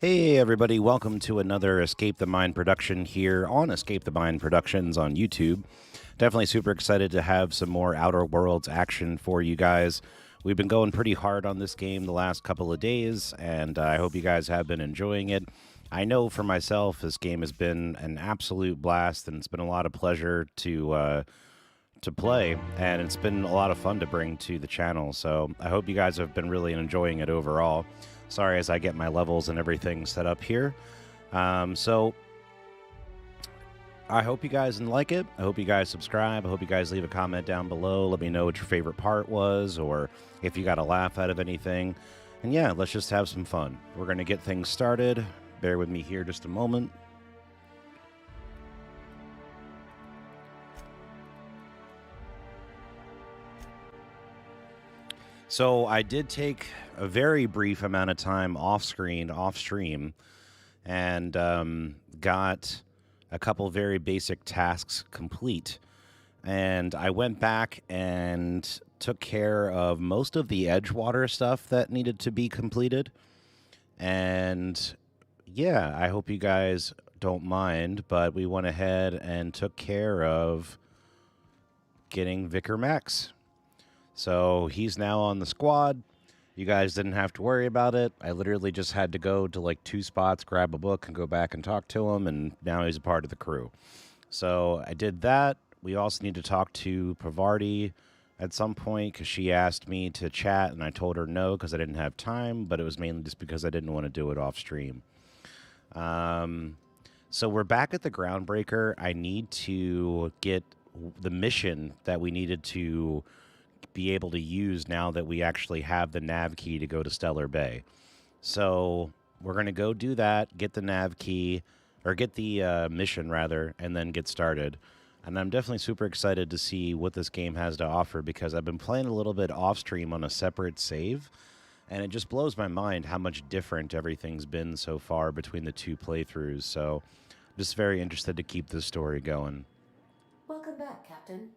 Hey everybody, welcome to another Escape the Mind production here on Escape the Mind Productions on YouTube. Definitely super excited to have some more Outer Worlds action for you guys. We've been going pretty hard on this game the last couple of days, and I hope you guys have been enjoying it. I know for myself, this game has been an absolute blast, and it's been a lot of pleasure to play, and it's been a lot of fun to bring to the channel, so I hope you guys have been really enjoying it overall. Sorry as I get my levels and everything set up here. So I hope you guys like it. I hope you guys subscribe. I hope you guys leave a comment down below. Let me know what your favorite part was, or if you got a laugh out of anything. And yeah, let's just have some fun. We're going to get things started. Bear with me here just a moment. So I did take a very brief amount of time off stream, and got a couple very basic tasks complete. And I went back and took care of most of the Edgewater stuff that needed to be completed. And yeah, I hope you guys don't mind, but we went ahead and took care of getting Vicar Max. So he's now on the squad. You guys didn't have to worry about it. I literally just had to go to like 2 spots, grab a book, and go back and talk to him, and now he's a part of the crew. So I did that. We also need to talk to Pavarti at some point because she asked me to chat and I told her no because I didn't have time, but it was mainly just because I didn't want to do it off stream. So we're back at the Groundbreaker. I need to get the mission that we needed to be able to use now that we actually have the nav key to go to Stellar Bay. So we're going to go do that, get the nav key, or get the mission rather, and then get started. And I'm definitely super excited to see what this game has to offer because I've been playing a little bit off stream on a separate save, and it just blows my mind how much different everything's been so far between the two playthroughs. So I'm just very interested to keep this story going. Welcome back, Captain.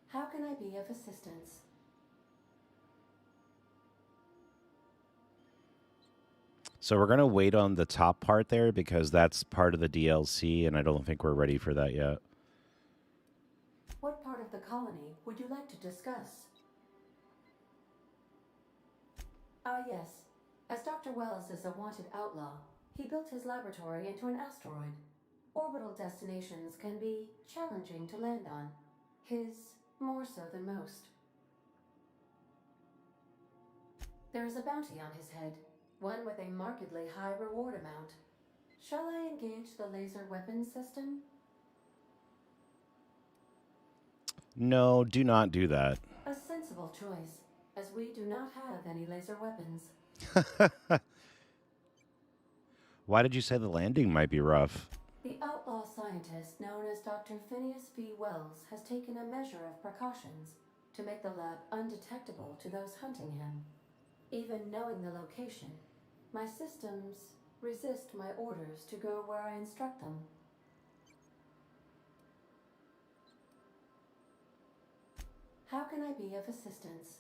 How can I be of assistance? So we're going to wait on the top part there because that's part of the DLC, and I don't think we're ready for that yet. What part of the colony would you like to discuss? Yes. As Dr. Wells is a wanted outlaw, he built his laboratory into an asteroid. Orbital destinations can be challenging to land on. His more so than most. There is a bounty on his head, one with a markedly high reward amount. Shall I engage the laser weapons system? No, do not do that. A sensible choice, as we do not have any laser weapons. Why did you say the landing might be rough? The outlaw scientist known as Dr. Phineas V. Wells has taken a measure of precautions to make the lab undetectable to those hunting him. Even knowing the location, my systems resist my orders to go where I instruct them. How can I be of assistance?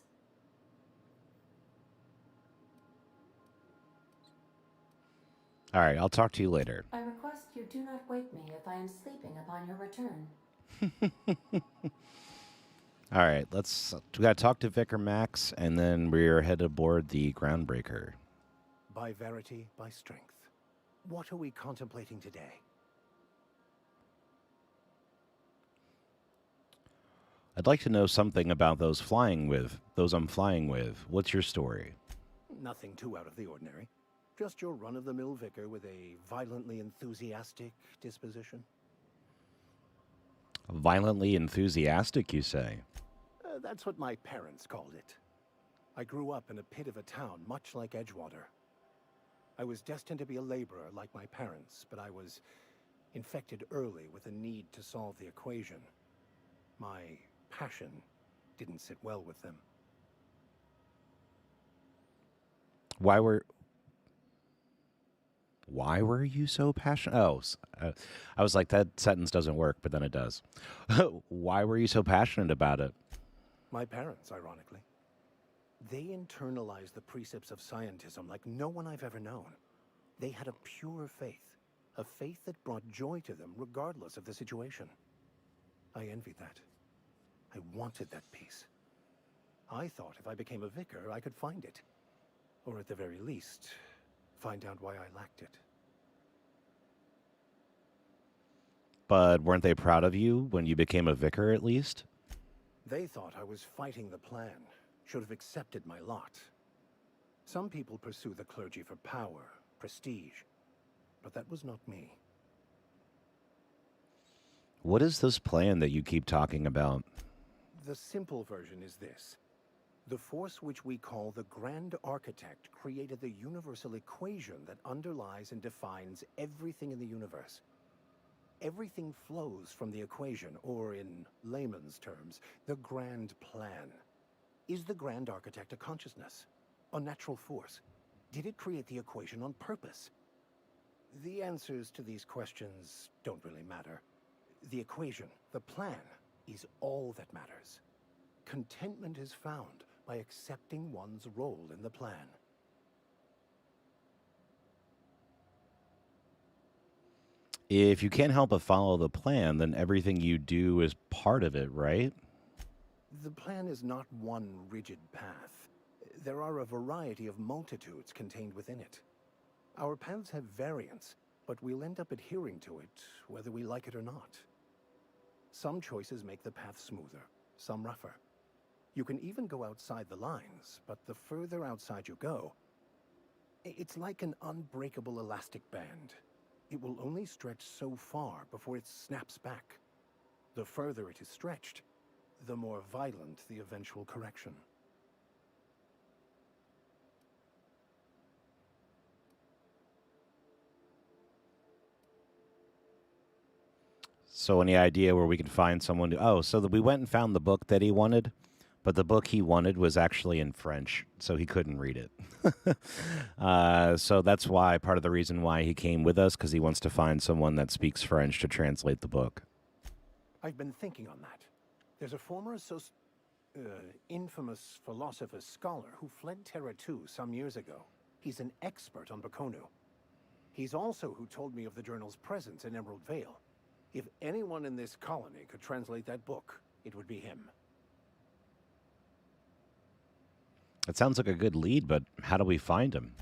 All right, I'll talk to you later. I request you do not wake me if I am sleeping upon your return. All right, we got to talk to Vicar Max, and then we're headed aboard the Groundbreaker. By verity, by strength. What are we contemplating today? I'd like to know something about those I'm flying with. What's your story? Nothing too out of the ordinary. Just your run-of-the-mill vicar with a violently enthusiastic disposition. Violently enthusiastic, you say? That's what my parents called it. I grew up in a pit of a town, much like Edgewater. I was destined to be a laborer like my parents, but I was infected early with a need to solve the equation. My passion didn't sit well with them. Why were you so passionate? Oh, I was like, that sentence doesn't work, but then it does. Why were you so passionate about it? My parents, ironically. They internalized the precepts of scientism like no one I've ever known. They had a pure faith, a faith that brought joy to them regardless of the situation. I envied that. I wanted that peace. I thought if I became a vicar, I could find it. Or at the very least, find out why I lacked it. But weren't they proud of you when you became a vicar, at least? They thought I was fighting the plan, should have accepted my lot. Some people pursue the clergy for power, prestige, but that was not me. What is this plan that you keep talking about? The simple version is this. The force which we call the Grand Architect created the universal equation that underlies and defines everything in the universe. Everything flows from the equation, or in layman's terms, the grand plan. Is the Grand Architect a consciousness? A natural force? Did it create the equation on purpose? The answers to these questions don't really matter. The equation, the plan, is all that matters. Contentment is found by accepting one's role in the plan. If you can't help but follow the plan, then everything you do is part of it, right? The plan is not one rigid path. There are a variety of multitudes contained within it. Our paths have variance, but we'll end up adhering to it, whether we like it or not. Some choices make the path smoother, some rougher. You can even go outside the lines, but the further outside you go, it's like an unbreakable elastic band. It will only stretch so far before it snaps back. The further it is stretched, the more violent the eventual correction. So any idea where we can find someone to... Oh, so we went and found the book that he wanted, but the book he wanted was actually in French, so he couldn't read it. So that's why, part of the reason why he came with us, because he wants to find someone that speaks French to translate the book. I've been thinking on that. There's a former infamous philosopher scholar who fled Terra 2 some years ago. He's an expert on Bakonu. He's also who told me of the journal's presence in Emerald Vale. If anyone in this colony could translate that book, it would be him. It sounds like a good lead, but how do we find him?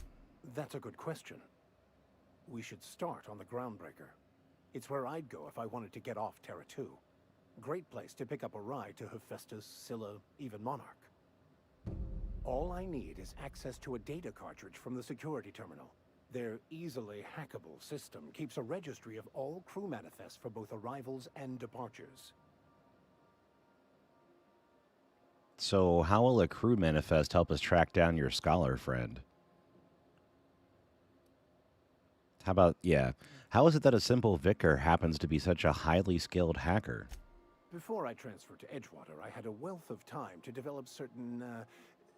That's a good question. We should start on the Groundbreaker. It's where I'd go if I wanted to get off Terra 2. Great place to pick up a ride to Hephaestus, Scylla, even Monarch. All I need is access to a data cartridge from the security terminal. Their easily hackable system keeps a registry of all crew manifests for both arrivals and departures. So how will a crew manifest help us track down your scholar friend? How about, yeah. How is it that a simple vicar happens to be such a highly skilled hacker? Before I transferred to Edgewater, I had a wealth of time to develop certain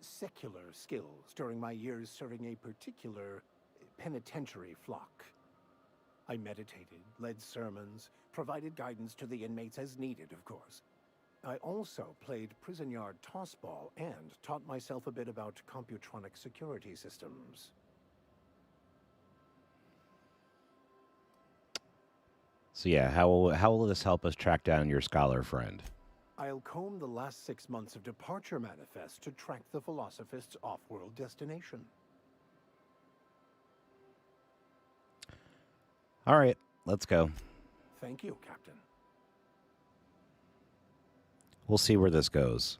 secular skills during my years serving a particular penitentiary flock. I meditated, led sermons, provided guidance to the inmates as needed, of course. I also played prison yard tossball and taught myself a bit about computronic security systems. So yeah, how will this help us track down your scholar friend? I'll comb the last 6 months of departure manifests to track the Philosophist's off-world destination. All right, let's go. Thank you, Captain. We'll see where this goes.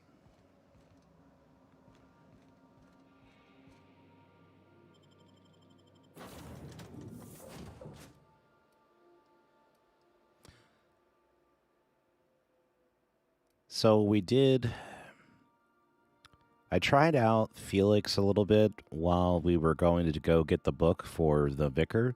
So I tried out Felix a little bit while we were going to go get the book for the vicar,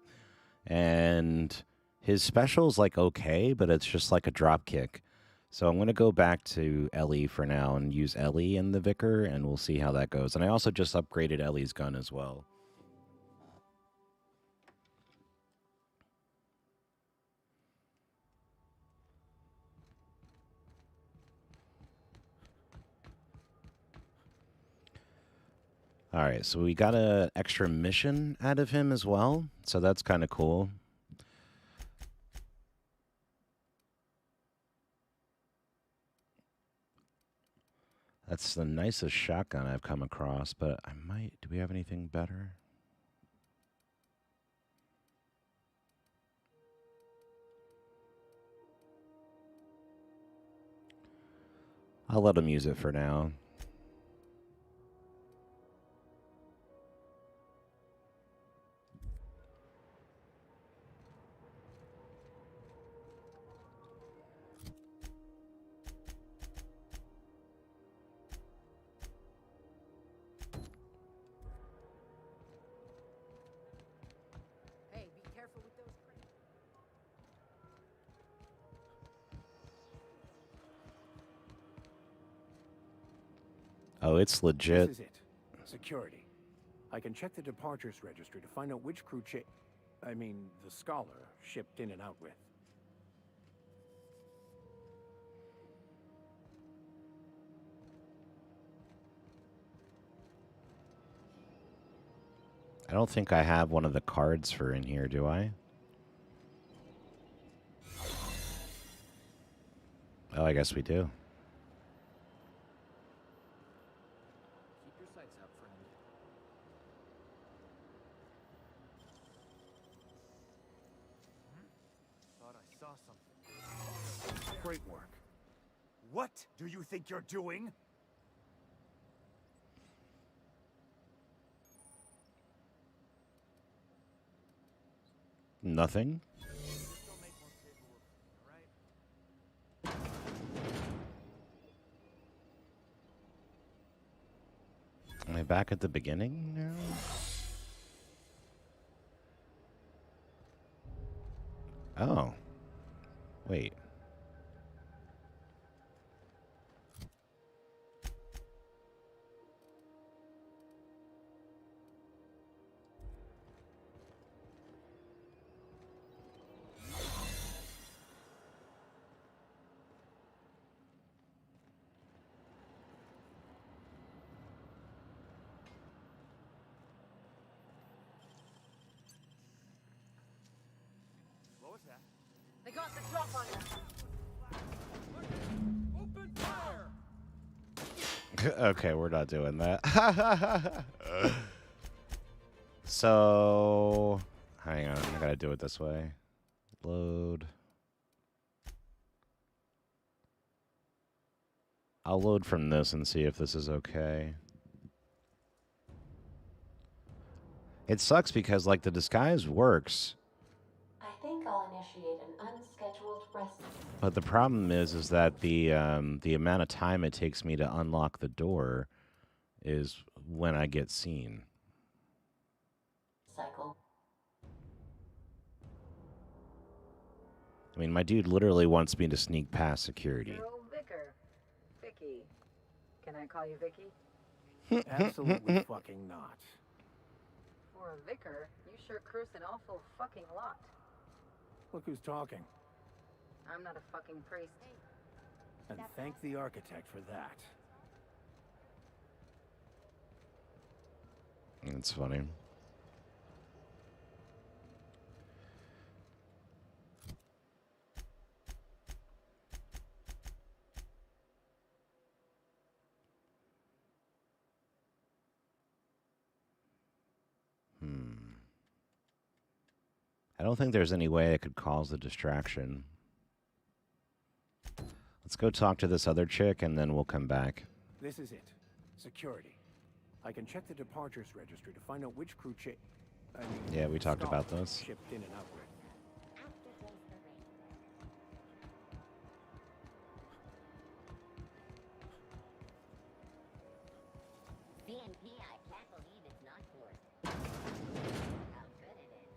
and his special's like okay, but it's just like a drop kick. So I'm going to go back to Ellie for now and use Ellie in the vicar, and we'll see how that goes. And I also just upgraded Ellie's gun as well. All right, so we got an extra mission out of him as well, so that's kind of cool. That's the nicest shotgun I've come across, but do we have anything better? I'll let him use it for now. Oh, it's legit. This is it. Security. I can check the departures registry to find out which crew the scholar shipped in and out with. I don't think I have one of the cards for in here, do I? Oh, I guess we do. Keep your sights up, friend. Thought I saw something. Great work. What do you think you're doing? Nothing. Still make more capable, right? Am I back at the beginning now? Oh. Wait. What was that? They got the drop on you. Open fire! Okay, we're not doing that. So, hang on. I gotta do it this way. Load. I'll load from this and see if this is okay. It sucks because, like, the disguise works, I think I'll initiate an unscheduled rest. but the problem is that the amount of time it takes me to unlock the door is when I get seen. Cycle. I mean, my dude literally wants me to sneak past security. Your old vicar. Vicky. Can I call you Vicky? Absolutely fucking not. For a vicar, you sure curse an awful fucking lot. Look who's talking. I'm not a fucking priest. And thank the architect for that. It's funny. I don't think there's any way I could cause the distraction. Let's go talk to this other chick, and then we'll come back. This is it. Security. I can check the departures registry to find out which crew Yeah, we talked about this. shipped in and out with. CNP, I can't believe it's not forced. How good it is.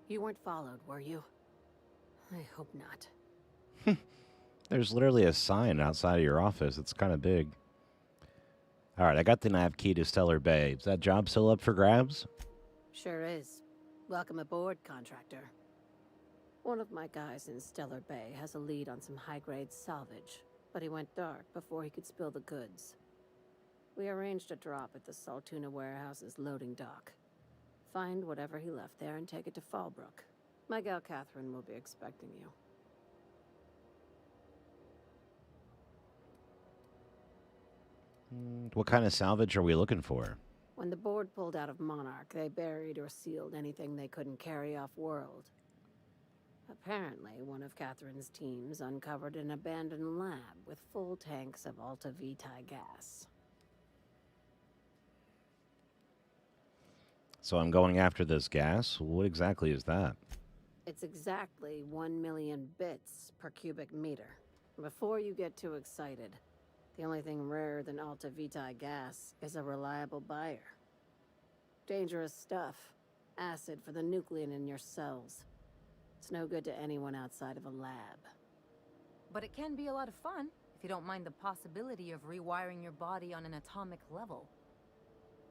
You weren't followed, were you? I hope not. There's literally a sign outside of your office. It's kind of big. All right, I got the nav key to Stellar Bay. Is that job still up for grabs? Sure is. Welcome aboard, contractor. One of my guys in Stellar Bay has a lead on some high-grade salvage, but he went dark before he could spill the goods. We arranged a drop at the Saltuna warehouse's loading dock. Find whatever he left there and take it to Fallbrook. My gal Catherine will be expecting you. What kind of salvage are we looking for? When the board pulled out of Monarch, they buried or sealed anything they couldn't carry off-world. Apparently, one of Catherine's teams uncovered an abandoned lab with full tanks of Alta Vitae gas. So I'm going after this gas? What exactly is that? It's exactly 1 million bits per cubic meter. Before you get too excited, the only thing rarer than Alta Vitae gas is a reliable buyer. Dangerous stuff. Acid for the nuclein in your cells. It's no good to anyone outside of a lab. But it can be a lot of fun, if you don't mind the possibility of rewiring your body on an atomic level.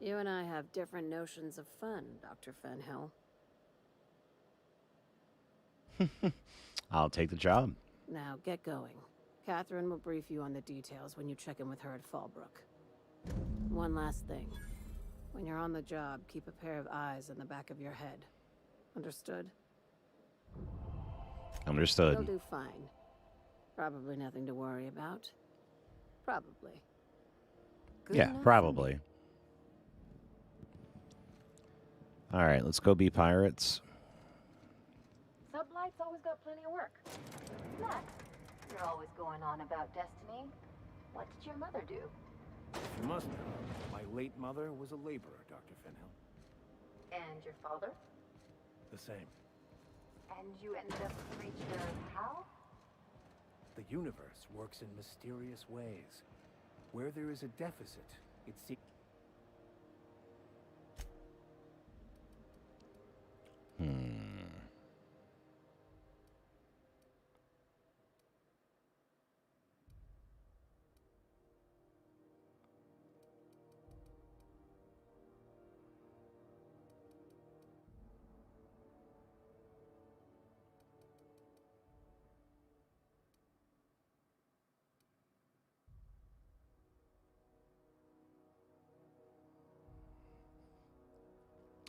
You and I have different notions of fun, Dr. Fenhill. I'll take the job. Now, get going. Catherine will brief you on the details when you check in with her at Fallbrook. One last thing. When you're on the job, keep a pair of eyes in the back of your head. Understood? Understood. You'll do fine. Probably nothing to worry about. Probably. Good Yeah, enough for probably. me. All right, let's go be pirates. Sublight's always got plenty of work. Max, you're always going on about destiny. What did your mother do? You must know, my late mother was a laborer, Dr. Fenhill. And your father? The same. And you ended up a creature how? The universe works in mysterious ways. Where there is a deficit, it seeks...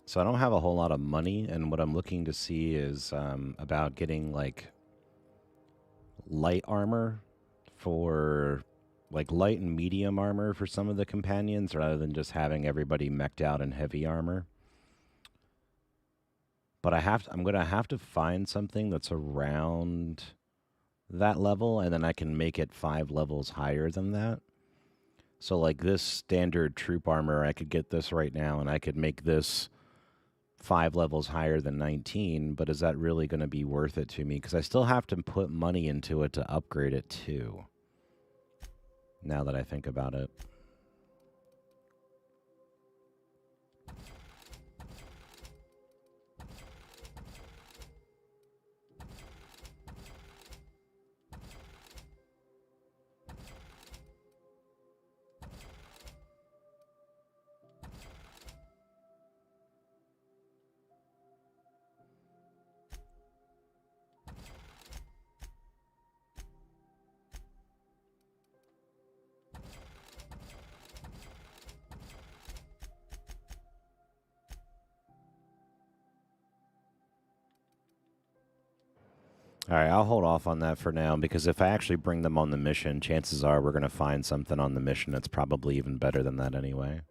So I don't have a whole lot of money, and what I'm looking to see is about getting like light armor for like light and medium armor for some of the companions, rather than just having everybody mech'd out in heavy armor. But I'm gonna have to find something that's around that level, and then I can make it 5 levels higher than that. So like this standard troop armor, I could get this right now, and I could make this 5 levels higher than 19, but is that really going to be worth it to me? Because I still have to put money into it to upgrade it too, now that I think about it. All right, I'll hold off on that for now, because if I actually bring them on the mission, chances are we're going to find something on the mission that's probably even better than that anyway.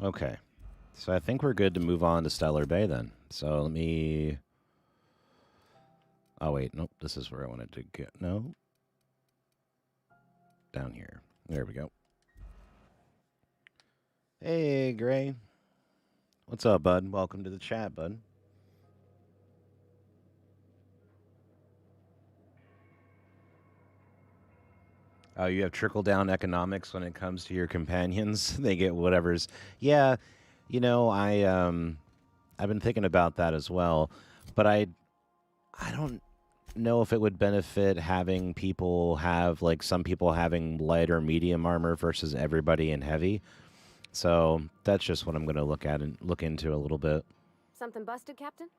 Okay, so I think we're good to move on to Stellar Bay then. So let me... Oh, wait, nope, this is where I wanted to get... No. Down here. There we go. Hey, Gray. What's up, bud? Welcome to the chat, bud. Oh, you have trickle-down economics when it comes to your companions. They get whatever's... Yeah, you know, I've been thinking about that as well, but I don't know if it would benefit having people have, like, some people having light or medium armor versus everybody in heavy. So that's just what I'm going to look at and look into a little bit. Something busted, Captain?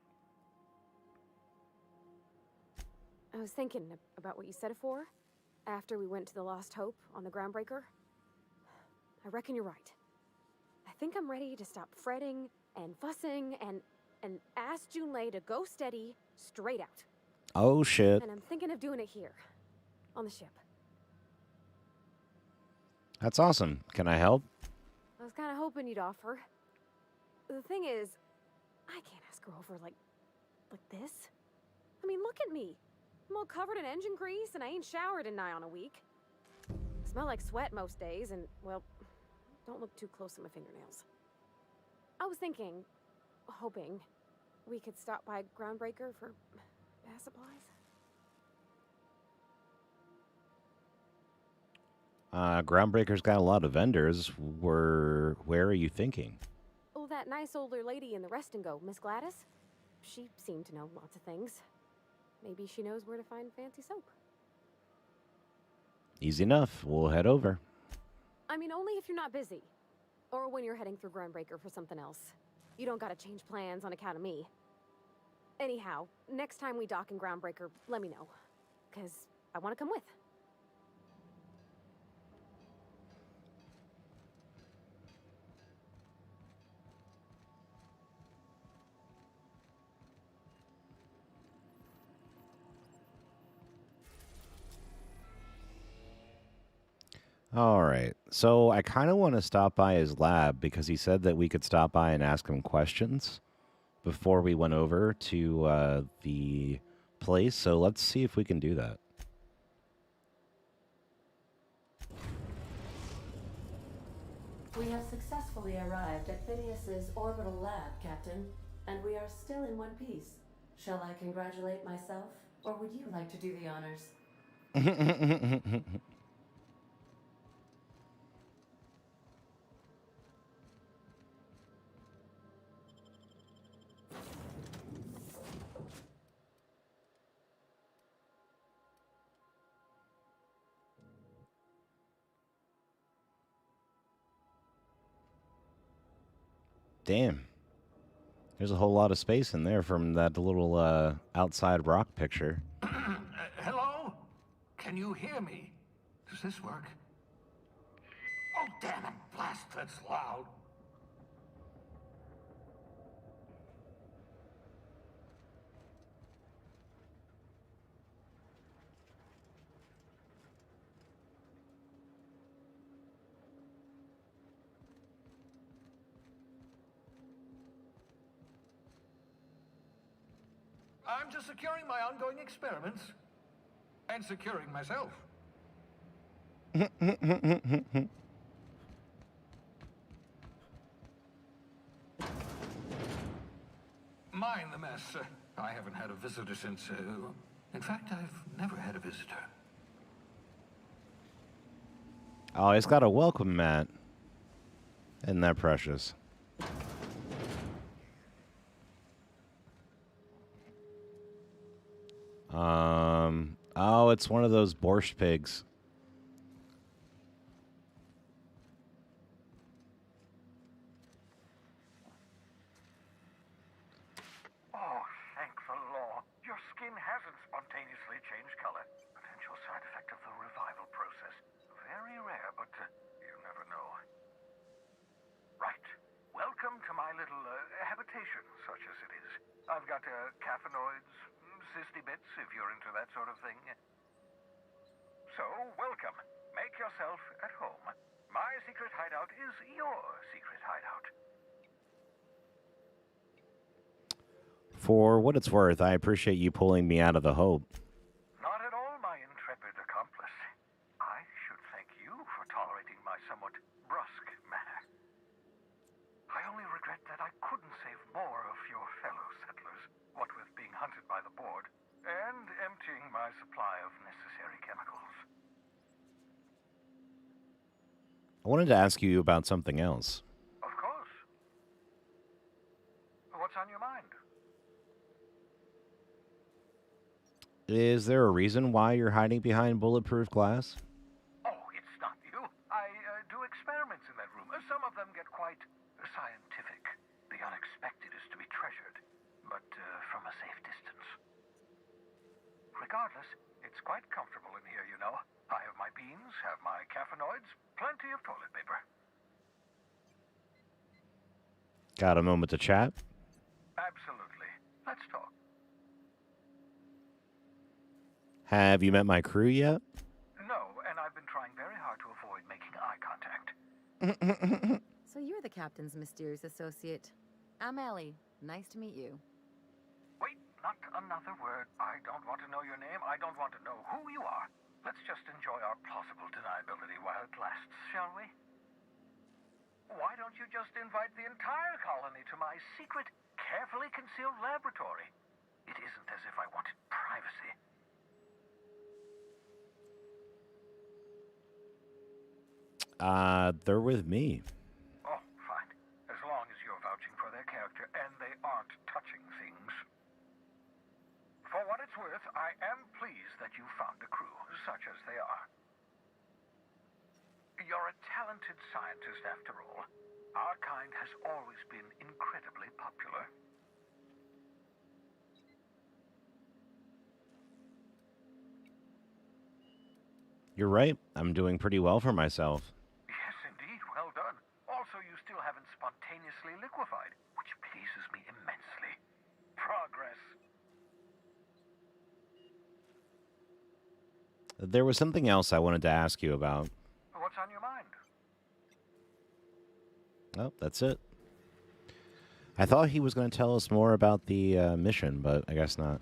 I was thinking about what you said afore, after we went to the Lost Hope on the Groundbreaker. I reckon you're right. I think I'm ready to stop fretting and fussing and ask Junlei to go steady, straight out. Oh, shit. And I'm thinking of doing it here, on the ship. That's awesome. Can I help? I was kind of hoping you'd offer. The thing is, I can't ask her over like this. I mean, look at me. I'm all covered in engine grease and I ain't showered in nigh on a week. Smell like sweat most days and, well, don't look too close at my fingernails. I was thinking, hoping, we could stop by Groundbreaker for bath supplies. Groundbreaker's got a lot of vendors. Where are you thinking? Oh, that nice older lady in the rest and go, Miss Gladys. She seemed to know lots of things. Maybe she knows where to find fancy soap. Easy enough. We'll head over. I mean, only if you're not busy. Or when you're heading through Groundbreaker for something else. You don't gotta change plans on account of me. Anyhow, next time we dock in Groundbreaker, let me know. because I want to come with. All right. So I kind of want to stop by his lab because he said that we could stop by and ask him questions before we went over to the place. So let's see if we can do that. We have successfully arrived at Phineas's orbital lab, Captain, and we are still in one piece. Shall I congratulate myself, or would you like to do the honors? Damn. There's a whole lot of space in there from that little outside rock picture. Hello? Can you hear me? Does this work? Oh, damn it, blast, that's loud. I'm just securing my ongoing experiments and securing myself. Mind the mess. I haven't had a visitor since, in fact, I've never had a visitor. Oh, he's got a welcome mat. Isn't that precious? Oh, it's one of those borscht pigs. Oh, thank the law. Your skin hasn't spontaneously changed color. Potential side effect of the revival process. Very rare, but you never know. Right. Welcome to my little habitation, such as it is. I've got caffeinoids, cysty bits, if you're into that sort of thing. So, welcome. Make yourself at home. My secret hideout is your secret hideout. For what it's worth, I appreciate you pulling me out of the hope. Not at all, my intrepid accomplice. I should thank you for tolerating my somewhat brusque manner. I only regret that I couldn't save more of your fellow settlers, what with being hunted by the board, and emptying my supply of necessary chemicals. I wanted to ask you about something else. Of course. What's on your mind? Is there a reason why you're hiding behind bulletproof glass? Oh, it's not you. I do experiments in that room. Some of them get quite scientific. The unexpected is to be treasured, but from a safe distance. Regardless, it's quite comfortable in here, you know. I have my beans, have my caffeinoids, plenty of toilet paper. Got a moment to chat? Absolutely. Let's talk. Have you met my crew yet? No, and I've been trying very hard to avoid making eye contact. So you're the captain's mysterious associate. I'm Ellie. Nice to meet you. Wait, not another word. I don't want to know your name. I don't want to know who you are. Let's just enjoy our plausible deniability while it lasts, shall we? Why don't you just invite the entire colony to my secret, carefully concealed laboratory? It isn't as if I wanted privacy. They're with me. Oh, fine. As long as you're vouching for their character and they aren't touching things. For what it's worth, I am pleased that you found a crew, such as they are. You're a talented scientist, after all. Our kind has always been incredibly popular. You're right. I'm doing pretty well for myself. Yes, indeed, well done. Also, you still haven't spontaneously liquefied, which pleases me immensely. Progress. There was something else I wanted to ask you about. What's on your mind? Oh, that's it. I thought he was going to tell us more about the mission, but I guess not.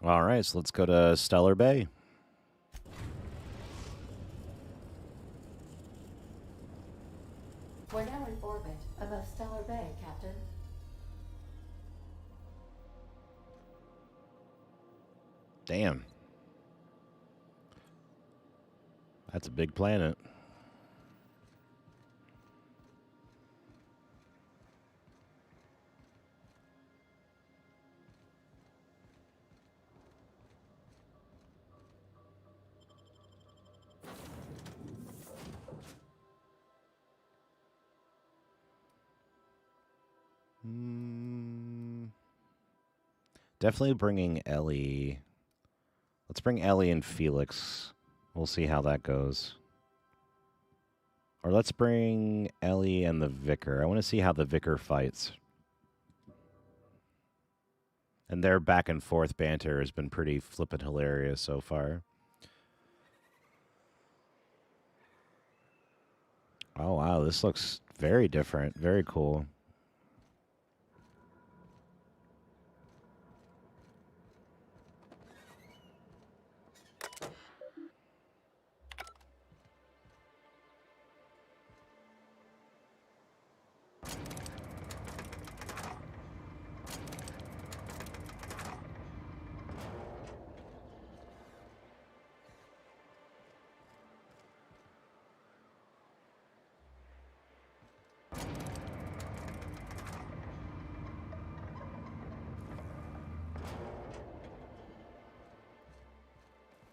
All right, so let's go to Stellar Bay. We're now in orbit above Stellar Bay, Captain. Damn. That's a big planet. Definitely bringing Ellie. Let's bring Ellie and Felix. We'll see how that goes. Or let's bring Ellie and the Vicar. I want to see how the Vicar fights. And their back and forth banter has been pretty flippin' hilarious so far. Oh, wow. This looks very different. Very cool.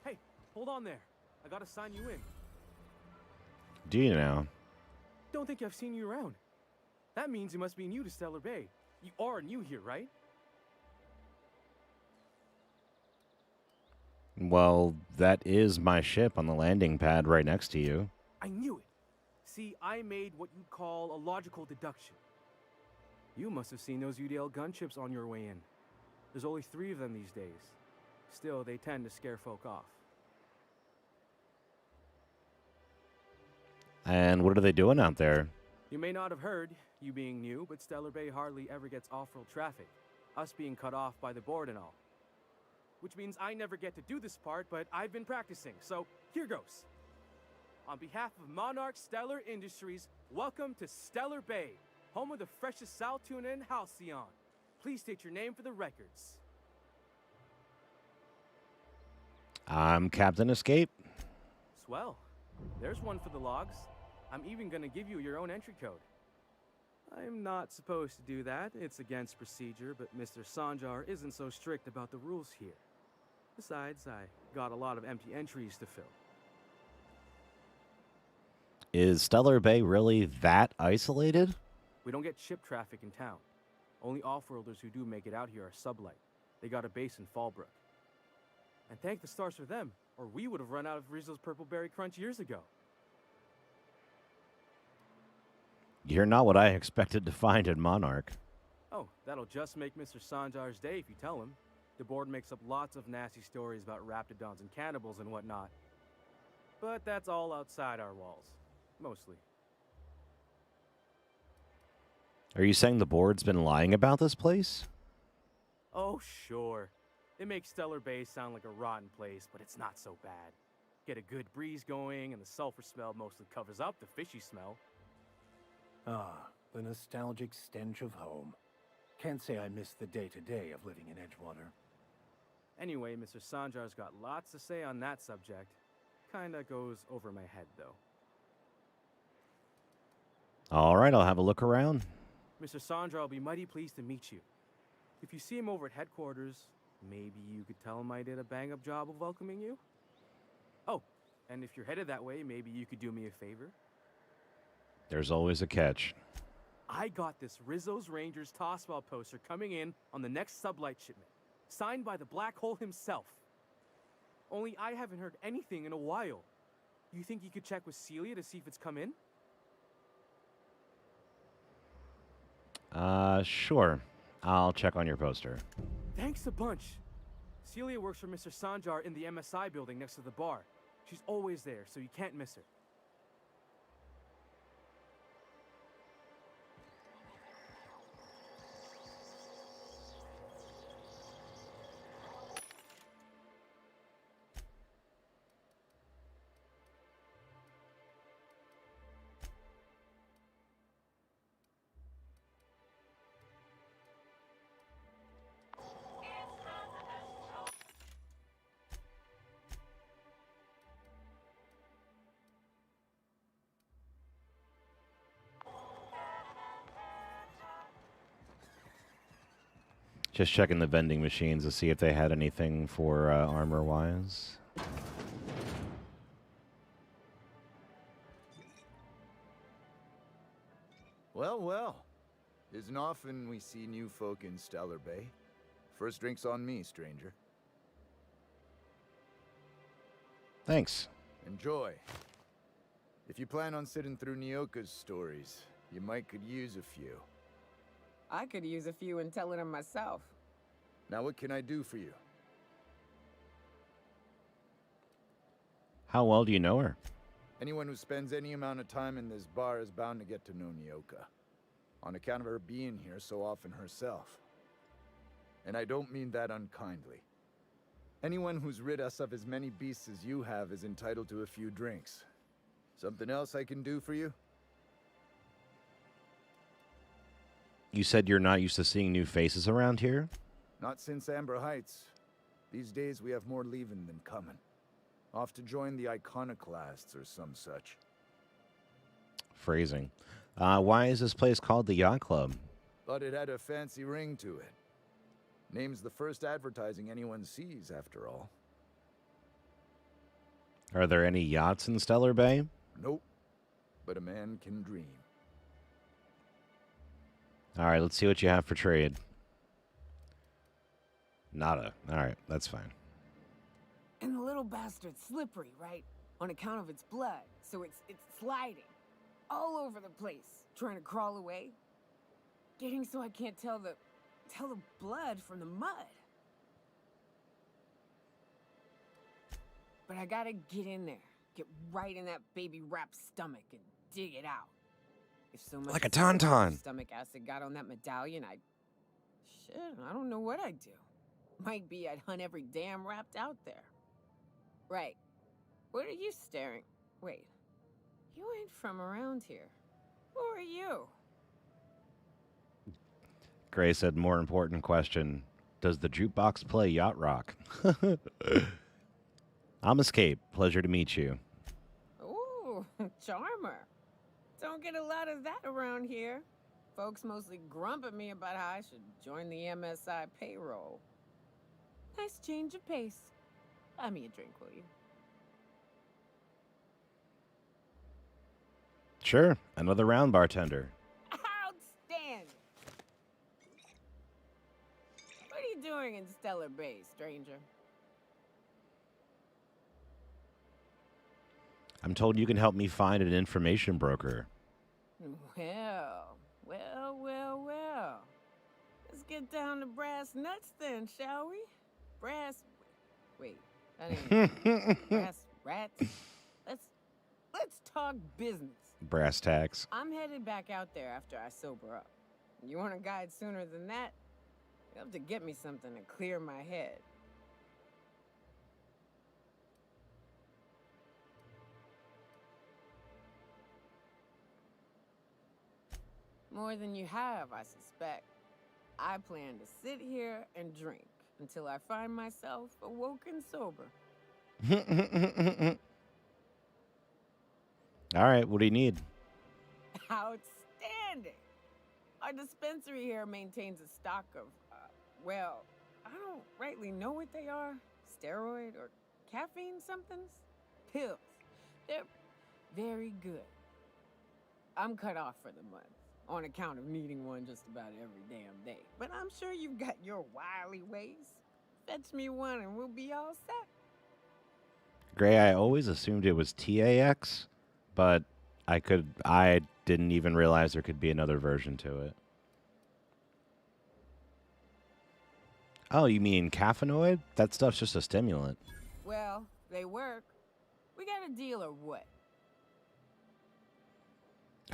Hey, hold on there. I gotta sign you in. Do you know? Don't think I've seen you around. That means you must be new to Stellar Bay. You are new here, right? Well, that is my ship on the landing pad right next to you. I knew it. See, I made what you'd call a logical deduction. You must have seen those UDL gunships on your way in. There's only 3 of them these days. Still, they tend to scare folk off. And what are they doing out there? You may not have heard, you being new, but Stellar Bay hardly ever gets off-road traffic. Us being cut off by the board and all. Which means I never get to do this part, but I've been practicing, so here goes. On behalf of Monarch Stellar Industries, welcome to Stellar Bay, home of the freshest sal tuna in Halcyon. Please state your name for the records. I'm Captain Escape. Swell. There's one for the logs. I'm even gonna give you your own entry code. I'm not supposed to do that. It's against procedure, but Mr. Sanjar isn't so strict about the rules here. Besides, I got a lot of empty entries to fill. Is Stellar Bay really that isolated? We don't get ship traffic in town. Only off-worlders who do make it out here are sublight. They got a base in Fallbrook. And thank the stars for them, or we would have run out of Rizzo's Purple Berry Crunch years ago. You're not what I expected to find in Monarch. Oh, that'll just make Mr. Sanjar's day if you tell him. The board makes up lots of nasty stories about raptidons and cannibals and whatnot. But that's all outside our walls. Mostly. Are you saying the board's been lying about this place? Oh, sure. It makes Stellar Bay sound like a rotten place, but it's not so bad. Get a good breeze going, and the sulfur smell mostly covers up the fishy smell. Ah, the nostalgic stench of home. Can't say I miss the day-to-day of living in Edgewater. Anyway, Mr. Sanjar's got lots to say on that subject. Kinda goes over my head, though. All right, I'll have a look around. Mr. Sanjar will be mighty pleased to meet you. If you see him over at headquarters, maybe you could tell him I did a bang-up job of welcoming you? Oh, and if you're headed that way, maybe you could do me a favor? There's always a catch. I got this Rizzo's Rangers tossball poster coming in on the next sublight shipment, signed by the Black Hole himself. Only I haven't heard anything in a while. You think you could check with Celia to see if it's come in? Sure. I'll check on your poster. Thanks a bunch. Celia works for Mr. Sanjar in the MSI building next to the bar. She's always there, so you can't miss her. Just checking the vending machines to see if they had anything for armor-wise. Well, well. Isn't often we see new folk in Stellar Bay. First drink's on me, stranger. Thanks. Enjoy. If you plan on sitting through Nyoka's stories, you might could use a few. I could use a few and telling them myself. Now what can I do for you? How well do you know her? Anyone who spends any amount of time in this bar is bound to get to know Nyoka. On account of her being here so often herself. And I don't mean that unkindly. Anyone who's rid us of as many beasts as you have is entitled to a few drinks. Something else I can do for you? You said you're not used to seeing new faces around here? Not since Amber Heights. These days we have more leaving than coming. Off to join the Iconoclasts or some such. Phrasing. Why is this place called the Yacht Club? Thought it had a fancy ring to it. Name's the first advertising anyone sees, after all. Are there any yachts in Stellar Bay? Nope. But a man can dream. All right, let's see what you have for trade. Nada. All right, that's fine. And the little bastard's slippery, right? On account of its blood, so it's sliding. All over the place, trying to crawl away. Getting so I can't tell the blood from the mud. But I gotta get in there. Get right in that baby rap's stomach and dig it out. If so much Like a as some tauntaun. stomach acid got on that medallion, shit, I don't know what I'd do. Might be I'd hunt every damn wrapped out there. Right. What are you staring? Wait. You ain't from around here. Who are you? Gray said, more important question. Does the jukebox play yacht rock? I'm Escape. Pleasure to meet you. Ooh, charmer. Don't get a lot of that around here. Folks mostly grump at me about how I should join the MSI payroll. Nice change of pace. Buy me a drink, will you? Sure. Another round, bartender. Outstanding! What are you doing in Stellar Bay, stranger? I'm told you can help me find an information broker. Well. Let's get down to brass nuts then, shall we? Wait, that ain't brass rats. Let's talk business. Brass tacks. I'm headed back out there after I sober up. You want a guide sooner than that? You have to get me something to clear my head. More than you have, I suspect. I plan to sit here and drink until I find myself awoke and sober. All right, what do you need? Outstanding! Our dispensary here maintains a stock of, well, I don't rightly know what they are. Steroid or caffeine somethings? Pills. They're very good. I'm cut off for the month, on account of needing one just about every damn day. But I'm sure you've got your wily ways. Fetch me one and we'll be all set. Gray, I always assumed it was TAX, but I didn't even realize there could be another version to it. Oh, you mean caffeinoid? That stuff's just a stimulant. Well, they work. We got a deal or what?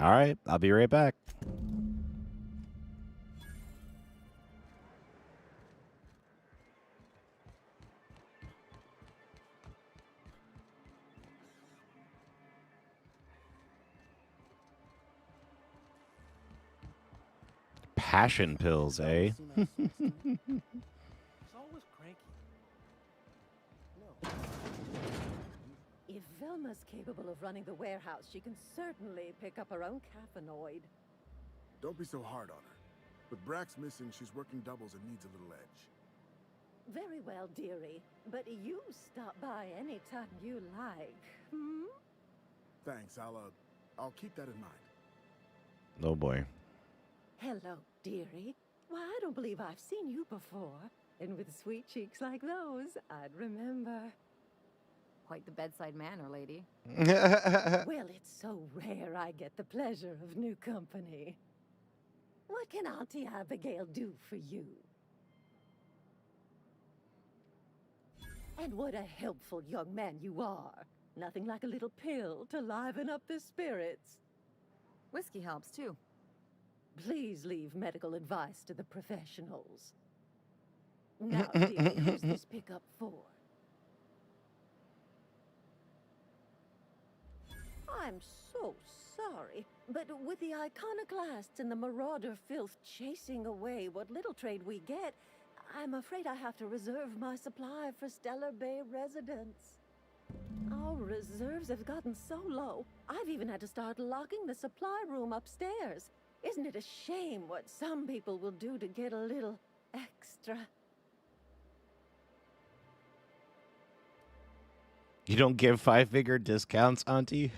All right, I'll be right back. Passion pills, eh? He's always cranky. No. If Velma's capable of running the warehouse, she can certainly pick up her own caffeinoid. Don't be so hard on her. With Brack's missing, she's working doubles and needs a little edge. Very well, dearie. But you stop by anytime you like. Hmm? Thanks, I'll keep that in mind. Oh boy. Hello, dearie. Why, I don't believe I've seen you before. And with sweet cheeks like those, I'd remember. Quite the bedside manner, lady. Well, it's so rare I get the pleasure of new company. What can Auntie Abigail do for you? And what a helpful young man you are. Nothing like a little pill to liven up the spirits. Whiskey helps, too. Please leave medical advice to the professionals. Now, dearie, who's this pickup for? I'm so sorry, but with the iconoclasts and the marauder filth chasing away what little trade we get, I'm afraid I have to reserve my supply for Stellar Bay residents. Our reserves have gotten so low, I've even had to start locking the supply room upstairs. Isn't it a shame what some people will do to get a little extra? You don't give 5-figure discounts, Auntie?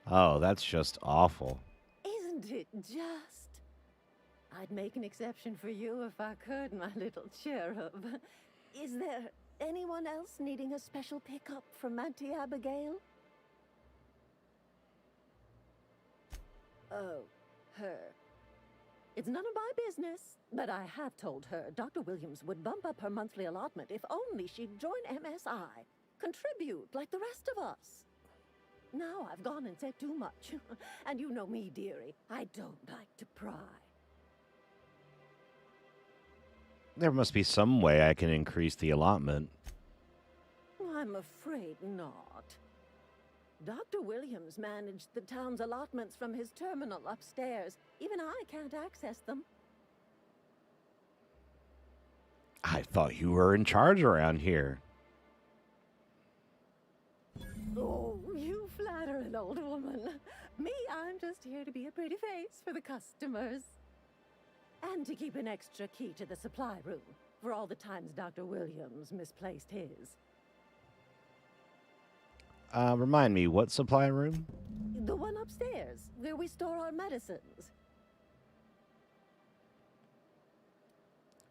Oh, that's just awful. Isn't it just? I'd make an exception for you if I could, my little cherub. Is there anyone else needing a special pickup from Auntie Abigail? Oh, her. It's none of my business, but I have told her Dr. Williams would bump up her monthly allotment if only she'd join MSI. Contribute like the rest of us. Now I've gone and said too much. And you know me, dearie. I don't like to pry. There must be some way I can increase the allotment. I'm afraid not. Dr. Williams managed the town's allotments from his terminal upstairs. Even I can't access them. I thought you were in charge around here. Oh, you flatter an old woman. Me, I'm just here to be a pretty face for the customers. And to keep an extra key to the supply room for all the times Dr. Williams misplaced his. Remind me, what supply room? The one upstairs, where we store our medicines.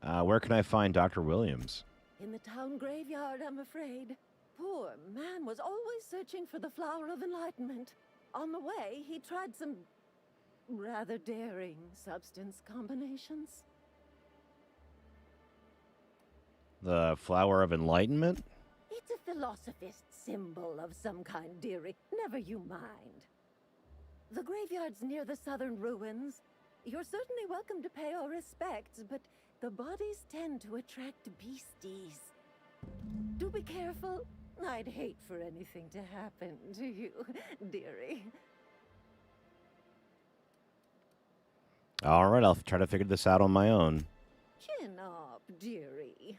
Where can I find Dr. Williams? In the town graveyard, I'm afraid. Poor man was always searching for the flower of enlightenment. On the way, he tried some rather daring substance combinations. The Flower of Enlightenment? It's a philosophist's symbol of some kind, dearie. Never you mind. The graveyard's near the southern ruins. You're certainly welcome to pay our respects, but the bodies tend to attract beasties. Do be careful. I'd hate for anything to happen to you, dearie. All right, I'll try to figure this out on my own. Chin up, dearie.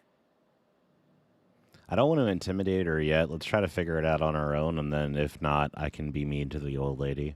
I don't want to intimidate her yet. Let's try to figure it out on our own, and then if not, I can be mean to the old lady.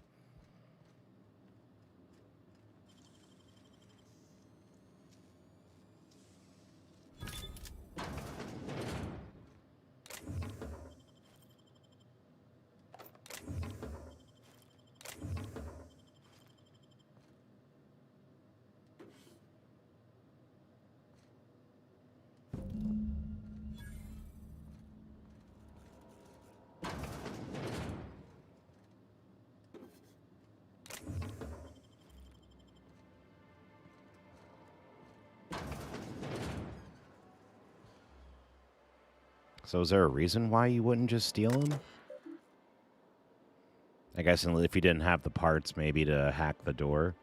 So is there a reason why you wouldn't just steal them? I guess if you didn't have the parts, maybe to hack the door.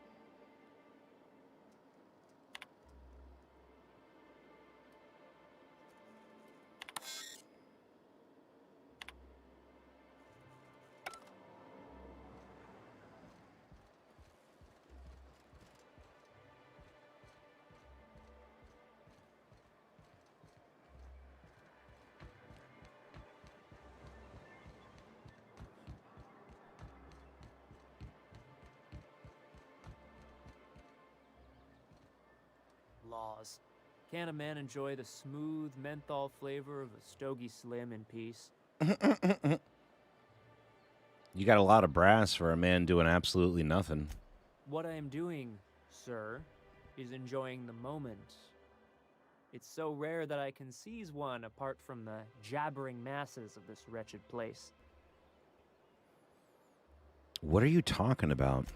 Laws. Can't a man enjoy the smooth menthol flavor of a Stogie Slim in peace? You got a lot of brass for a man doing absolutely nothing. What I am doing, sir, is enjoying the moment. It's so rare that I can seize one apart from the jabbering masses of this wretched place. What are you talking about?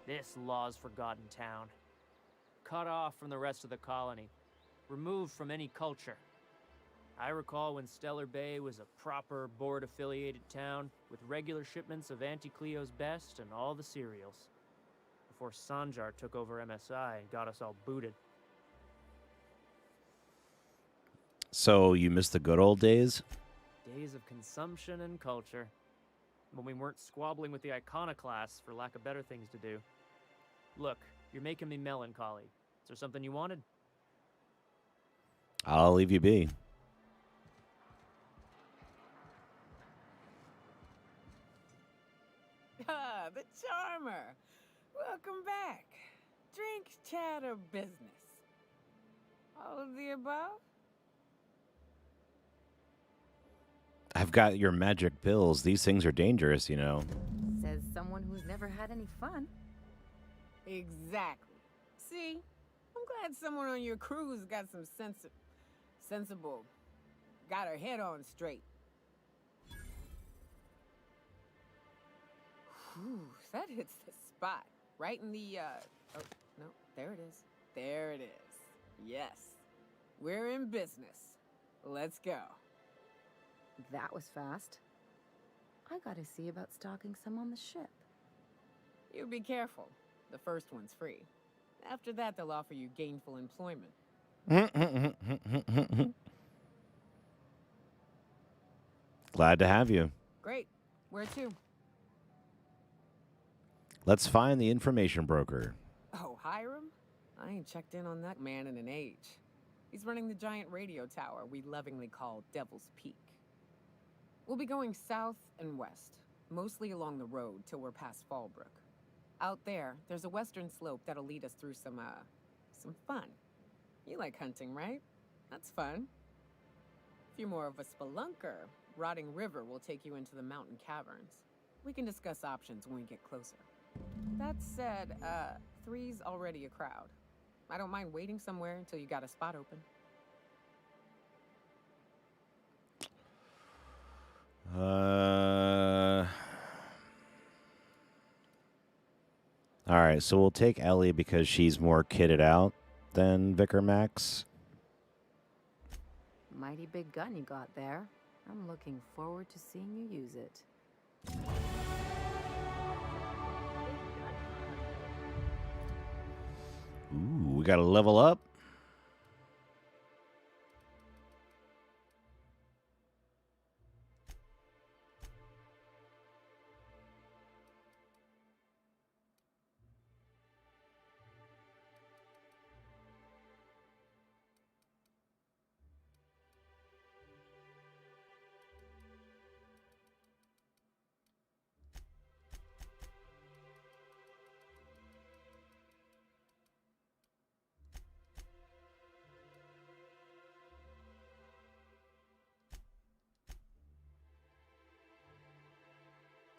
This law's forgotten town. Cut off from the rest of the colony. Removed from any culture. I recall when Stellar Bay was a proper board-affiliated town with regular shipments of Auntie Cleo's best and all the cereals. Before Sanjar took over MSI and got us all booted. So you miss the good old days? Days of consumption and culture. When we weren't squabbling with the iconoclasts for lack of better things to do. Look, you're making me melancholy. Is there something you wanted? I'll leave you be. Ah, the charmer. Welcome back. Drink, chat, or business? All of the above? I've got your magic pills. These things are dangerous, you know. Says someone who's never had any fun. Exactly. See? I'm glad someone on your crew's got some sensible. Got her head on straight. Whew, that hits the spot. Right in the, oh, no, there it is. There it is. Yes. We're in business. Let's go. That was fast. I gotta see about stocking some on the ship. You be careful. The first one's free. After that, they'll offer you gainful employment. Glad to have you. Great. Where to? Let's find the information broker. Oh, Hiram? I ain't checked in on that man in an age. He's running the giant radio tower we lovingly call Devil's Peak. We'll be going south and west, mostly along the road till we're past Fallbrook. Out there's a western slope that'll lead us through some fun. You like hunting, right? That's fun. If you're more of a spelunker, Rotting River will take you into the mountain caverns. We can discuss options when we get closer. That said, 3's already a crowd. I don't mind waiting somewhere until you got a spot open. All right, so we'll take Ellie because she's more kitted out than Vicar Max. Mighty big gun you got there. I'm looking forward to seeing you use it. Ooh, we got to level up.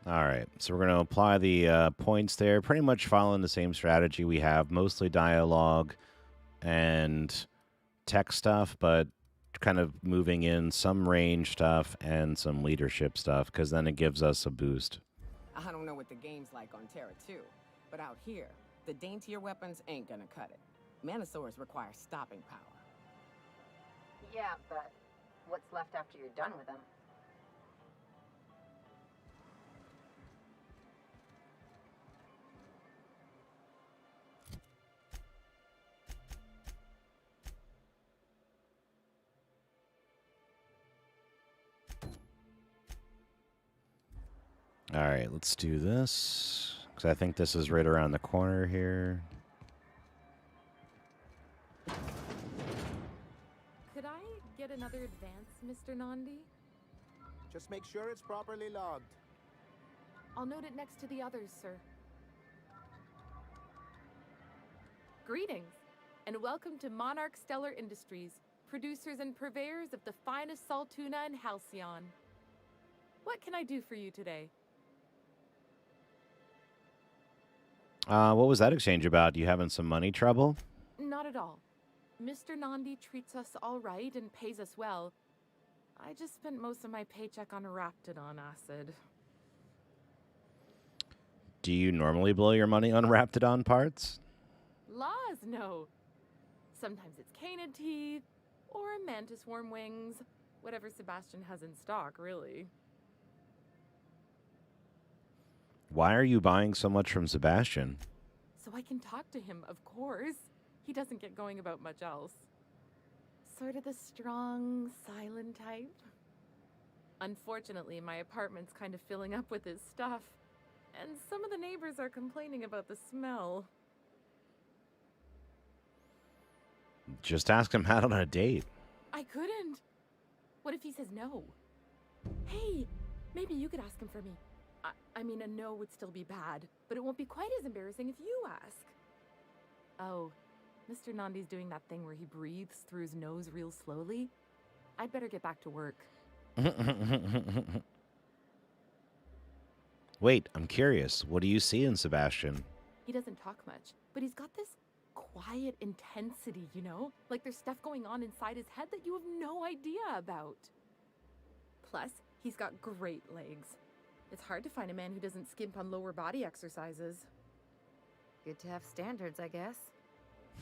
All right, so we're going to apply the points there, pretty much following the same strategy we have, mostly dialogue and tech stuff, but kind of moving in some range stuff and some leadership stuff, because then it gives us a boost. I don't know what the game's like on Terra 2, but out here, the daintier weapons ain't gonna cut it. Manosaurs require stopping power. Yeah, but what's left after you're done with them? All right, let's do this, because I think this is right around the corner here. Could I get another advance, Mr. Nandi? Just make sure it's properly logged. I'll note it next to the others, sir. Greetings, and welcome to Monarch Stellar Industries, producers and purveyors of the finest salt tuna in Halcyon. What can I do for you today? What was that exchange about? You having some money trouble? Not at all. Mr. Nandi treats us all right and pays us well. I just spent most of my paycheck on Raptidon acid. Do you normally blow your money on Raptidon parts? Laws, no. Sometimes it's canid teeth, or mantis worm wings. Whatever Sebastian has in stock, really. Why are you buying so much from Sebastian? So I can talk to him, of course. He doesn't get going about much else. Sort of the strong, silent type. Unfortunately, my apartment's kind of filling up with his stuff, and some of the neighbors are complaining about the smell. Just ask him out on a date. I couldn't. What if he says no? Hey, maybe you could ask him for me. I mean, a no would still be bad, but it won't be quite as embarrassing if you ask. Oh, Mr. Nandi's doing that thing where he breathes through his nose real slowly. I'd better get back to work. Wait, I'm curious. What do you see in Sebastian? He doesn't talk much, but he's got this quiet intensity, you know? Like there's stuff going on inside his head that you have no idea about. Plus, he's got great legs. It's hard to find a man who doesn't skimp on lower body exercises. Good to have standards, I guess.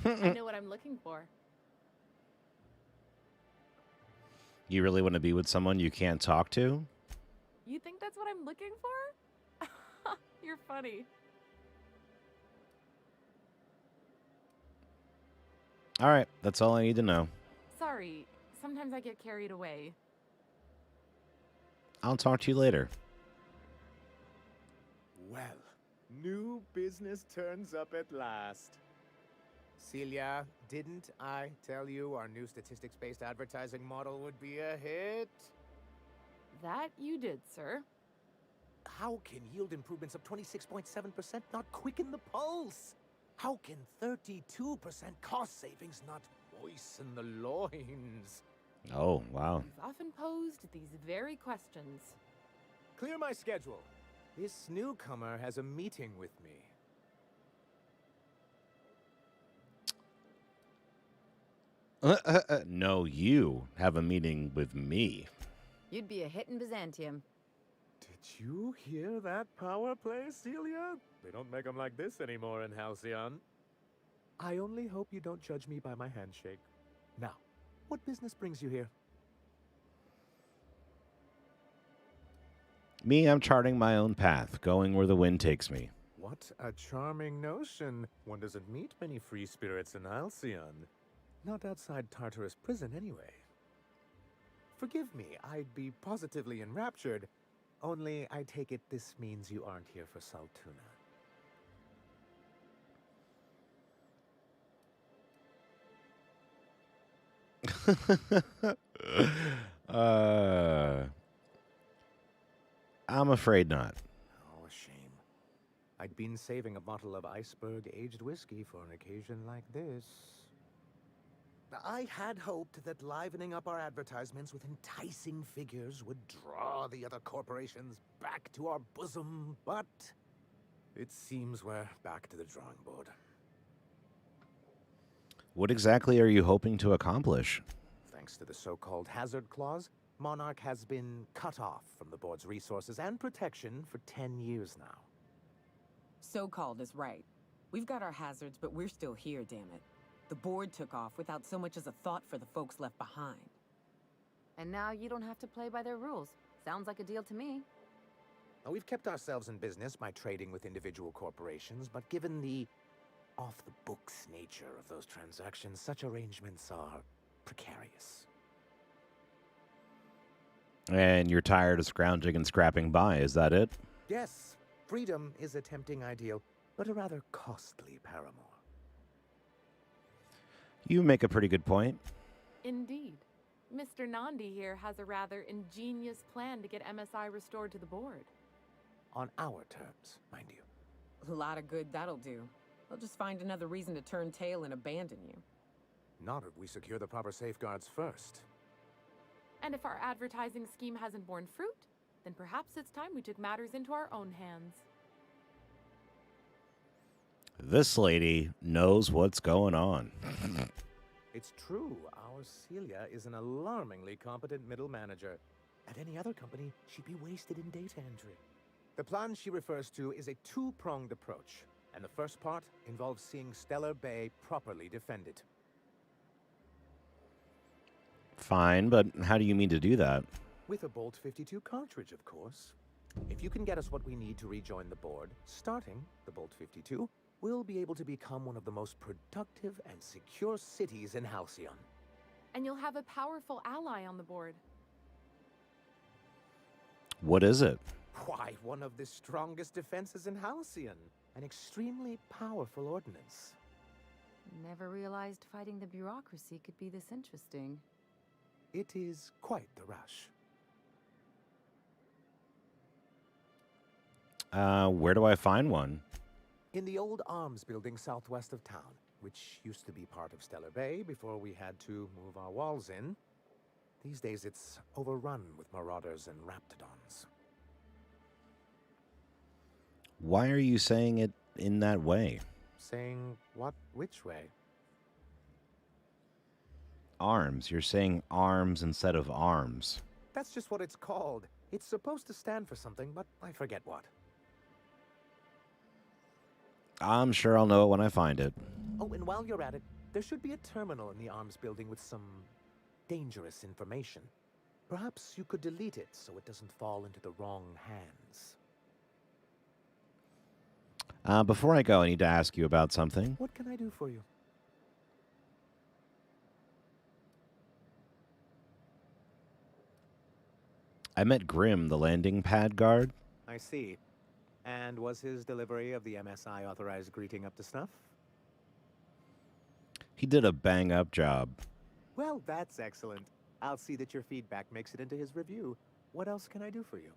I know what I'm looking for. You really want to be with someone you can't talk to? You think that's what I'm looking for? You're funny. All right, that's all I need to know. Sorry, sometimes I get carried away. I'll talk to you later. Well, new business turns up at last. Celia, didn't I tell you our new statistics-based advertising model would be a hit? That you did, sir. How can yield improvements of 26.7% not quicken the pulse? How can 32% cost savings not moisten the loins? Oh, wow. You've often posed these very questions. Clear my schedule. This newcomer has a meeting with me. No, you have a meeting with me. You'd be a hit in Byzantium. Did you hear that power play, Celia? They don't make them like this anymore in Halcyon. I only hope you don't judge me by my handshake. Now, what business brings you here? Me, I'm charting my own path, going where the wind takes me. What a charming notion. One doesn't meet many free spirits in Halcyon. Not outside Tartarus prison, anyway. Forgive me, I'd be positively enraptured. Only, I take it this means you aren't here for Saltuna. I'm afraid not. Oh, a shame. I'd been saving a bottle of iceberg-aged whiskey for an occasion like this. I had hoped that livening up our advertisements with enticing figures would draw the other corporations back to our bosom, but it seems we're back to the drawing board. What exactly are you hoping to accomplish? Thanks to the so-called hazard clause, Monarch has been cut off from the board's resources and protection for 10 years now. So-called is right. We've got our hazards, but we're still here, damn it. The board took off without so much as a thought for the folks left behind. And now you don't have to play by their rules. Sounds like a deal to me. Now, we've kept ourselves in business by trading with individual corporations, but given the off-the-books nature of those transactions, such arrangements are precarious. And you're tired of scrounging and scrapping by, is that it? Yes, freedom is a tempting ideal, but a rather costly paramour. You make a pretty good point. Indeed. Mr. Nandi here has a rather ingenious plan to get MSI restored to the board. On our terms, mind you. A lot of good that'll do. They'll just find another reason to turn tail and abandon you. Not if we secure the proper safeguards first. And if our advertising scheme hasn't borne fruit, then perhaps it's time we took matters into our own hands. This lady knows what's going on. It's true, our Celia is an alarmingly competent middle manager. At any other company, she'd be wasted in data entry. The plan she refers to is a two-pronged approach, and the first part involves seeing Stellar Bay properly defended. Fine, but how do you mean to do that? With a Bolt 52 cartridge, of course. If you can get us what we need to rejoin the board, starting the Bolt 52, we'll be able to become one of the most productive and secure cities in Halcyon. And you'll have a powerful ally on the board. What is it? Why, one of the strongest defenses in Halcyon. An extremely powerful ordnance. Never realized fighting the bureaucracy could be this interesting. It is quite the rush. Where do I find one? In the old arms building southwest of town, which used to be part of Stellar Bay before we had to move our walls in. These days it's overrun with marauders and raptidons. Why are you saying it in that way? Saying what? Which way? Arms. You're saying arms instead of arms. That's just what it's called. It's supposed to stand for something, but I forget what. I'm sure I'll know it when I find it. Oh, and while you're at it, there should be a terminal in the arms building with some dangerous information. Perhaps you could delete it so it doesn't fall into the wrong hands. Before I go, I need to ask you about something. What can I do for you? I met Grim, the landing pad guard. I see. And was his delivery of the MSI authorized greeting up to snuff? He did a bang-up job. Well, that's excellent. I'll see that your feedback makes it into his review. What else can I do for you?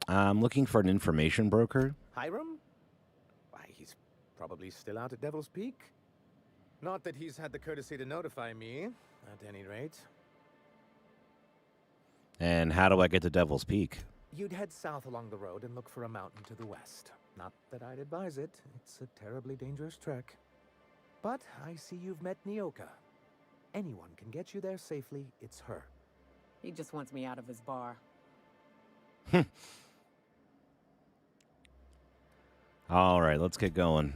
I'm looking for an information broker. Hiram? Why, he's probably still out at Devil's Peak. Not that he's had the courtesy to notify me, at any rate. And how do I get to Devil's Peak? You'd head south along the road and look for a mountain to the west. Not that I'd advise it. It's a terribly dangerous trek. But I see you've met Nyoka. Anyone can get you there safely. It's her. He just wants me out of his bar. All right, let's get going.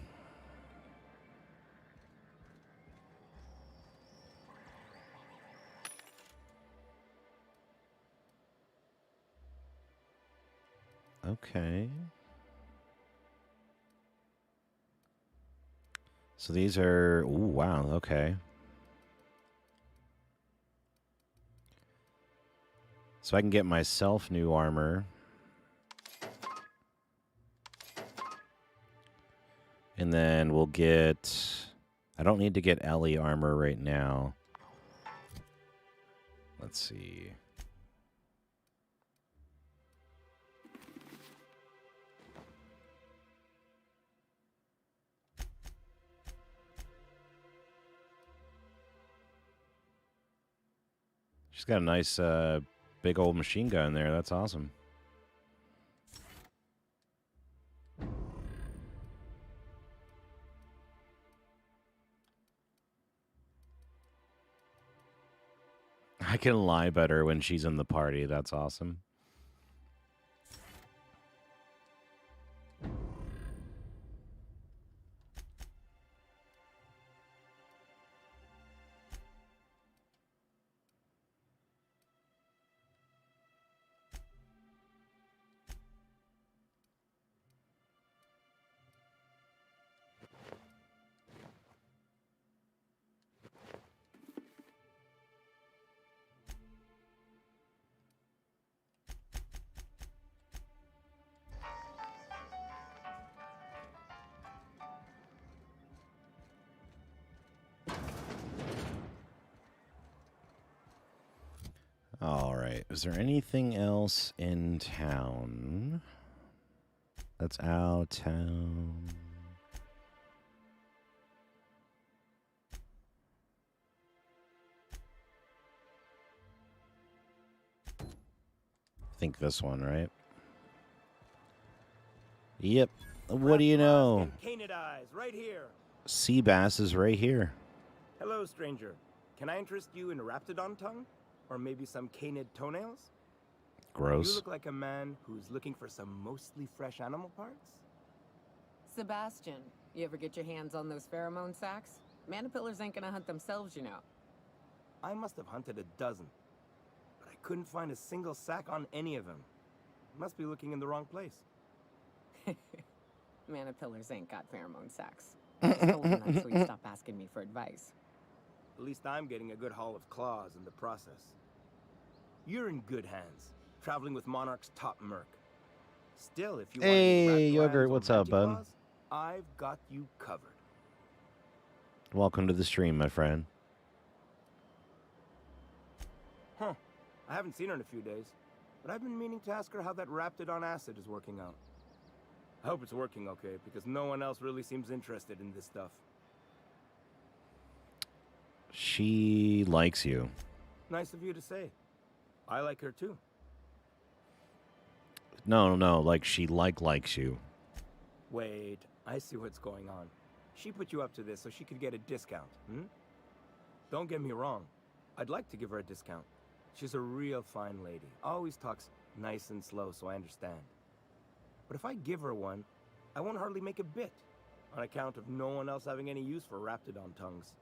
Okay. So these are... Ooh, wow, okay. So I can get myself new armor. And then we'll get... I don't need to get Ellie armor right now. Let's see. She's got a nice big old machine gun there. That's awesome. I can lie better when she's in the party. That's awesome. All right. Is there anything else in town that's out of town? I think this one, right? Yep. What do you know? Canid eyes, right here. Sea bass is right here. Hello, stranger. Can I interest you in raptidon tongue? Or maybe some canid toenails? Gross. You look like a man who's looking for some mostly fresh animal parts? Sebastian, you ever get your hands on those pheromone sacs? Manipillars ain't gonna hunt themselves, you know. I must have hunted a dozen, but I couldn't find a single sack on any of them. Must be looking in the wrong place. Manipillars ain't got pheromone sacs. Just told him that so he'd stop asking me for advice. At least I'm getting a good haul of claws in the process. You're in good hands, traveling with Monarch's top merc. Still, if you want Hey, Yogurt, what's up, bud? claws, I've got you covered. Welcome to the stream, my friend. Huh. I haven't seen her in a few days, but I've been meaning to ask her how that raptidon acid is working out. I hope it's working okay, because no one else really seems interested in this stuff. She likes you. Nice of you to say. I like her too. No, like she likes you. Wait, I see what's going on. She put you up to this so she could get a discount, hmm? Don't get me wrong. I'd like to give her a discount. She's a real fine lady. Always talks nice and slow, so I understand. But if I give her one, I won't hardly make a bit, on account of no one else having any use for raptidon tongues.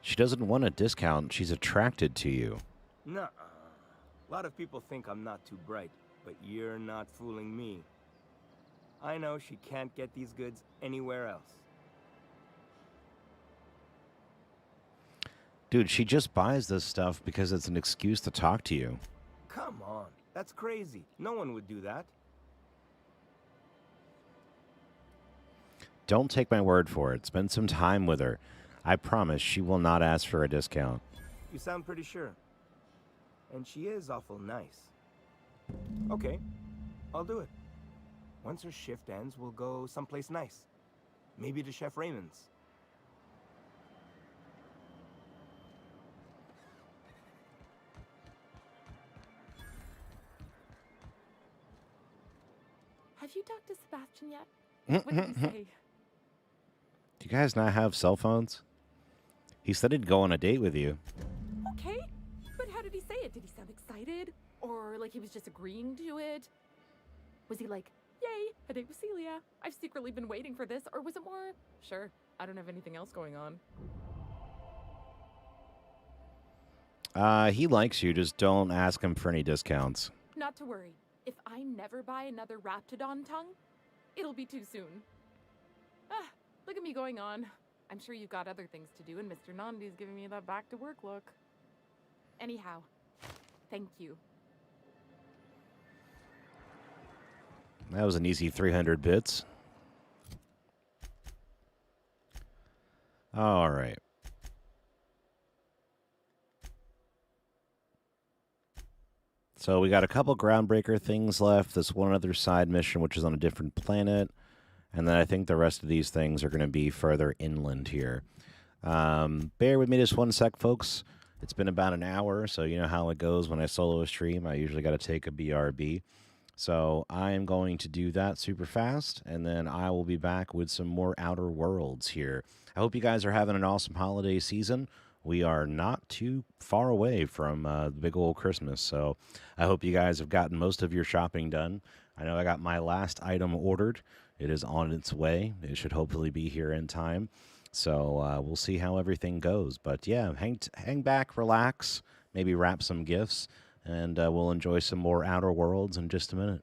She doesn't want a discount. She's attracted to you. Nuh-uh. A lot of people think I'm not too bright, but you're not fooling me. I know she can't get these goods anywhere else. Dude, she just buys this stuff because it's an excuse to talk to you. Come on, that's crazy. No one would do that. Don't take my word for it. Spend some time with her. I promise she will not ask for a discount. You sound pretty sure. And she is awful nice. Okay, I'll do it. Once her shift ends, we'll go someplace nice. Maybe to Chef Raymond's. Have you talked to Sebastian yet? What did he say? Do you guys not have cell phones? He said he'd go on a date with you. Okay, but how did he say it? Did he sound excited? Or like he was just agreeing to it? Was he like, yay, a date with Celia. I've secretly been waiting for this. Or was it more, sure, I don't have anything else going on? He likes you. Just don't ask him for any discounts. Not to worry. If I never buy another Raptidon tongue, it'll be too soon. Ah, look at me going on. I'm sure you've got other things to do, and Mr. Nandi's giving me that back-to-work look. Anyhow, thank you. That was an easy 300 bits. All right. So we got a couple groundbreaker things left. This one other side mission, which is on a different planet. And then I think the rest of these things are going to be further inland here. Bear with me just one sec, folks. It's been about an hour, so you know how it goes when I solo a stream. I usually got to take a BRB. So I am going to do that super fast, and then I will be back with some more Outer Worlds here. I hope you guys are having an awesome holiday season. We are not too far away from the big old Christmas, so I hope you guys have gotten most of your shopping done. I know I got my last item ordered. It is on its way. It should hopefully be here in time. So we'll see how everything goes. But yeah, hang back, relax, maybe wrap some gifts, and we'll enjoy some more Outer Worlds in just a minute.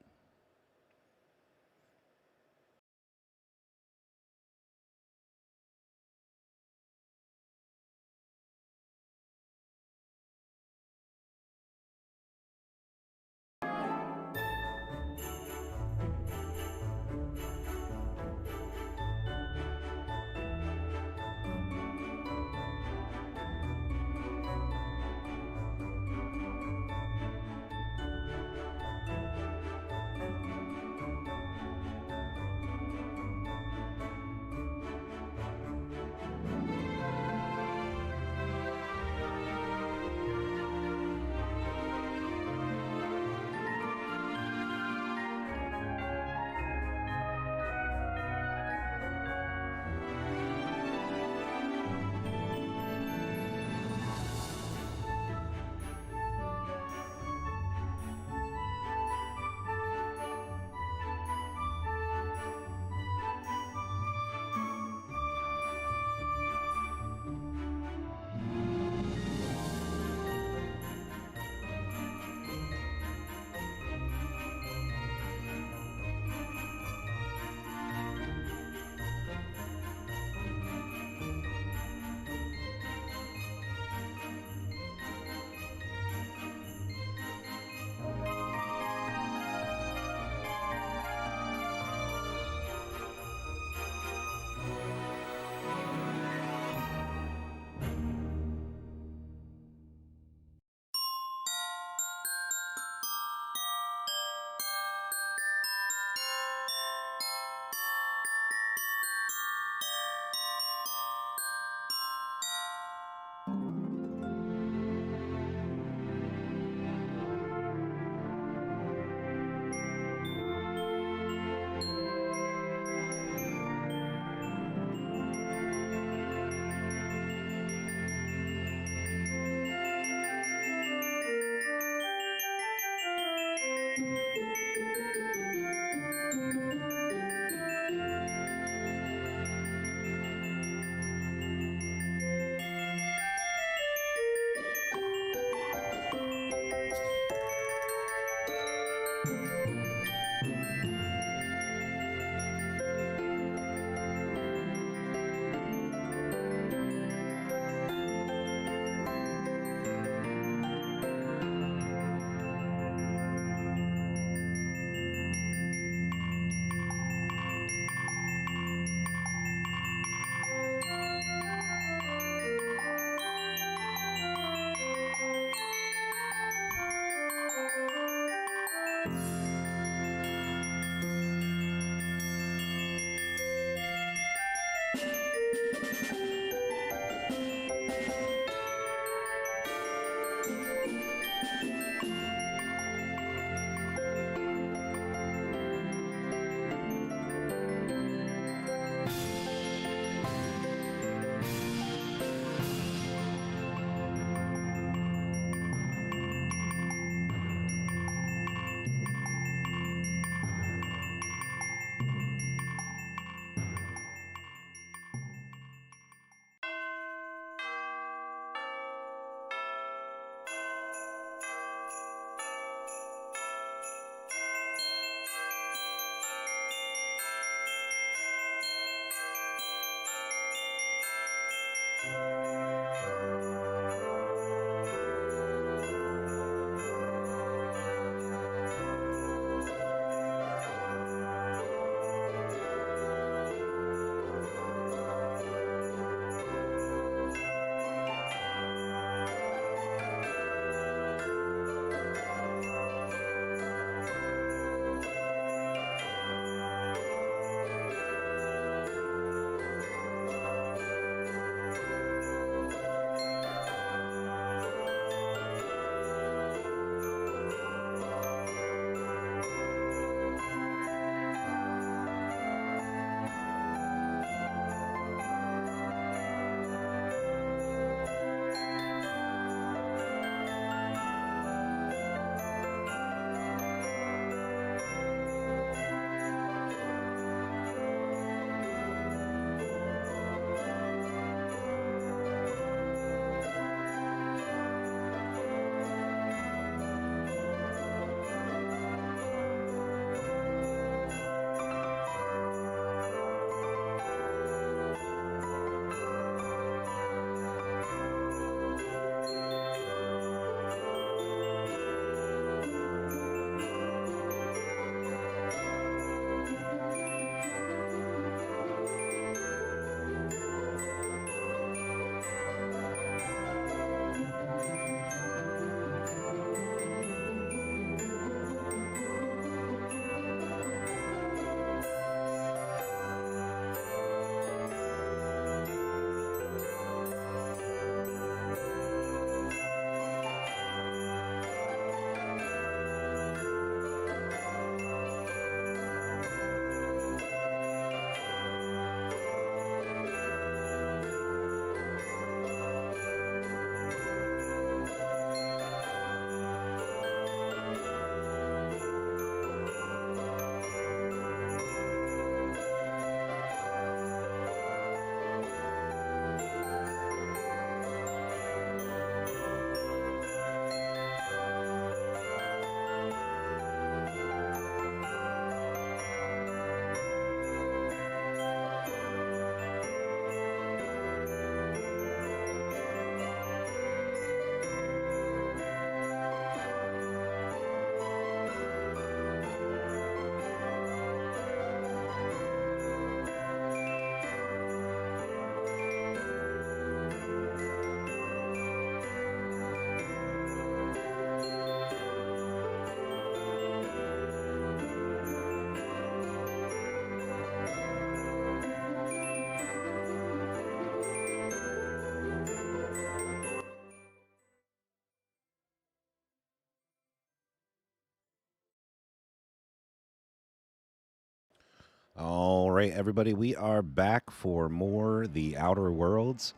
All right, everybody, we are back for more The Outer Worlds.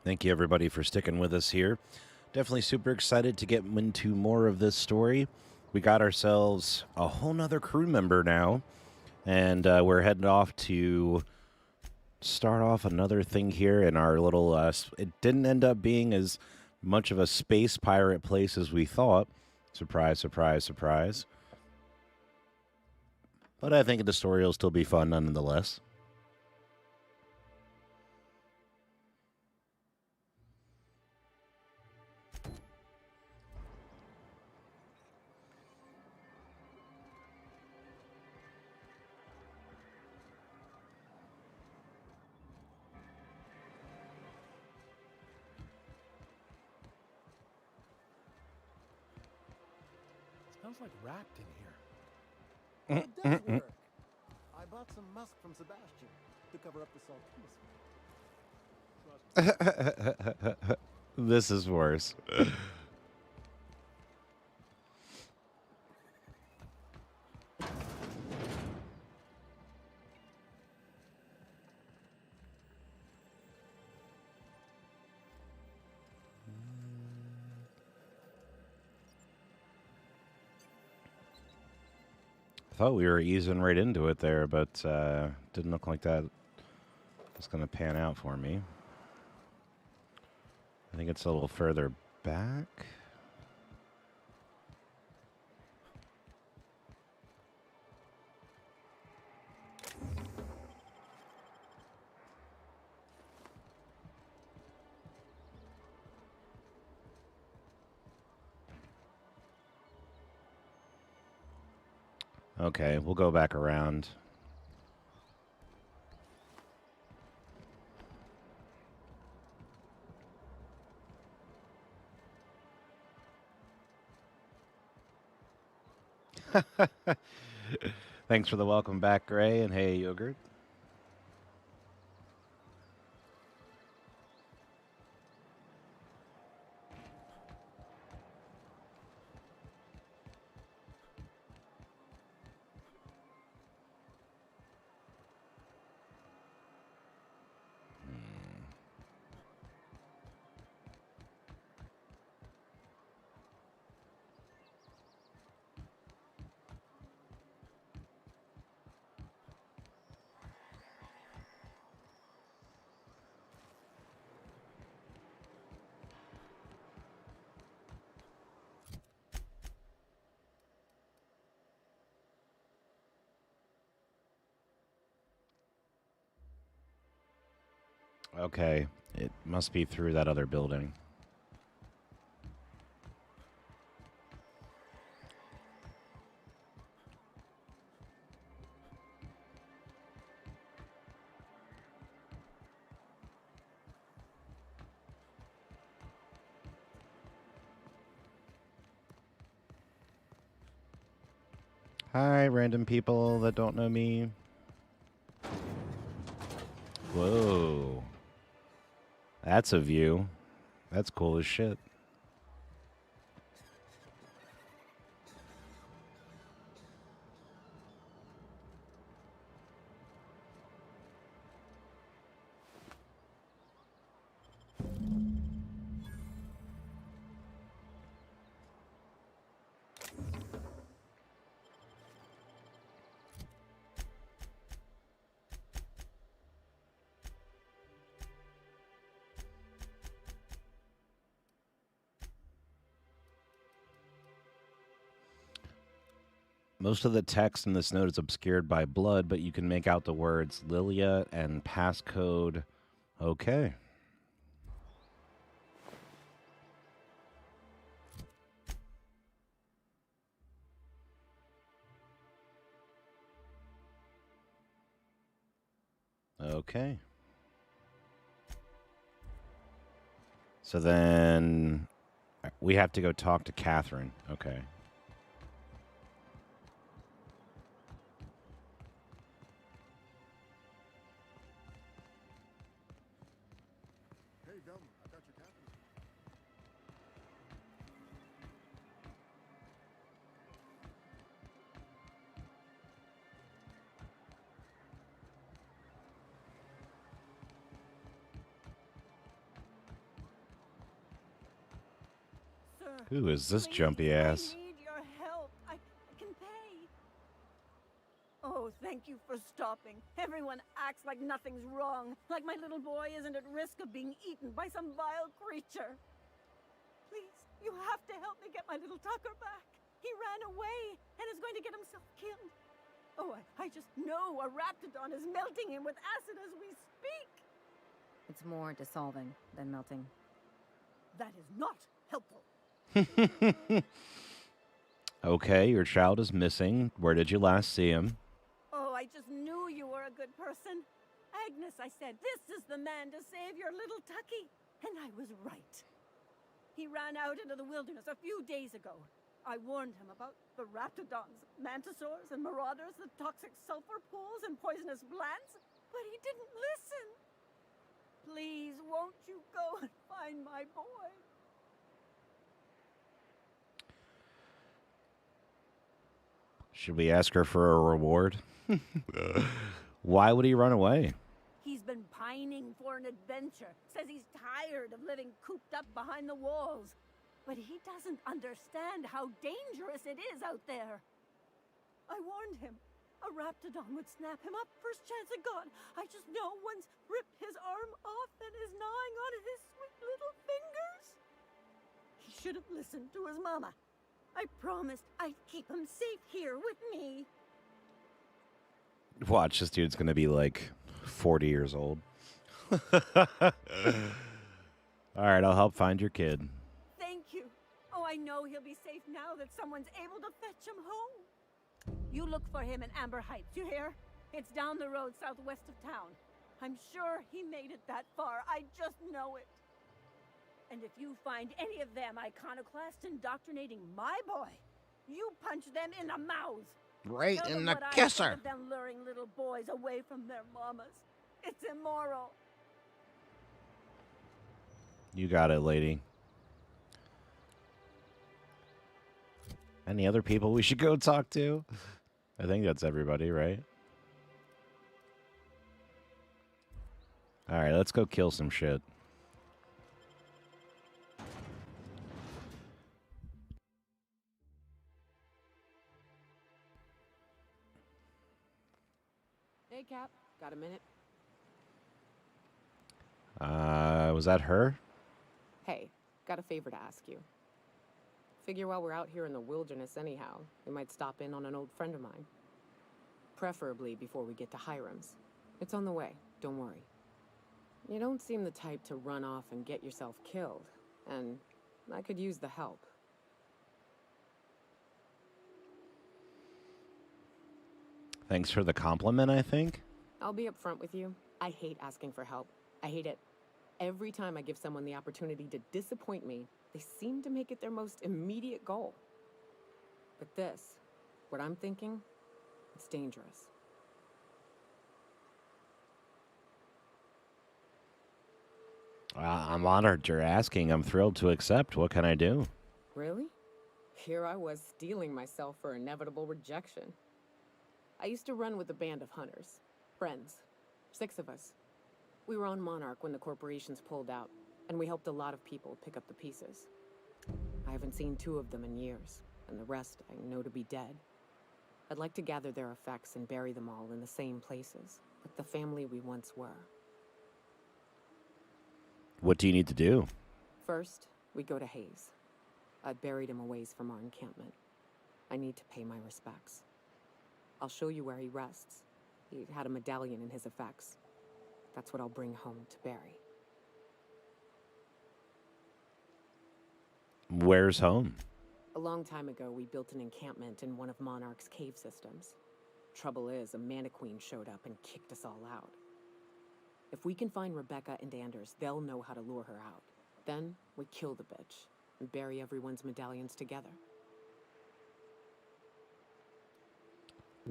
Thank you, everybody, for sticking with us here. Definitely super excited to get into more of this story. We got ourselves a whole nother crew member now, and we're heading off to start off another thing here in our little... it didn't end up being as much of a space pirate place as we thought. Surprise, surprise, surprise. But I think the story will still be fun nonetheless. Smells like wrapped in here. It does work. I bought some musk from Sebastian to cover up the saltpeter. This is worse. Thought we were easing right into it there, but didn't look like that was going to pan out for me. I think it's a little further back. Okay, we'll go back around. Thanks for the welcome back, Gray, and hey, Yogurt. Okay, it must be through that other building. Hi, random people that don't know me. Whoa. That's a view. That's cool as shit. Most of the text in this note is obscured by blood, but you can make out the words Lilia and passcode. Okay. Okay. So then we have to go talk to Catherine. Okay. Hey, Velma, I got your captain's. Who is this Please, jumpy ass? I need your help. I can pay. Oh, thank you for stopping. Everyone acts like nothing's wrong, like my little boy isn't at risk of being eaten by some vile creature. Please, you have to help me get my little Tucker back. He ran away and is going to get himself killed. Oh, I just know a raptidon is melting him with acid as we speak. It's more dissolving than melting. That is not helpful. Okay, your child is missing. Where did you last see him? Oh, I just knew you were a good person. Agnes, I said, this is the man to save your little Tucky. And I was right. He ran out into the wilderness a few days ago. I warned him about the raptidons, mantisaurs, and marauders, the toxic sulfur pools, and poisonous glands, but he didn't listen. Please, won't you go and find my boy? Should we ask her for a reward? Why would he run away? He's been pining for an adventure. Says he's tired of living cooped up behind the walls. But he doesn't understand how dangerous it is out there. I warned him. A raptidon would snap him up first chance it got. I just know one's ripped his arm off and is gnawing on his sweet little fingers. He should have listened to his mama. I promised I'd keep him safe here with me. Watch, this dude's gonna be like 40 years old. Alright, I'll help find your kid. Thank you. Oh, I know he'll be safe now that someone's able to fetch him home. You look for him in Amber Heights, you hear? It's down the road southwest of town. I'm sure he made it that far. I just know it. And if you find any of them iconoclasts indoctrinating my boy, you punch them in the mouth. Right Tell in them the what I kisser. think of them luring little boys away from their mamas. It's immoral. You got it, lady. Any other people we should go talk to? I think that's everybody, right? Alright, let's go kill some shit. Hey, Cap. Got a minute? Was that her? Hey, got a favor to ask you. Figure while we're out here in the wilderness anyhow, we might stop in on an old friend of mine. Preferably before we get to Hiram's. It's on the way, don't worry. You don't seem the type to run off and get yourself killed, and I could use the help. Thanks for the compliment, I think. I'll be upfront with you. I hate asking for help. I hate it. Every time I give someone the opportunity to disappoint me, they seem to make it their most immediate goal. But this, what I'm thinking, it's dangerous. I'm honored you're asking. I'm thrilled to accept. What can I do? Really? Here I was steeling myself for inevitable rejection. I used to run with a band of hunters. Friends. 6 of us. We were on Monarch when the corporations pulled out, and we helped a lot of people pick up the pieces. I haven't seen 2 of them in years, and the rest I know to be dead. I'd like to gather their effects and bury them all in the same places, like the family we once were. What do you need to do? First, we go to Hayes. I've buried him a ways from our encampment. I need to pay my respects. I'll show you where he rests. He had a medallion in his effects. That's what I'll bring home to bury. Where's home? A long time ago, we built an encampment in one of Monarch's cave systems. Trouble is, a Mantiqueen showed up and kicked us all out. If we can find Rebecca and Anders, they'll know how to lure her out. Then, we kill the bitch and bury everyone's medallions together.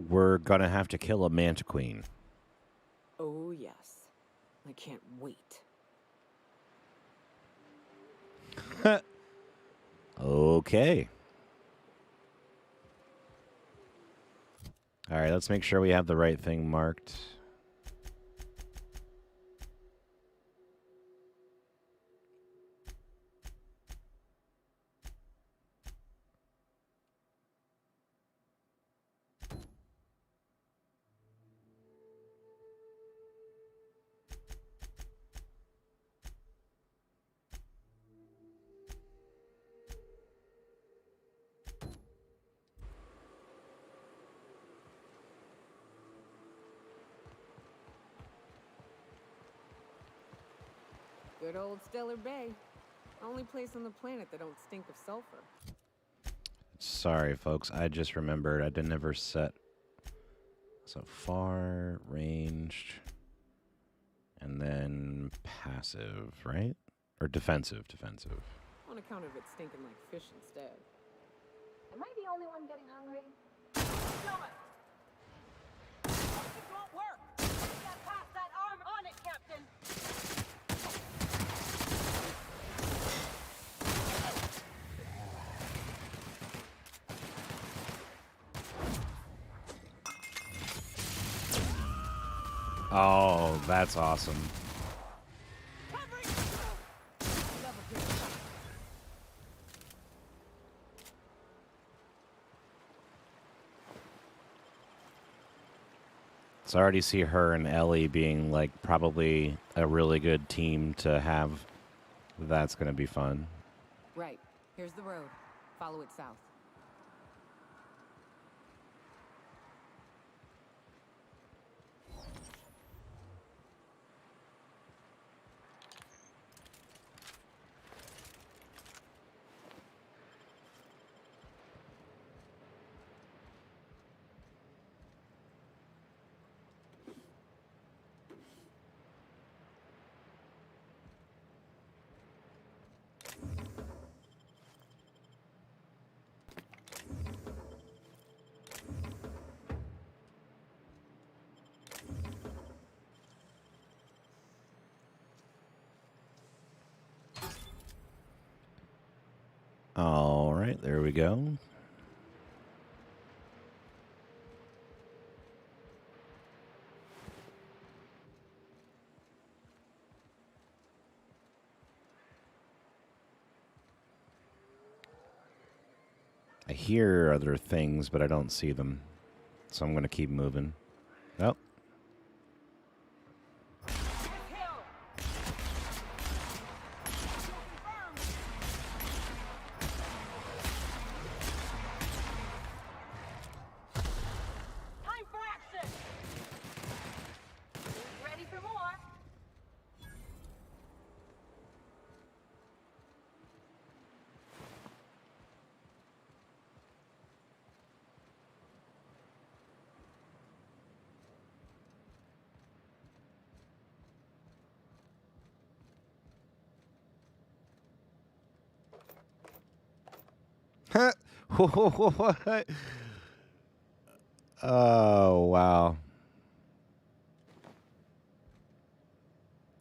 We're gonna have to kill a Mantiqueen. Oh, yes. I can't wait. Okay. All right, let's make sure we have the right thing marked. Good old Stellar Bay. Only place on the planet that don't stink of sulfur. Sorry, folks. I just remembered I didn't ever set. So far, ranged, and then passive, right? Or defensive, defensive. On account of it stinking like fish instead. Am I the only one getting hungry? It won't work! Get past that arm on it, Captain! Oh, that's awesome. So I already see her and Ellie being like probably a really good team to have. That's going to be fun. Right. Here's the road. Follow it south. All right, there we go. I hear other things, but I don't see them. So I'm going to keep moving. Oh. Time for action! Ready for more? What? Oh, wow.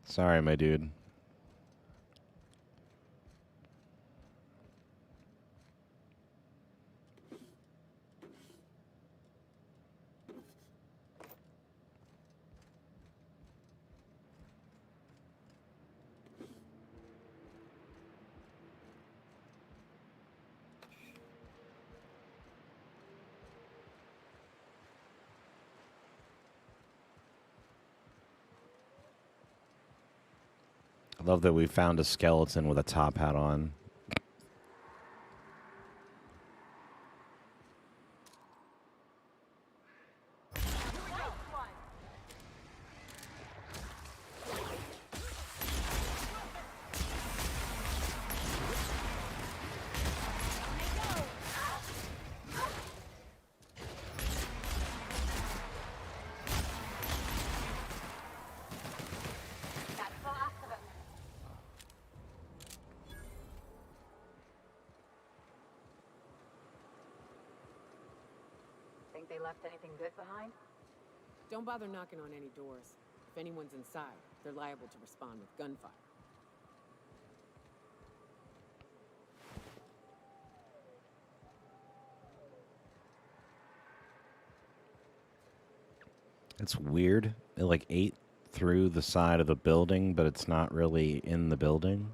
Sorry, my dude. I love that we found a skeleton with a top hat on. Think they left anything good behind? Don't bother knocking on any doors. If anyone's inside, they're liable to respond with gunfire. It's weird. It like ate through the side of the building, but it's not really in the building.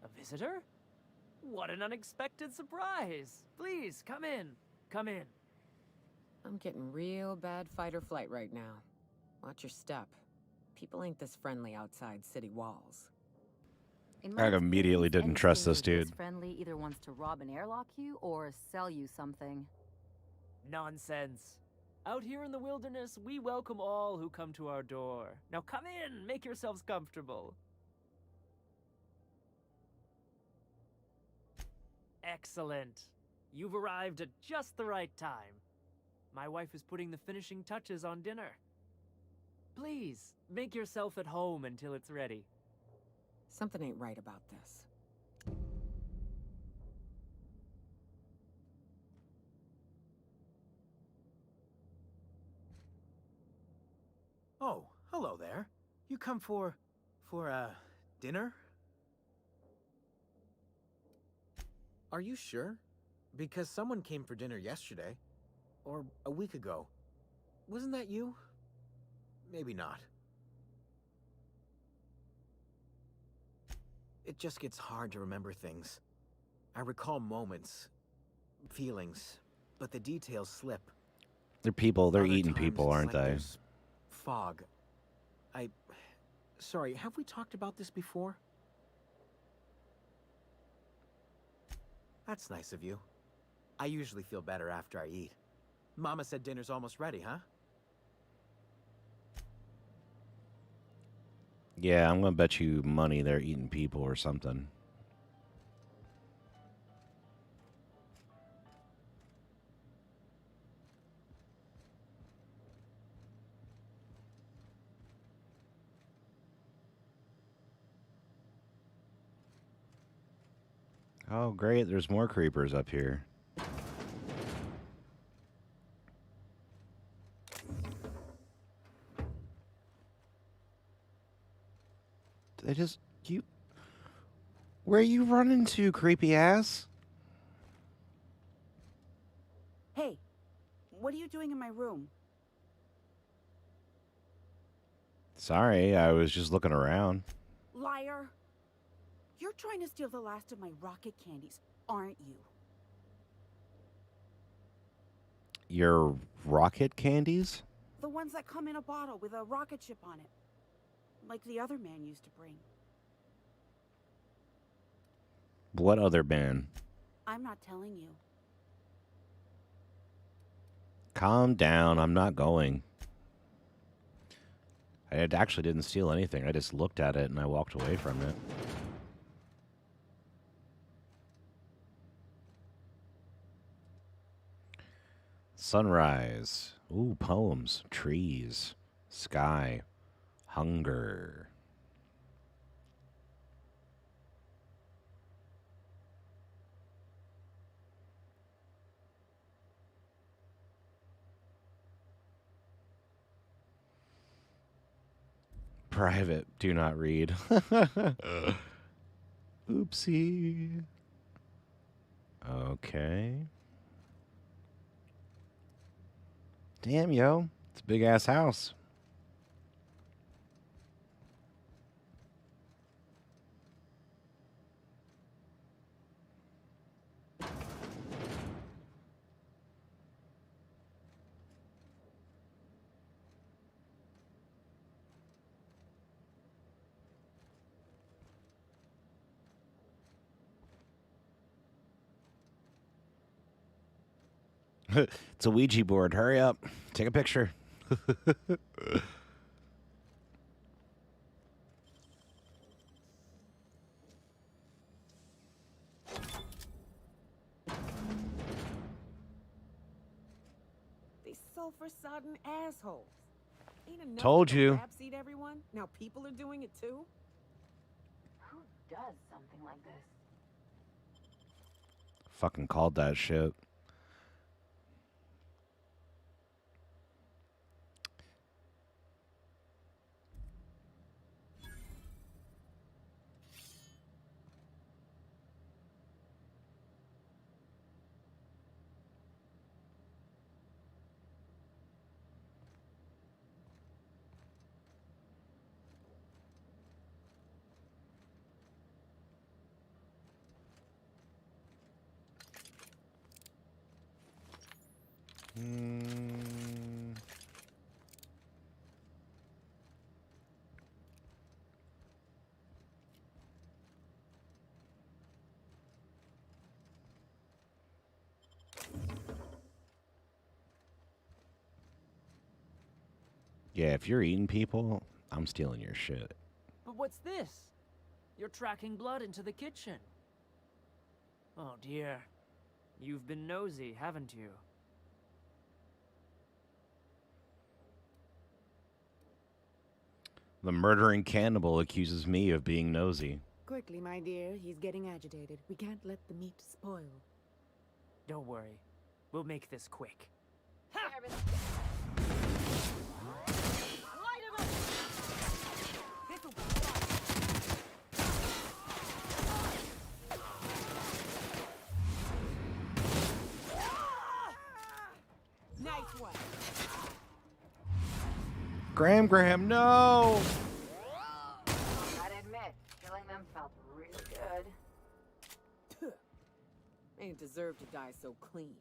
A visitor? What an unexpected surprise! Please, come in. Come in. I'm getting real bad fight or flight right now. Watch your step. People ain't this friendly outside city walls. In I my immediately experience, didn't any trust this stranger dude. this friendly either wants to rob and airlock you or sell you something. Nonsense. Out here in the wilderness, we welcome all who come to our door. Now come in, make yourselves comfortable. Excellent. You've arrived at just the right time. My wife is putting the finishing touches on dinner. Please, make yourself at home until it's ready. Something ain't right about this. Oh, hello there. You come for dinner? Are you sure? Because someone came for dinner yesterday. Or a week ago. Wasn't that you? Maybe not. It just gets hard to remember things. I recall moments, feelings, but the details slip. They're people. They're Other eating times people, it's aren't like they? there's fog. Sorry, have we talked about this before? That's nice of you. I usually feel better after I eat. Mama said dinner's almost ready, huh? Yeah, I'm gonna bet you money they're eating people or something. Oh, great. There's more creepers up here. They just... You... Where are you running to, creepy ass? Hey, what are you doing in my room? Sorry, I was just looking around. Liar! You're trying to steal the last of my rocket candies, aren't you? Your rocket candies? The ones that come in a bottle with a rocket ship on it. Like the other man used to bring. What other man? I'm not telling you. Calm down. I'm not going. I actually didn't steal anything. I just looked at it and I walked away from it. Sunrise. Ooh, poems. Trees. Sky. Hunger. Private. Do not read. Oopsie. Okay. Damn, yo. It's a big-ass house. It's a Ouija board. Hurry up. Take a picture. These sulfur-sodden assholes. Ain't enough Told to go you. rap-seed everyone? Now people are doing it too? Who does something like this? Fucking called that shit. Yeah, if you're eating people, I'm stealing your shit. But what's this? You're tracking blood into the kitchen. Oh dear. You've been nosy, haven't you? The murdering cannibal accuses me of being nosy. Quickly, my dear. He's getting agitated. We can't let the meat spoil. Don't worry. We'll make this quick. Nice one. Graham, no! I'd admit, killing them felt really good. They didn't deserve to die so clean.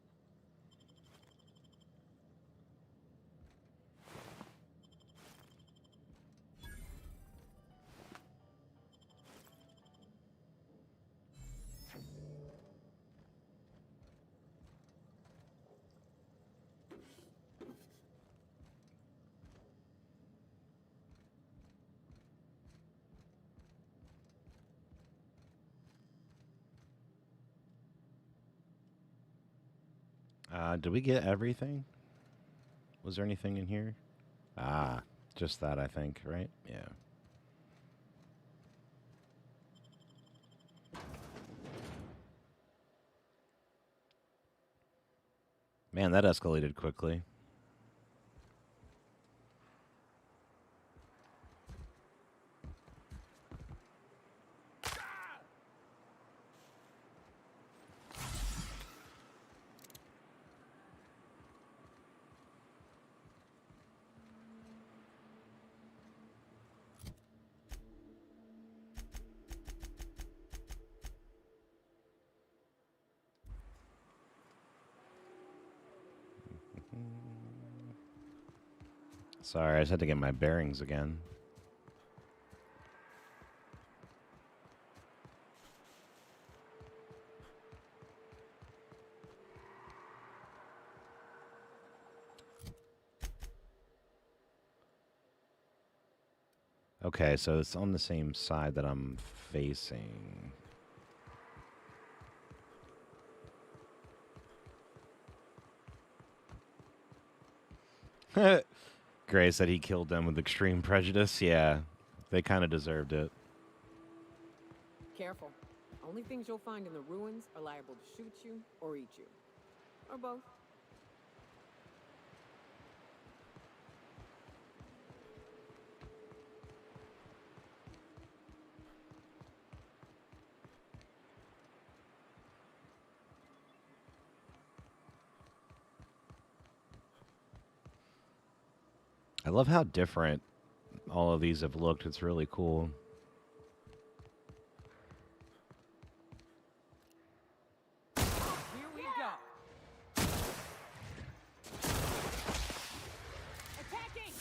Did we get everything? Was there anything in here? Ah, just that, I think, right? Yeah. Man, that escalated quickly. Sorry, I just had to get my bearings again. Okay, so it's on the same side that I'm facing. Gray said he killed them with extreme prejudice. Yeah, they kind of deserved it. Careful. Only things you'll find in the ruins are liable to shoot you or eat you. Or both. I love how different all of these have looked. It's really cool. Here we go. Attacking!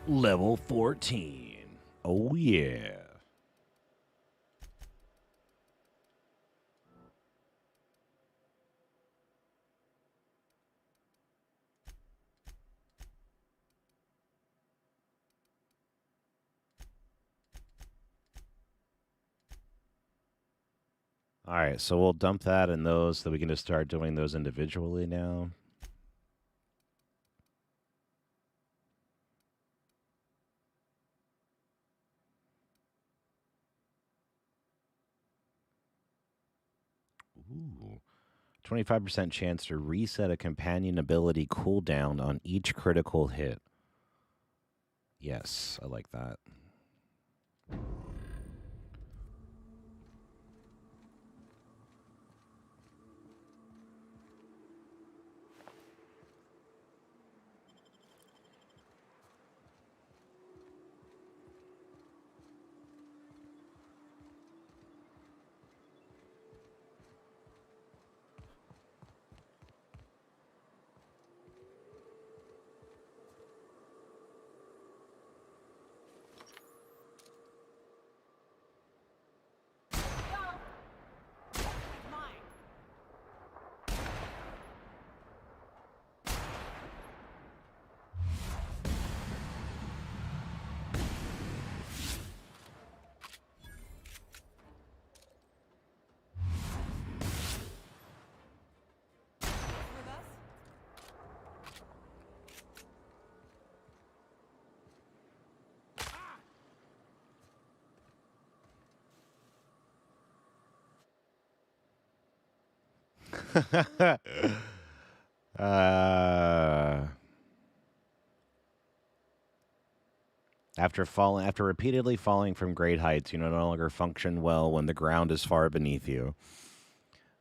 Level 14. Oh, yeah. All right, so we'll dump that in those so we can just start doing those individually now. Ooh. 25% chance to reset a companion ability cooldown on each critical hit. Yes, I like that. After repeatedly falling from great heights, you no longer function well when the ground is far beneath you.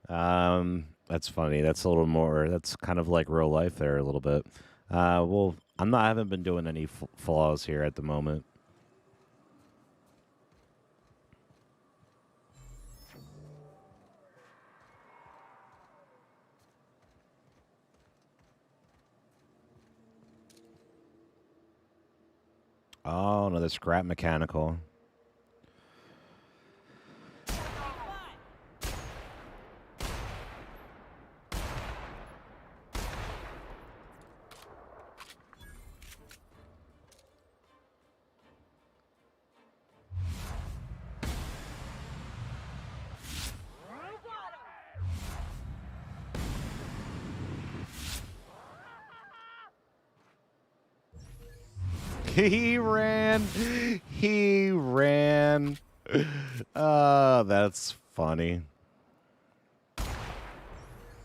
That's funny. That's a little more. That's kind of like real life there a little bit. Well, I haven't been doing any flaws here at the moment. Oh, another scrap mechanical. He ran. He ran. Oh, that's funny.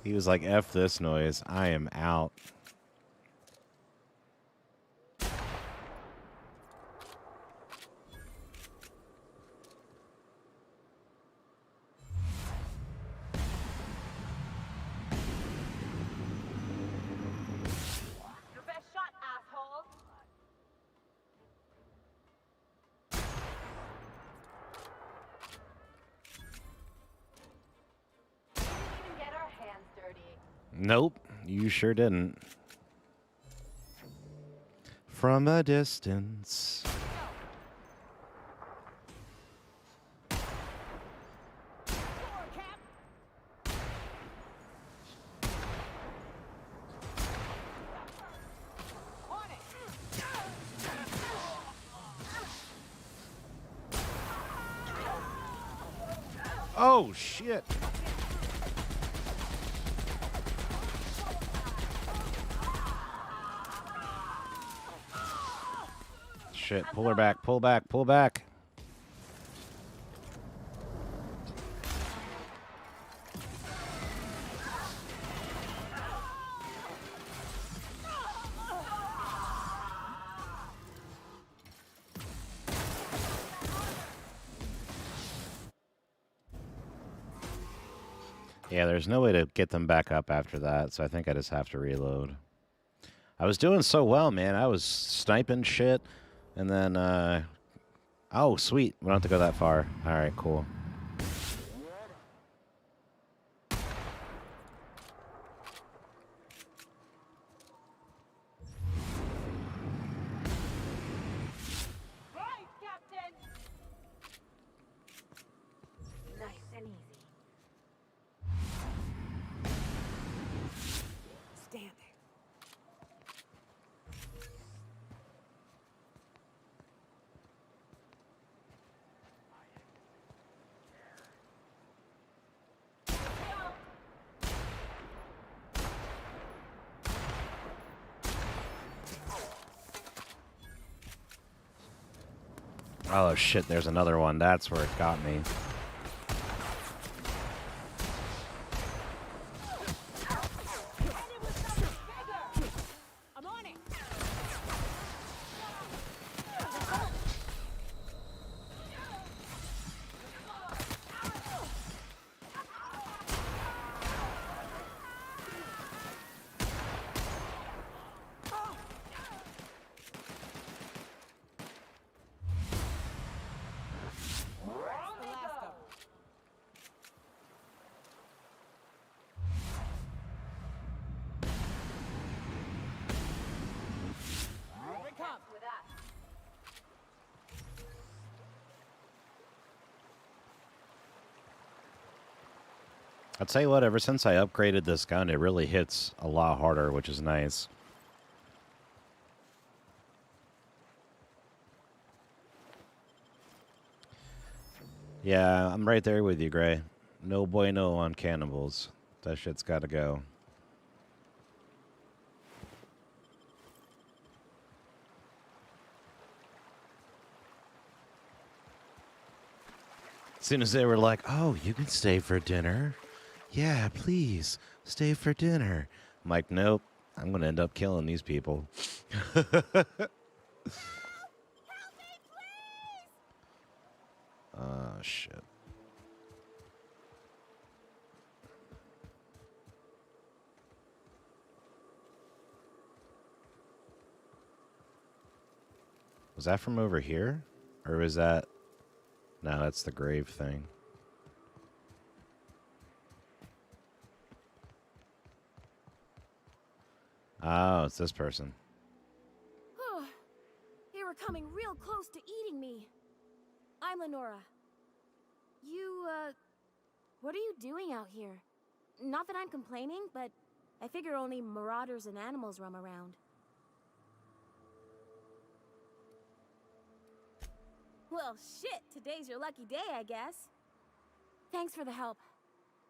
He was like, F this noise. I am out. Your best shot, asshole! Didn't even get our hands dirty. Nope, you sure didn't. From a distance. Oh, shit. Shit, pull her back, pull back, pull back. Yeah, there's no way to get them back up after that, so I think I just have to reload. I was doing so well, man. I was sniping shit, and then, oh, sweet. We don't have to go that far. All right, cool. Right, Captain! Nice and easy. Stand it. Oh, shit, there's another one. That's where it got me. I'm on it. I'll tell you what, ever since I upgraded this gun, it really hits a lot harder, which is nice. Yeah, I'm right there with you, Gray. No bueno on cannibals. That shit's gotta go. As soon as they were like, oh, you can stay for dinner. Yeah, please. Stay for dinner. I'm like, nope. I'm going to end up killing these people. Oh, shit. Was that from over here? Or was that... No, that's the grave thing. Oh, it's this person. They were coming real close to eating me. I'm Lenora. You, what are you doing out here? Not that I'm complaining, but I figure only marauders and animals roam around. Well, shit, today's your lucky day, I guess. Thanks for the help.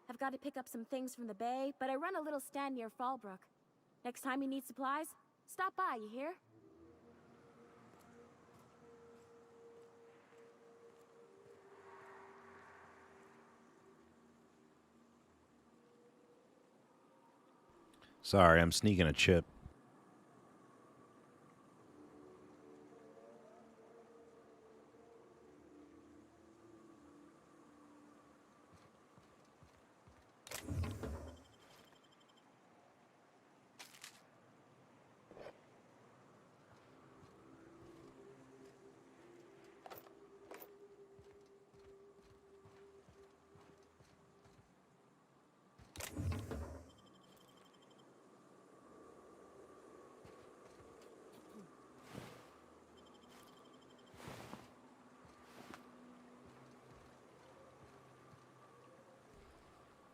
I've got to pick up some things from the bay, but I run a little stand near Fallbrook. Next time you need supplies, stop by, you hear? Sorry, I'm sneaking a chip.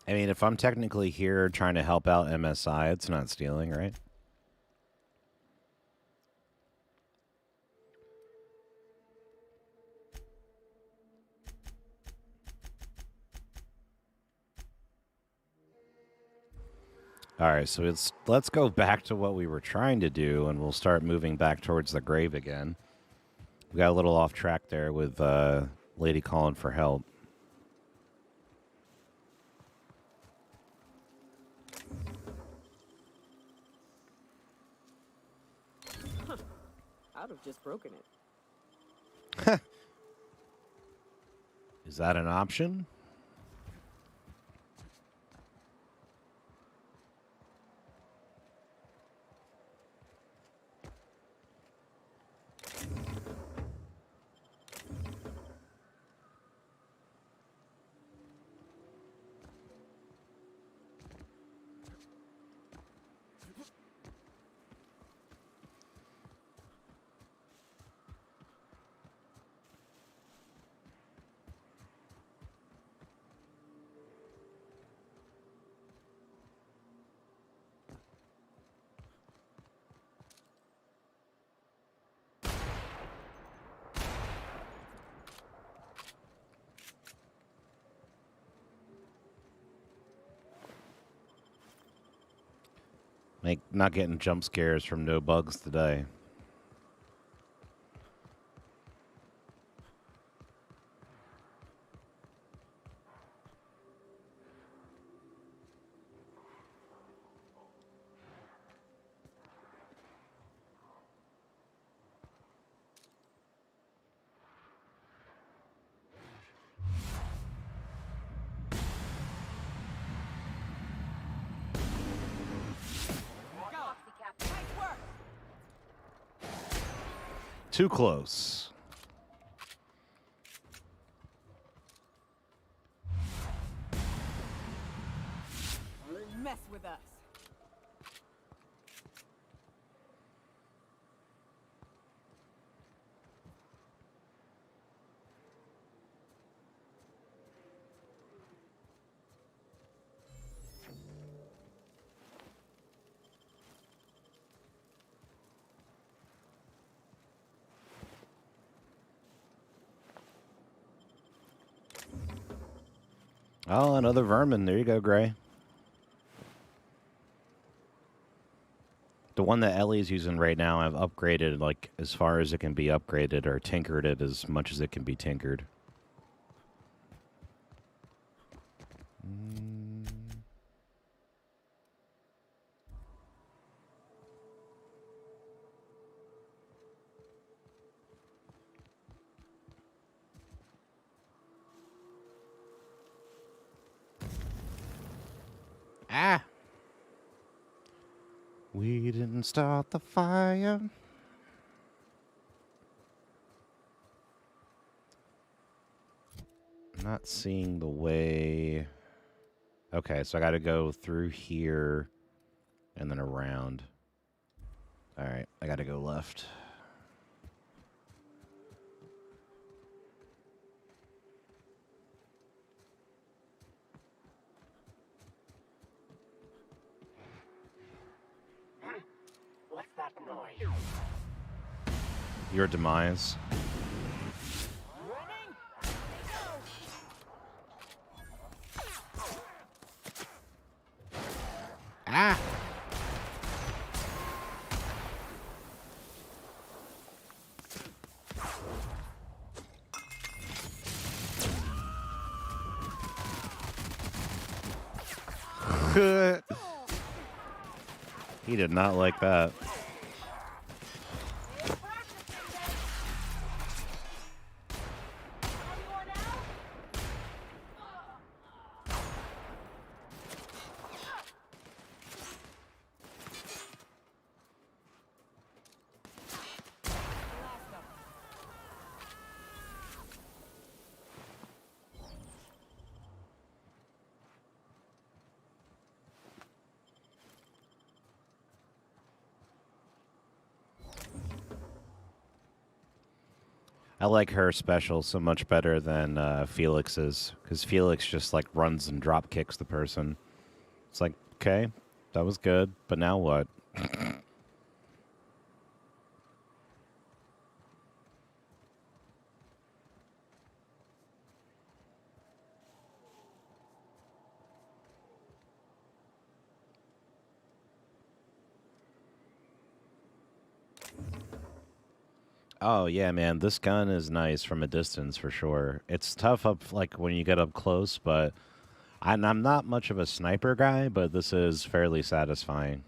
I mean, if I'm technically here trying to help out MSI, it's not stealing, right? All right, so let's go back to what we were trying to do, and we'll start moving back towards the grave again. We got a little off track there with Lady calling for help. I'd have just broken it. Is that an option? Like, not getting jump scares from no bugs today. Too close. Mess with us. Oh, another vermin. There you go, Gray. The one that Ellie's using right now, I've upgraded, like, as far as it can be upgraded, or tinkered it as much as it can be tinkered. Ah! We didn't start the fire. I'm not seeing the way. Okay, so I got to go through here and then around. All right, I got to go left. What's that noise? Your demise. Ah! He did not like that. I like her special so much better than Felix's, because Felix just like runs and drop kicks the person. It's like, okay, that was good, but now what? Oh yeah, man, this gun is nice from a distance for sure. It's tough up like when you get up close, but I'm not much of a sniper guy, but this is fairly satisfying.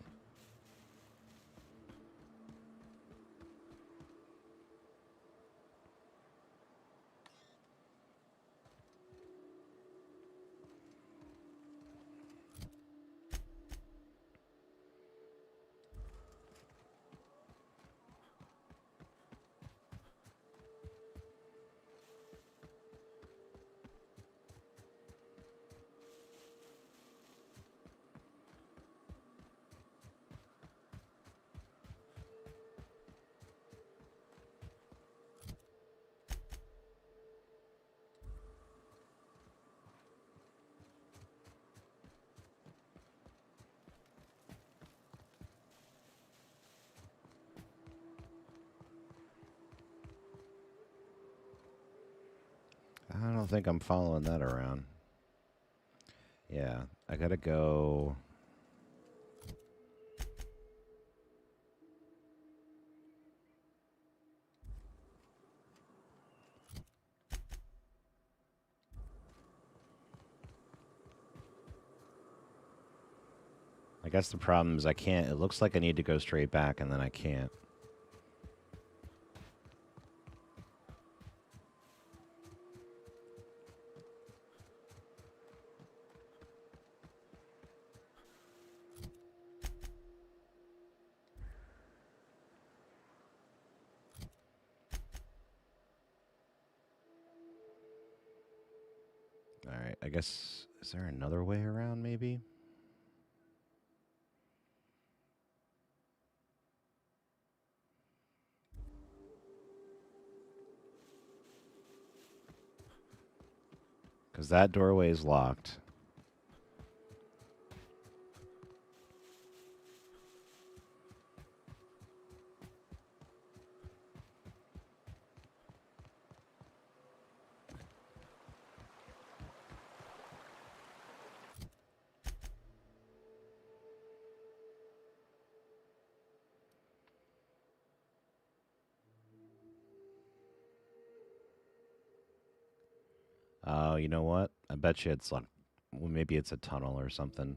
I don't think I'm following that around. Yeah, I gotta go. I guess the problem is I can't. It looks like I need to go straight back, and then I can't. All right, I guess, is there another way around maybe? Because that doorway is locked. Oh, you know what? I bet you it's like, well, maybe it's a tunnel or something.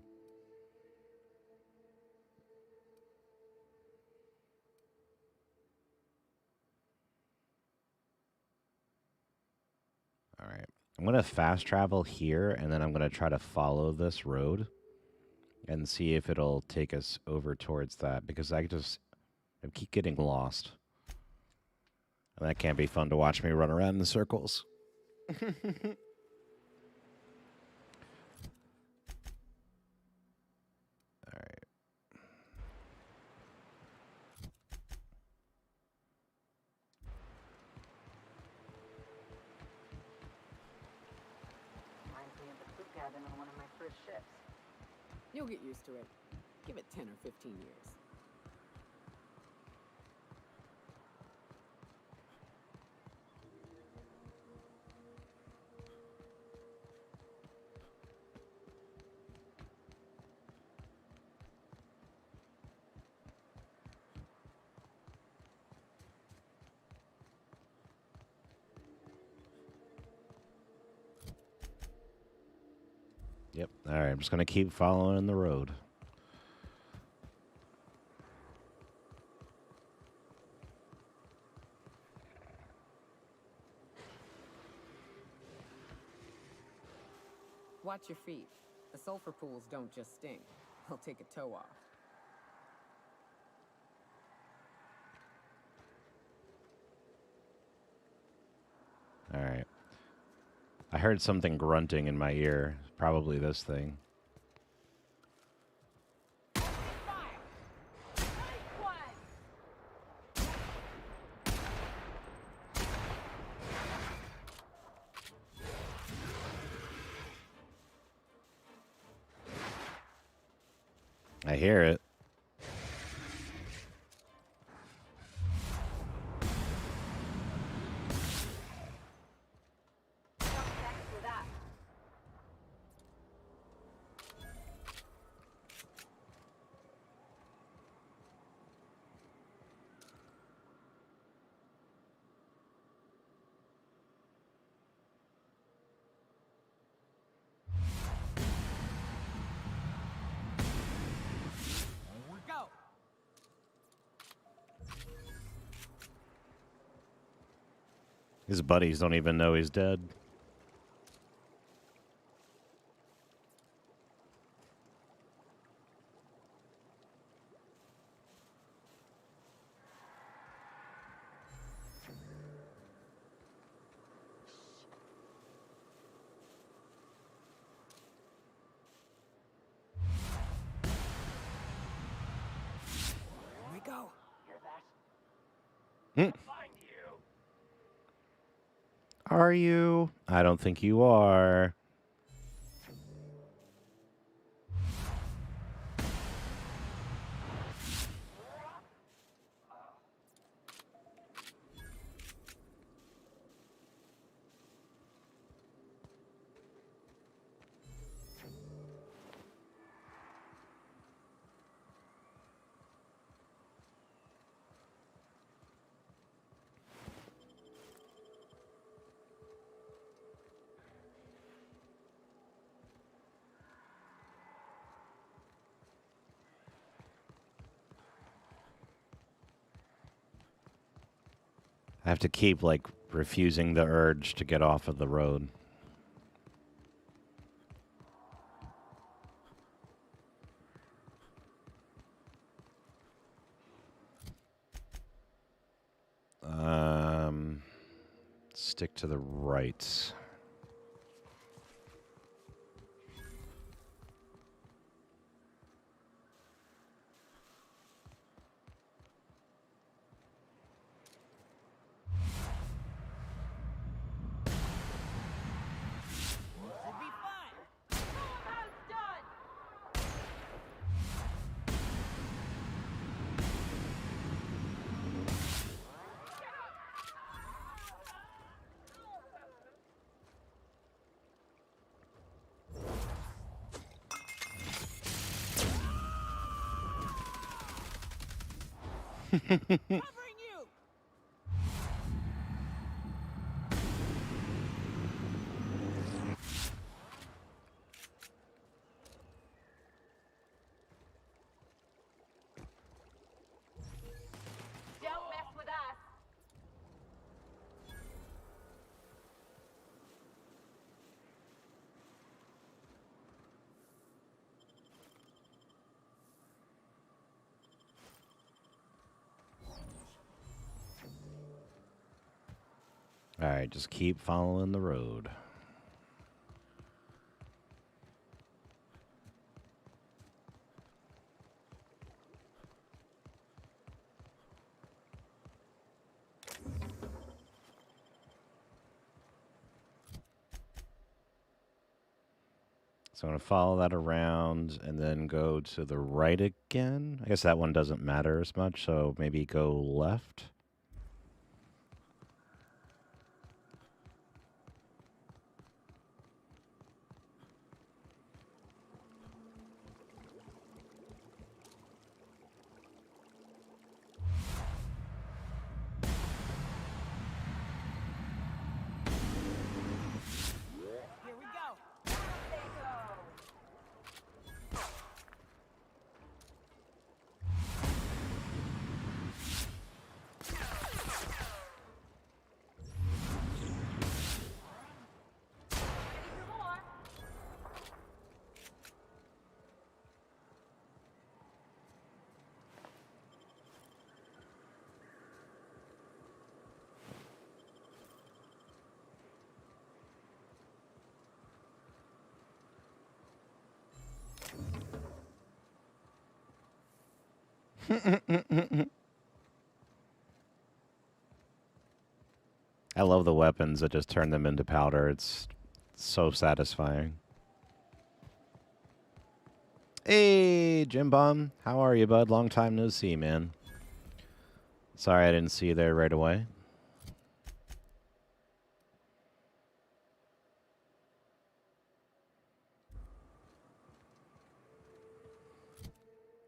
All right. I'm going to fast travel here, and then I'm going to try to follow this road. and see if it'll take us over towards that, because I keep getting lost. And that can't be fun to watch me run around in circles. Reminds me of the crew cabin on one of my first ships. You'll get used to it. Give it 10 or 15 years. Yep. All right, I'm just going to keep following the road. Watch your feet. The sulfur pools don't just sting. They'll take a toe off. All right. I heard something grunting in my ear. Probably this thing. I hear it. Go! His buddies don't even know he's dead. Here we go. Hear that? Hmm. Find you. Are you? I don't think you are. I have to keep, like, refusing the urge to get off of the road. Stick to the right. Should be fun. Almost done. Covering you. Don't mess with us. Alright, just keep following the road. So I'm going to follow that around and then go to the right again. I guess that one doesn't matter as much, so maybe go left. I love the weapons that just turn them into powder. It's so satisfying. Hey, Jim Bum. How are you, bud? Long time no see, man. Sorry I didn't see you there right away.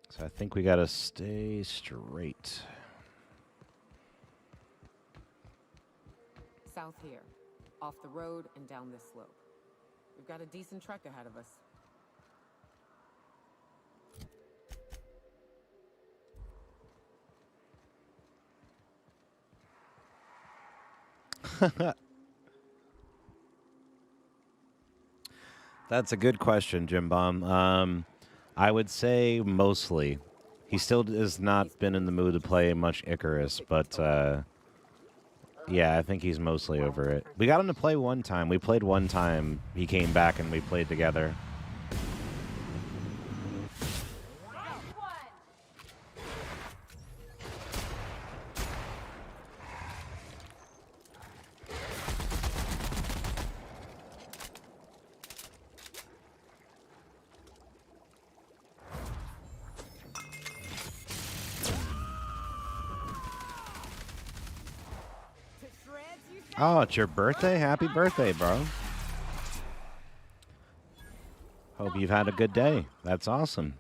So I think we gotta stay straight. South here, off the road and down this slope. We've got a decent trek ahead of us. That's a good question, Jim Bomb. I would say mostly. He still has not been in the mood to play much Icarus, but yeah, I think he's mostly over it. We got him to play one time. We played one time. He came back and we played together. Oh, it's your birthday? Happy birthday, bro. Hope you've had a good day. That's awesome.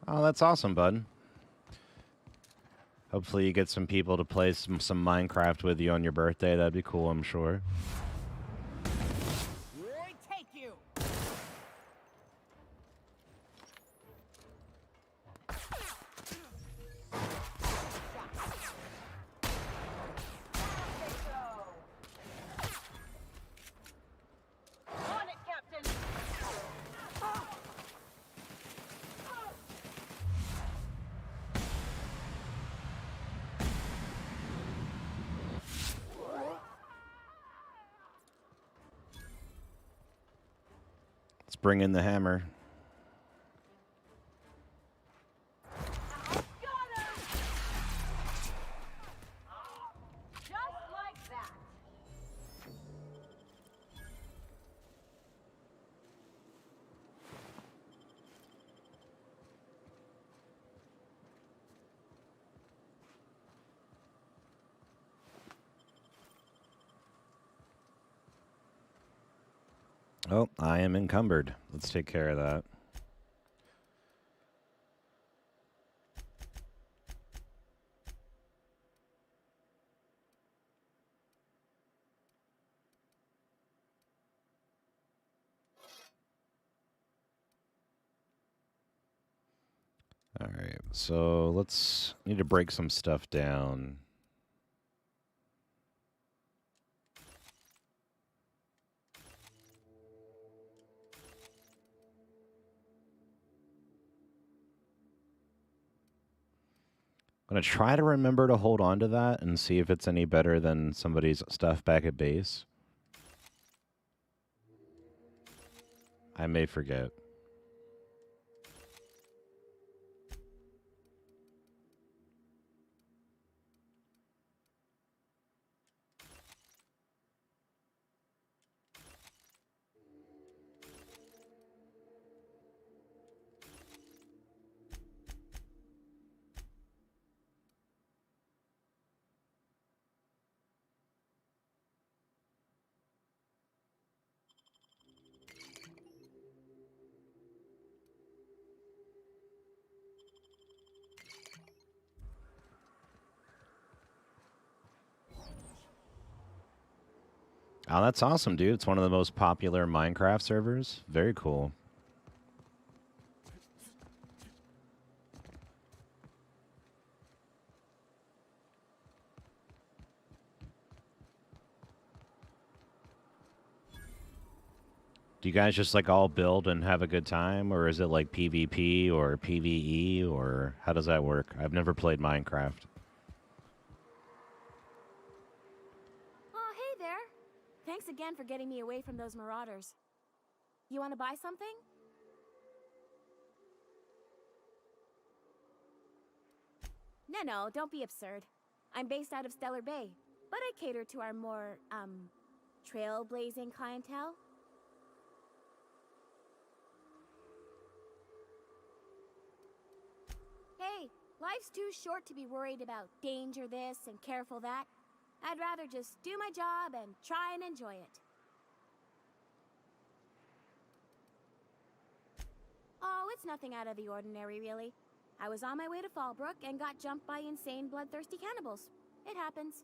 Oh, that's awesome, bud. Hopefully you get some people to play some Minecraft with you on your birthday. That'd be cool, I'm sure. Let's bring in the hammer. Oh, I am encumbered. Let's take care of that. All right, so let's need to break some stuff down. I'm going to try to remember to hold on to that and see if it's any better than somebody's stuff back at base. I may forget. Oh, that's awesome, dude. It's one of the most popular Minecraft servers. Very cool. Do you guys just like all build and have a good time, or is it like PvP or PvE, or how does that work? I've never played Minecraft. Oh, hey there. Thanks again for getting me away from those marauders. You want to buy something? No, don't be absurd. I'm based out of Stellar Bay, but I cater to our more, trailblazing clientele. Hey, life's too short to be worried about danger this and careful that. I'd rather just do my job and try and enjoy it. Oh, it's nothing out of the ordinary, really. I was on my way to Fallbrook and got jumped by insane, bloodthirsty cannibals. It happens.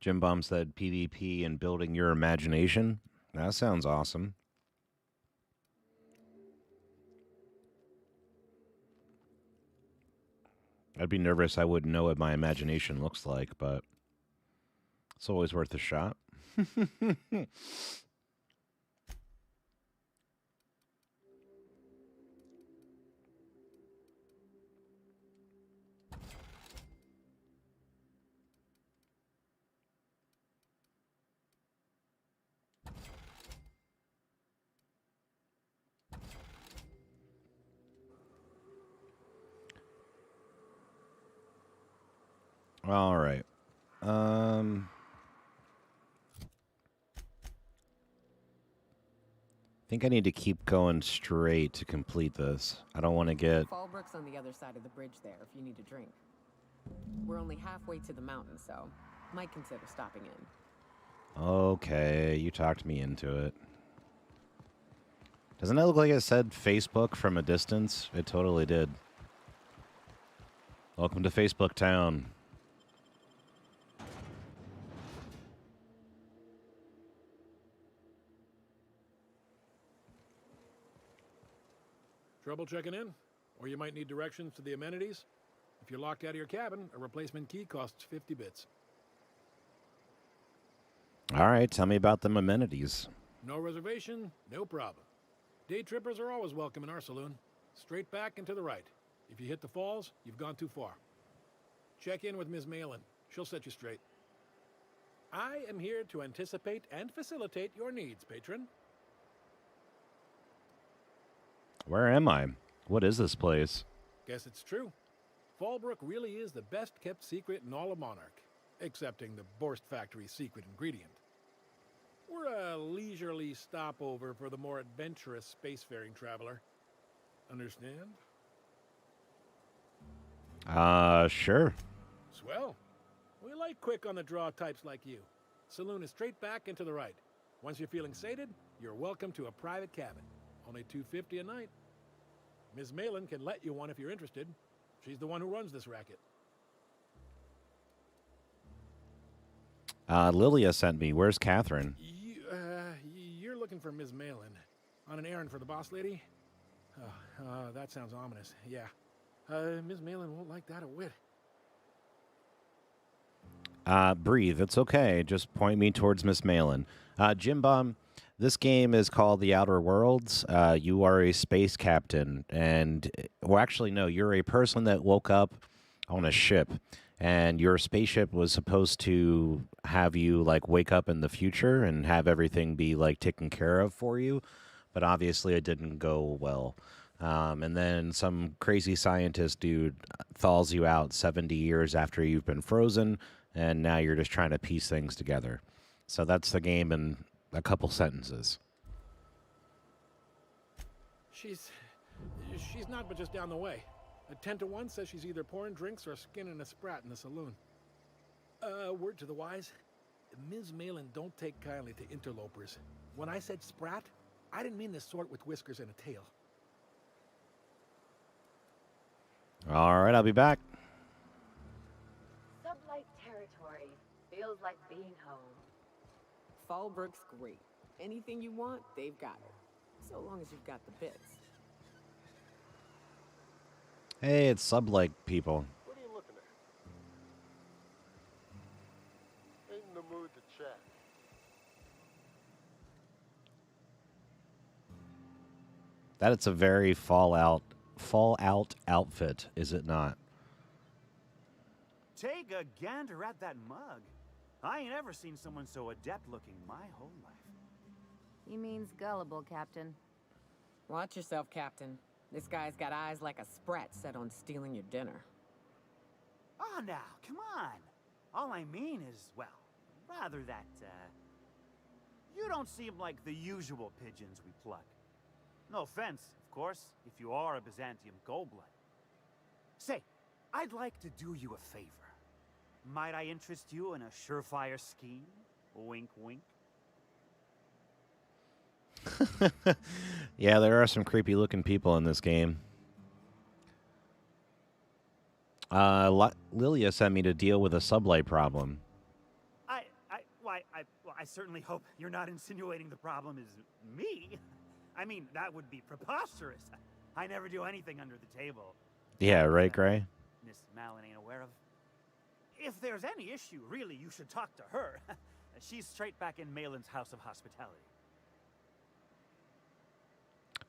Jim Bomb said PvP and building your imagination. That sounds awesome. I'd be nervous I wouldn't know what my imagination looks like, but it's always worth a shot. All right. I think I need to keep going straight to complete this. I don't want to get... Fallbrook's on the other side of the bridge there if you need a drink. We're only halfway to the mountain, so might consider stopping in. Okay, you talked me into it. Doesn't it look like it said Facebook from a distance? It totally did. Welcome to Facebook Town. Trouble checking in? Or you might need directions to the amenities? If you're locked out of your cabin, a replacement key costs 50 bits. All right, tell me about them amenities. No reservation, no problem. Day trippers are always welcome in our saloon. Straight back and to the right. If you hit the falls, you've gone too far. Check in with Ms. Malin. She'll set you straight. I am here to anticipate and facilitate your needs, patron. Where am I? What is this place? Guess it's true. Fallbrook really is the best-kept secret in all of Monarch. accepting the Borst Factory's secret ingredient. We're a leisurely stopover for the more adventurous spacefaring traveler. Understand? Sure. Swell. We like quick on the draw types like you. Saloon is straight back and to the right. Once you're feeling sated, you're welcome to a private cabin. Only $250 a night. Ms. Malin can let you one if you're interested. She's the one who runs this racket. Lilia sent me. Where's Catherine? You're looking for Ms. Malin. On an errand for the boss lady? That sounds ominous. Yeah. Ms. Malin won't like that a whit. Breathe. It's okay. Just point me towards Miss Malin. Jim Bum, this game is called The Outer Worlds. You are a space captain, and well, actually, no, you're a person that woke up on a ship, and your spaceship was supposed to have you like wake up in the future and have everything be like taken care of for you, but obviously it didn't go well. And then some crazy scientist dude thaws you out 70 years after you've been frozen, and now you're just trying to piece things together. So that's the game in a couple sentences. She's not but just down the way. A 10-to-1 says she's either pouring drinks or skinning a sprat in the saloon. Word to the wise, Ms. Malin don't take kindly to interlopers. When I said sprat, I didn't mean the sort with whiskers and a tail. All right, I'll be back. Sublight territory. Feels like being home. Fallbrook's great. Anything you want, they've got it. So long as you've got the bits. Hey, it's Sublight people. What are you looking at? Ain't in the mood to chat. That it's a very Fallout outfit, is it not? Take a gander at that mug. I ain't ever seen someone so adept looking my whole life. He means gullible, Captain. Watch yourself, Captain. This guy's got eyes like a sprat set on stealing your dinner. Oh, now, come on. All I mean is, well, rather that, you don't seem like the usual pigeons we pluck. No offense, of course, if you are a Byzantium goldblood. Say, I'd like to do you a favor. Might I interest you in a surefire scheme? Wink, wink. Yeah, there are some creepy looking people in this game. Lilia sent me to deal with a sublight problem. I certainly hope you're not insinuating the problem is me. I mean, that would be preposterous. I never do anything under the table. Yeah, right, Gray? Miss Malin ain't aware of. If there's any issue, really, you should talk to her. She's straight back in Malin's House of Hospitality.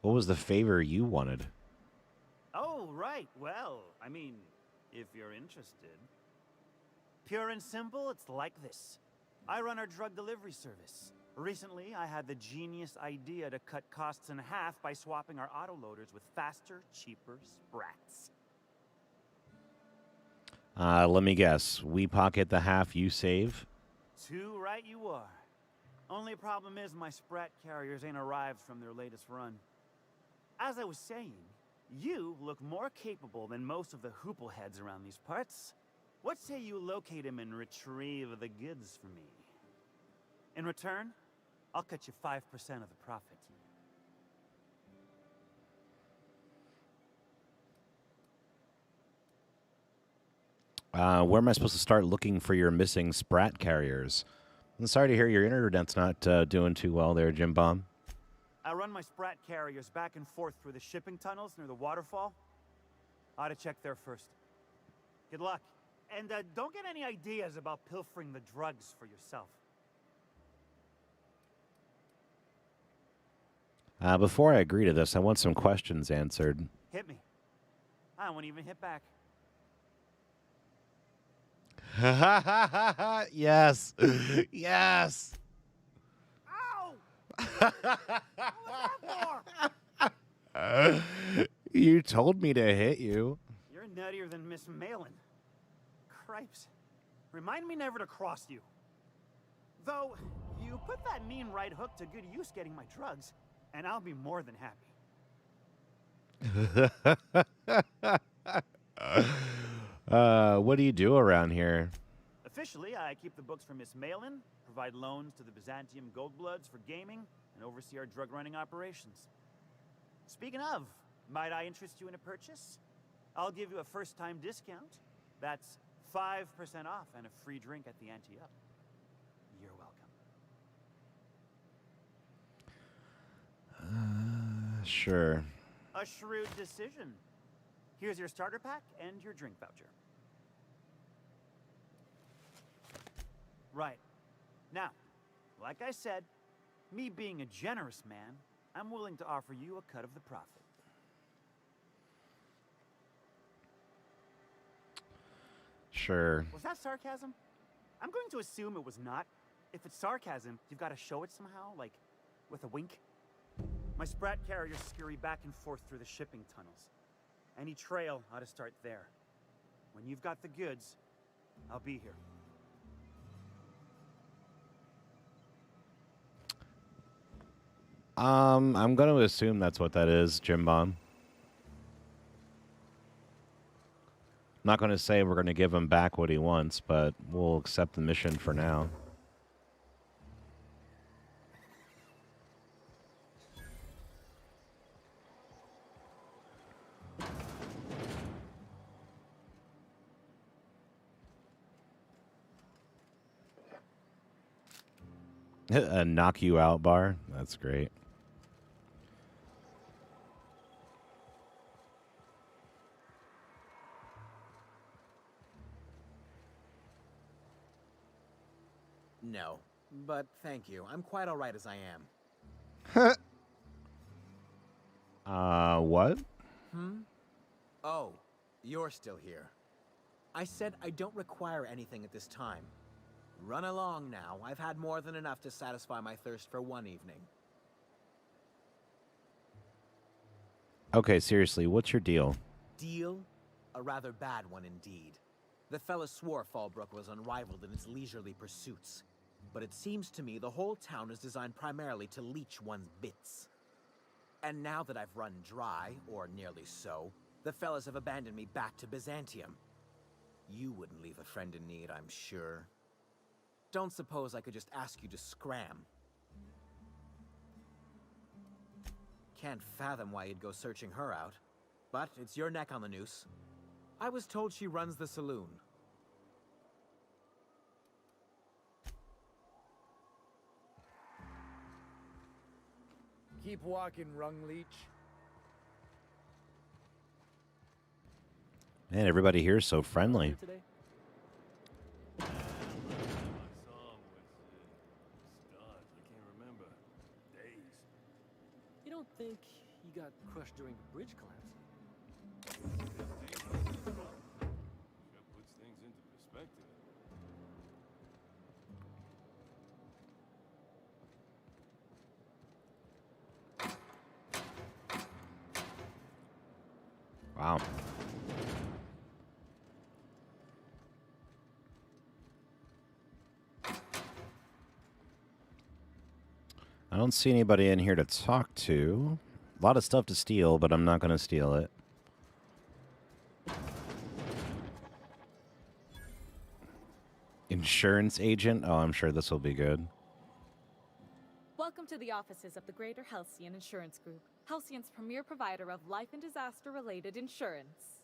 What was the favor you wanted? Oh, right. Well, I mean, if you're interested. Pure and simple, it's like this. I run our drug delivery service. Recently, I had the genius idea to cut costs in half by swapping our autoloaders with faster, cheaper sprats. Let me guess. We pocket the half you save? Too right you are. Only problem is my sprat carriers ain't arrived from their latest run. As I was saying, you look more capable than most of the hoople heads around these parts. What say you locate him and retrieve the goods for me? In return, I'll cut you 5% of the profit. Where am I supposed to start looking for your missing sprat carriers? I'm sorry to hear your internet's not doing too well there, Jim Bomb. I run my sprat carriers back and forth through the shipping tunnels near the waterfall. Ought to check there first. Good luck. And don't get any ideas about pilfering the drugs for yourself. Before I agree to this, I want some questions answered. Hit me. I won't even hit back. Yes. Yes. You told me to hit you. You're nuttier than Miss Malin. Cripes. Remind me never to cross you. Though, you put that mean right hook to good use getting my drugs, and I'll be more than happy. What do you do around here? Officially, I keep the books for Miss Malin, provide loans to the Byzantium Goldbloods for gaming, and oversee our drug-running operations. Speaking of, might I interest you in a purchase? I'll give you a first-time discount. That's 5% off and a free drink at the ante-up. You're welcome. Sure. A shrewd decision. Here's your starter pack and your drink voucher. Right. Now, like I said, me being a generous man, I'm willing to offer you a cut of the profit. Sure. Was that sarcasm? I'm going to assume it was not. If it's sarcasm, you've got to show it somehow, like with a wink. My sprat carriers scurry back and forth through the shipping tunnels. Any trail ought to start there. When you've got the goods, I'll be here. I'm going to assume that's what that is, Jim Bomb. I'm not going to say we're going to give him back what he wants, but we'll accept the mission for now. A knock you out bar? That's great. No, but thank you. I'm quite all right as I am. What? Oh, you're still here. I said I don't require anything at this time. Run along now. I've had more than enough to satisfy my thirst for one evening. Okay, seriously, what's your deal? Deal? A rather bad one indeed. The fella swore Fallbrook was unrivaled in its leisurely pursuits. But it seems to me the whole town is designed primarily to leech one's bits. And now that I've run dry, or nearly so, the fellas have abandoned me back to Byzantium. You wouldn't leave a friend in need, I'm sure. Don't suppose I could just ask you to scram. Can't fathom why you'd go searching her out. But it's your neck on the noose. I was told she runs the saloon. Keep walking, Rung Leech. Man, everybody here is so friendly. You don't think he got crushed during the bridge collapse? Puts things into perspective. Wow. I don't see anybody in here to talk to. A lot of stuff to steal, but I'm not going to steal it. Insurance agent? Oh, I'm sure this will be good. Welcome to the offices of the Greater Halcyon Insurance Group, Halcyon's premier provider of life and disaster-related insurance.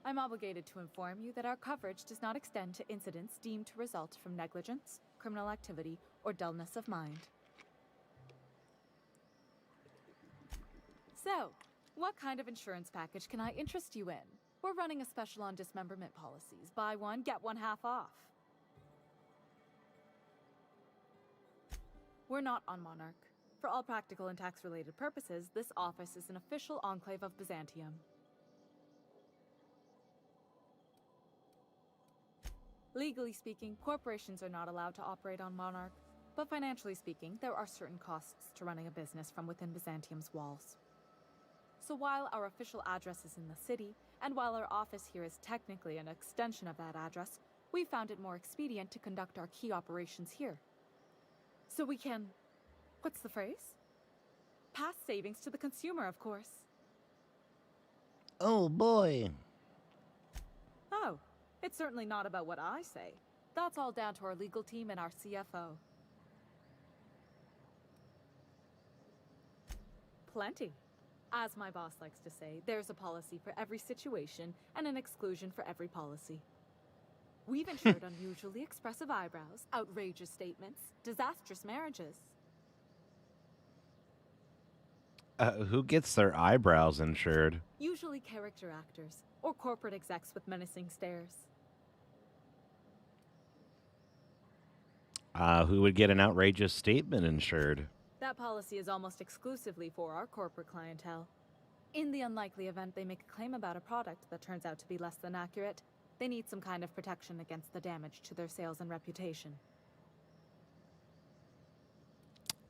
I'm obligated to inform you that our coverage does not extend to incidents deemed to result from negligence, criminal activity, or dullness of mind. So, what kind of insurance package can I interest you in? We're running a special on dismemberment policies. Buy one, get one half off. We're not on Monarch. For all practical and tax-related purposes, this office is an official enclave of Byzantium. Legally speaking, corporations are not allowed to operate on Monarch, but financially speaking, there are certain costs to running a business from within Byzantium's walls. So while our official address is in the city, and while our office here is technically an extension of that address, we found it more expedient to conduct our key operations here. So we can, what's the phrase? Pass savings to the consumer, of course. Oh boy. Oh, it's certainly not about what I say. That's all down to our legal team and our CFO. Plenty. As my boss likes to say, there's a policy for every situation and an exclusion for every policy. We've insured unusually expressive eyebrows, outrageous statements, disastrous marriages. Who gets their eyebrows insured? Usually character actors, or corporate execs with menacing stares. Who would get an outrageous statement insured? That policy is almost exclusively for our corporate clientele. In the unlikely event they make a claim about a product that turns out to be less than accurate, they need some kind of protection against the damage to their sales and reputation.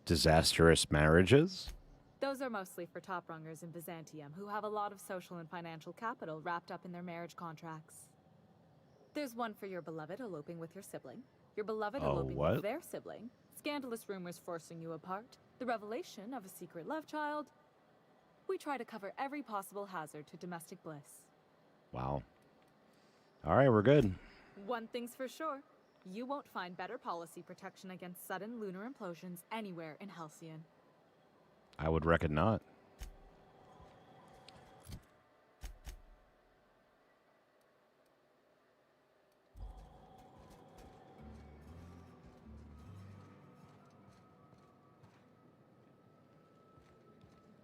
Disastrous marriages? Those are mostly for top-rungers in Byzantium who have a lot of social and financial capital wrapped up in their marriage contracts. There's one for your beloved eloping with your sibling, your beloved eloping with their sibling, scandalous rumors forcing you apart, the revelation of a secret love child. We try to cover every possible hazard to domestic bliss. Wow. All right, we're good. One thing's for sure, you won't find better policy protection against sudden lunar implosions anywhere in Halcyon. I would reckon not.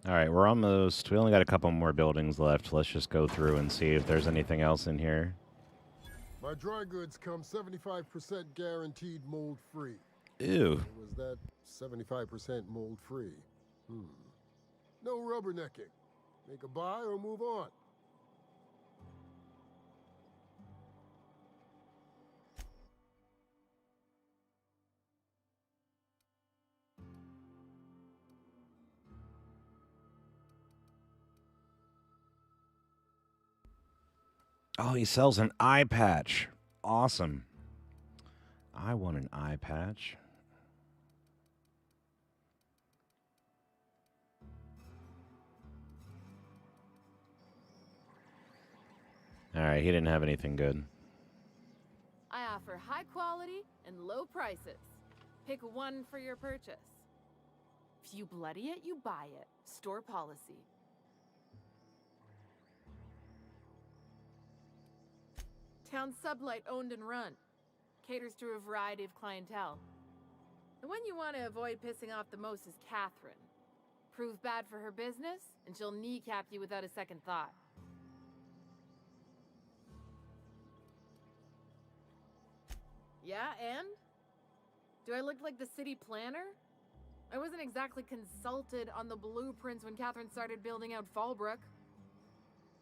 All right, we're almost... We only got a couple more buildings left. Let's just go through and see if there's anything else in here. My dry goods come 75% guaranteed mold-free. Ew. Was that 75% mold-free? No rubbernecking. Make a buy or move on. Oh, he sells an eye patch. Awesome. I want an eye patch. All right, he didn't have anything good. I offer high quality and low prices. Pick one for your purchase. If you bloody it, you buy it. Store policy. Town sublight owned and run. Caters to a variety of clientele. The one you want to avoid pissing off the most is Catherine. Prove bad for her business, and she'll kneecap you without a second thought. Yeah, and? Do I look like the city planner? I wasn't exactly consulted on the blueprints when Catherine started building out Fallbrook.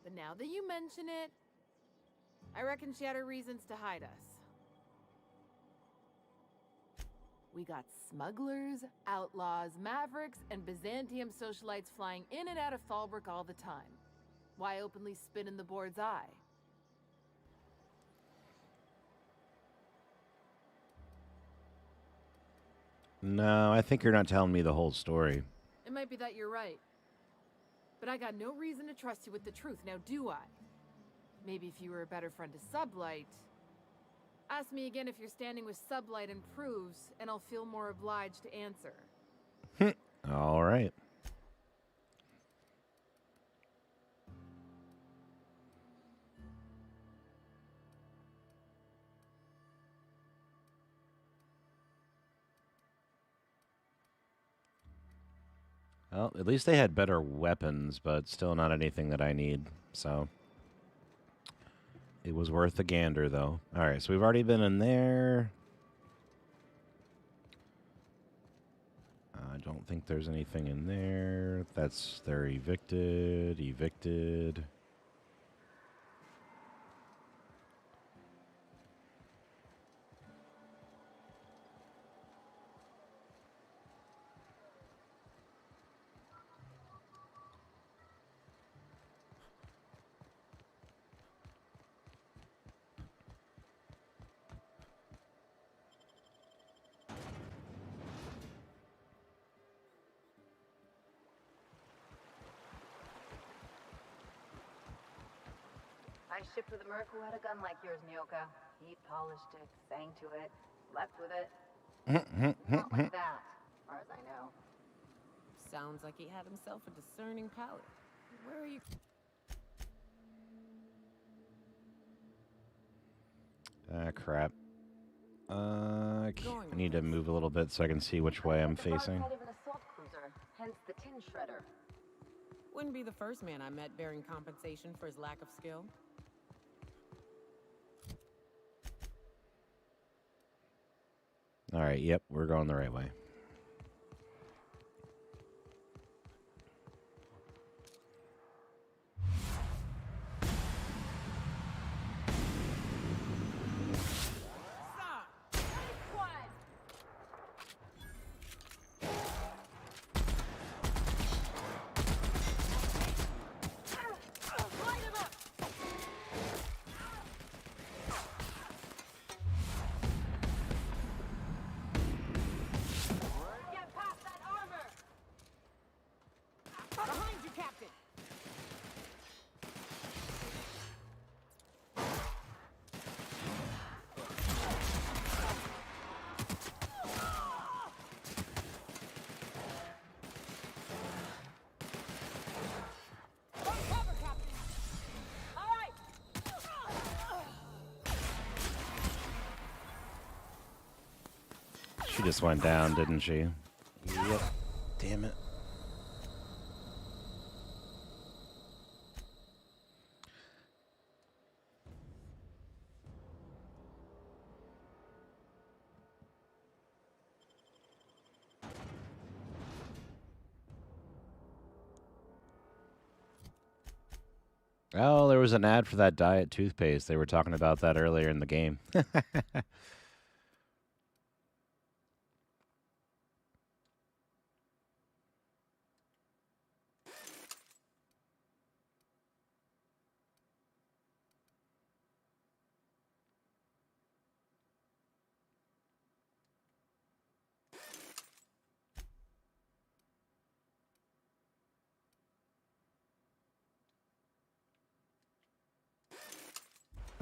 But now that you mention it, I reckon she had her reasons to hide us. We got smugglers, outlaws, mavericks, and Byzantium socialites flying in and out of Fallbrook all the time. Why openly spit in the board's eye? No, I think you're not telling me the whole story. It might be that you're right. But I got no reason to trust you with the truth, now do I? Maybe if you were a better friend to Sublight. Ask me again if you're standing with Sublight and proves, and I'll feel more obliged to answer. All right. Well, at least they had better weapons, but still not anything that I need, so... It was worth a gander, though. All right, so we've already been in there. I don't think there's anything in there. They're evicted, evicted. I shipped with a merc who had a gun like yours, Nyoka. He polished it, sang to it, slept with it. Not like that, as far as I know. Sounds like he had himself a discerning palate. Where are you? Crap. I need to move a little bit so I can see which way I'm facing. Broadside of an assault cruiser, hence the tin shredder. Wouldn't be the first man I met bearing compensation for his lack of skill. All right, yep, we're going the right way. She just went down, didn't she? Yep. Damn it. Oh, there was an ad for that diet toothpaste. They were talking about that earlier in the game.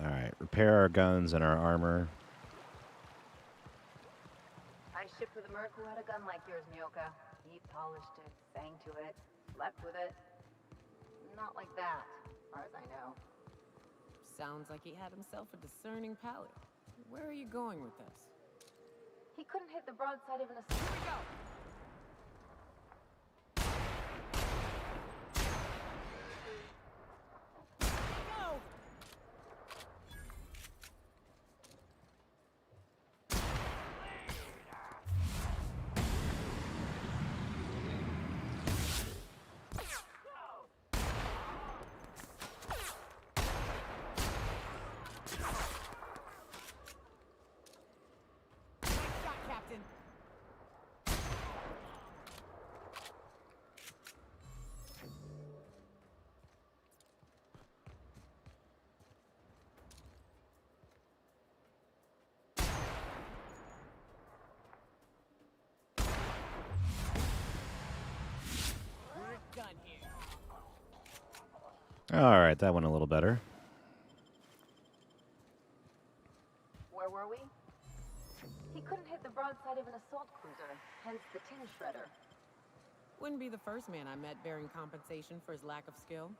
All right, repair our guns and our armor. I shipped with a merc who had a gun like yours, Nyoka. He polished it, sang to it, slept with it. Not like that, as far as I know. Sounds like he had himself a discerning palate. Where are you going with this? He couldn't hit the broadside of an assault. Here we go! All right, that went a little better. Where were we? He couldn't hit the broadside of an assault cruiser, hence the tin shredder. Wouldn't be the first man I met bearing compensation for his lack of skill.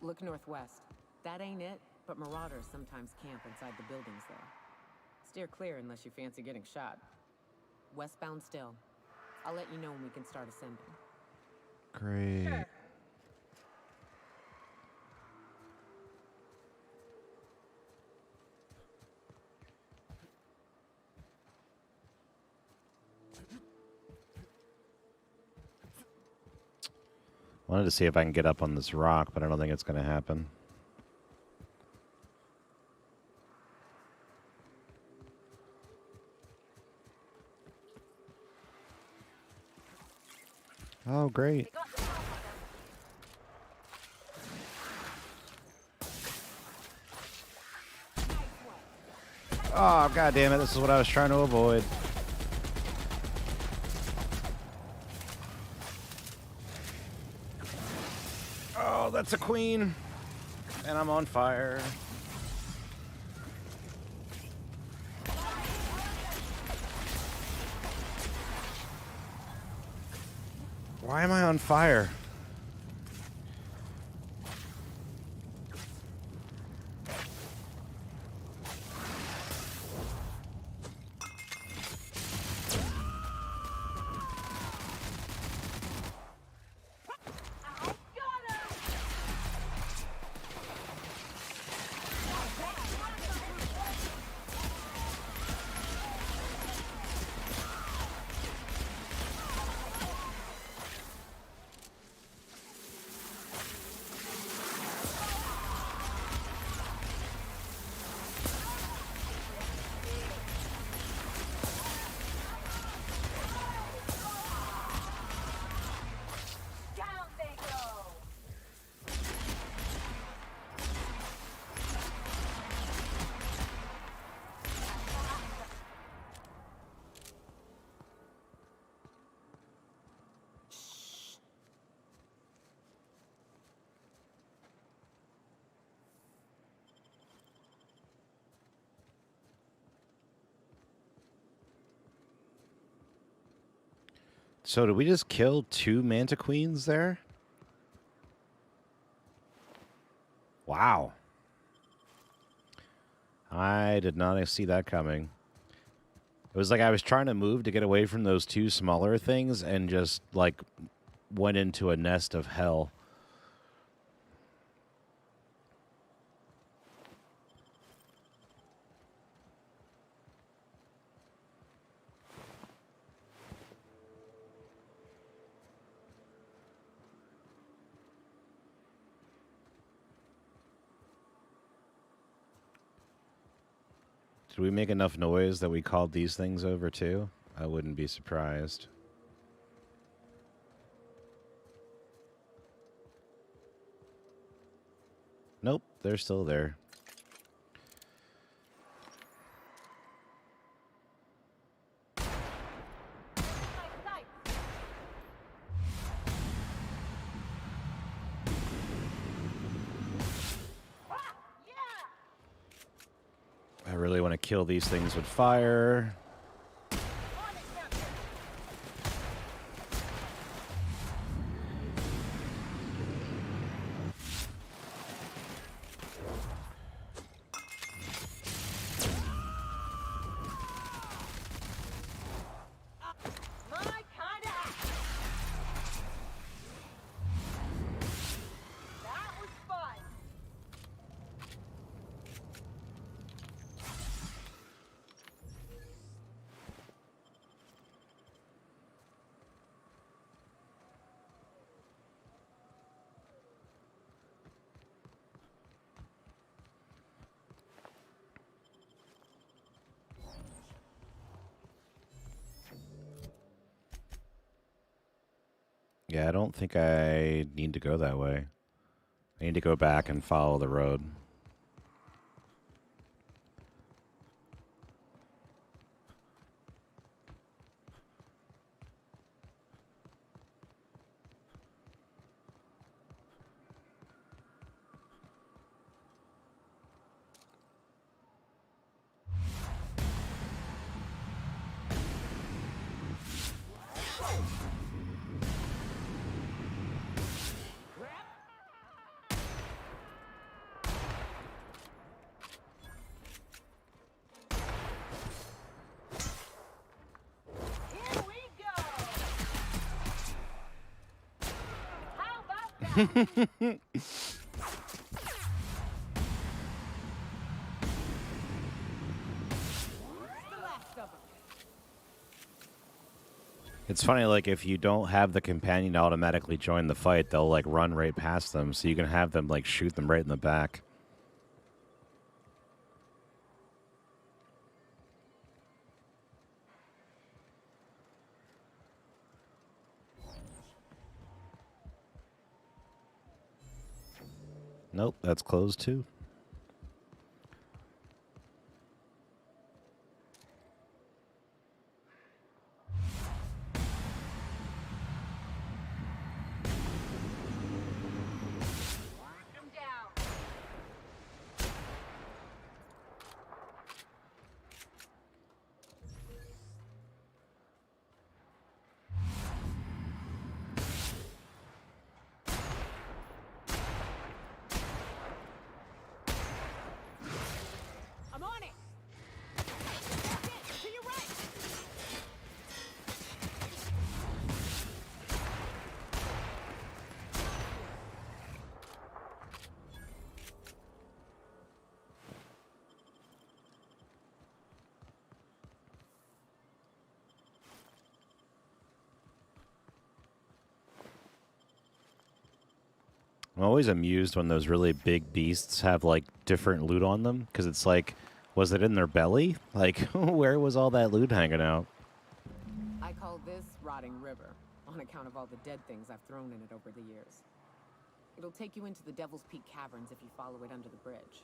Look northwest. That ain't it, but marauders sometimes camp inside the buildings there. Steer clear unless you fancy getting shot. Westbound still. I'll let you know when we can start ascending. Great. Sure. Wanted to see if I can get up on this rock, but I don't think it's going to happen. Oh, great. Oh, god damn it. This is what I was trying to avoid. Oh, that's a queen. And I'm on fire. Why am I on fire? So did we just kill 2 Manta Queens there? Wow. I did not see that coming. It was like I was trying to move to get away from those 2 smaller things and just, like, went into a nest of hell. Did we make enough noise that we called these things over too? I wouldn't be surprised. Nope, they're still there. I really want to kill these things with fire. Yeah, I don't think I need to go that way. I need to go back and follow the road. It's funny, like, if you don't have the companion automatically join the fight, they'll, like, run right past them, so you can have them, like, shoot them right in the back. Nope, that's closed too. I'm on it. That's it. To your right. I'm always amused when those really big beasts have like different loot on them, because it's like, was it in their belly? Like, where was all that loot hanging out? I call this rotting river, on account of all the dead things I've thrown in it over the years. It'll take you into the Devil's Peak Caverns if you follow it under the bridge.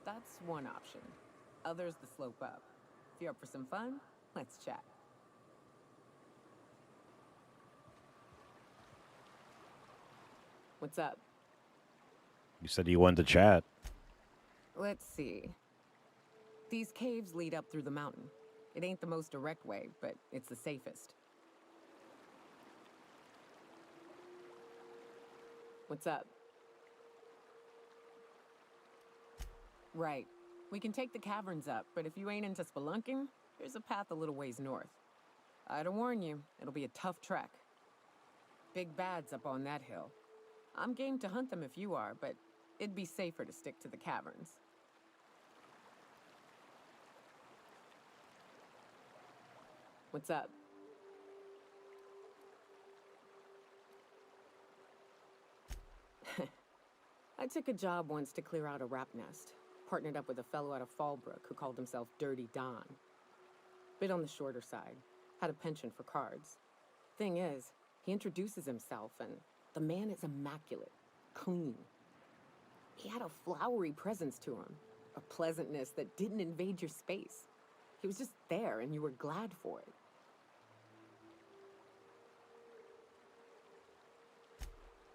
That's one option. Others the slope up. If you're up for some fun, let's chat. What's up? You said you wanted to chat. Let's see. These caves lead up through the mountain. It ain't the most direct way, but it's the safest. What's up? Right. We can take the caverns up, but if you ain't into spelunking, there's a path a little ways north. I'd warn you, it'll be a tough trek. Big bad's up on that hill. I'm game to hunt them if you are, but it'd be safer to stick to the caverns. What's up? I took a job once to clear out a rap nest. Partnered up with a fellow out of Fallbrook who called himself Dirty Don. Bit on the shorter side. Had a penchant for cards. Thing is, he introduces himself and the man is immaculate. Clean. He had a flowery presence to him. A pleasantness that didn't invade your space. He was just there and you were glad for it.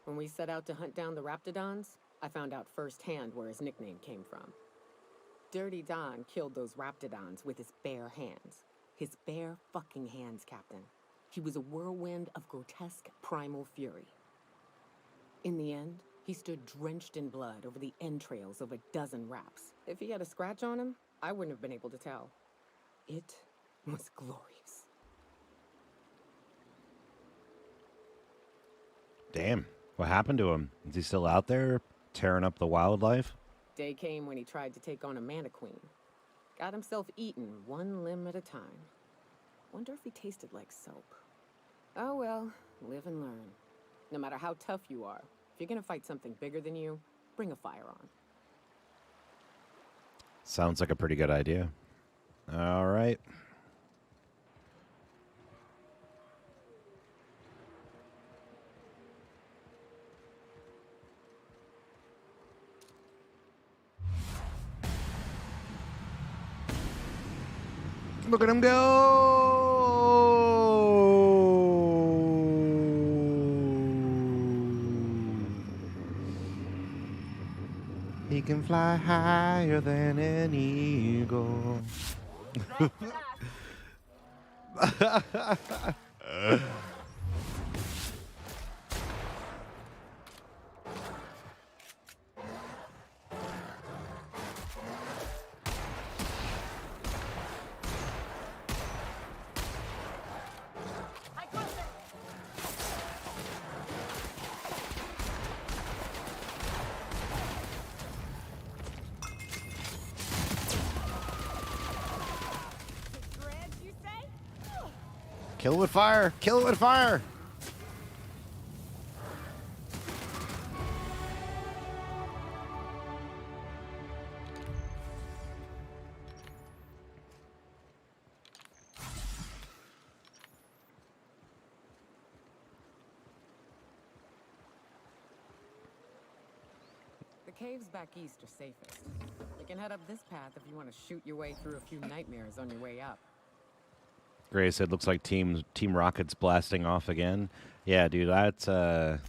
When we set out to hunt down the Raptidons, I found out firsthand where his nickname came from. Dirty Don killed those Raptidons with his bare hands. His bare fucking hands, Captain. He was a whirlwind of grotesque primal fury. In the end, he stood drenched in blood over the entrails of a dozen raps. If he had a scratch on him, I wouldn't have been able to tell. It was glorious. Damn. What happened to him? Is he still out there tearing up the wildlife? Day came when he tried to take on a Mantiqueen. Got himself eaten one limb at a time. Wonder if he tasted like soap. Oh well, live and learn. No matter how tough you are, if you're gonna fight something bigger than you, bring a firearm. Sounds like a pretty good idea. All right. Look at him go! He can fly higher than an eagle. Kill it with fire! Kill it with fire! The The caves back east are safest. You can head up this path if you want to shoot your way through a few nightmares on your way up. Gray said, looks like Team Rocket's blasting off again. Yeah, dude, that's, that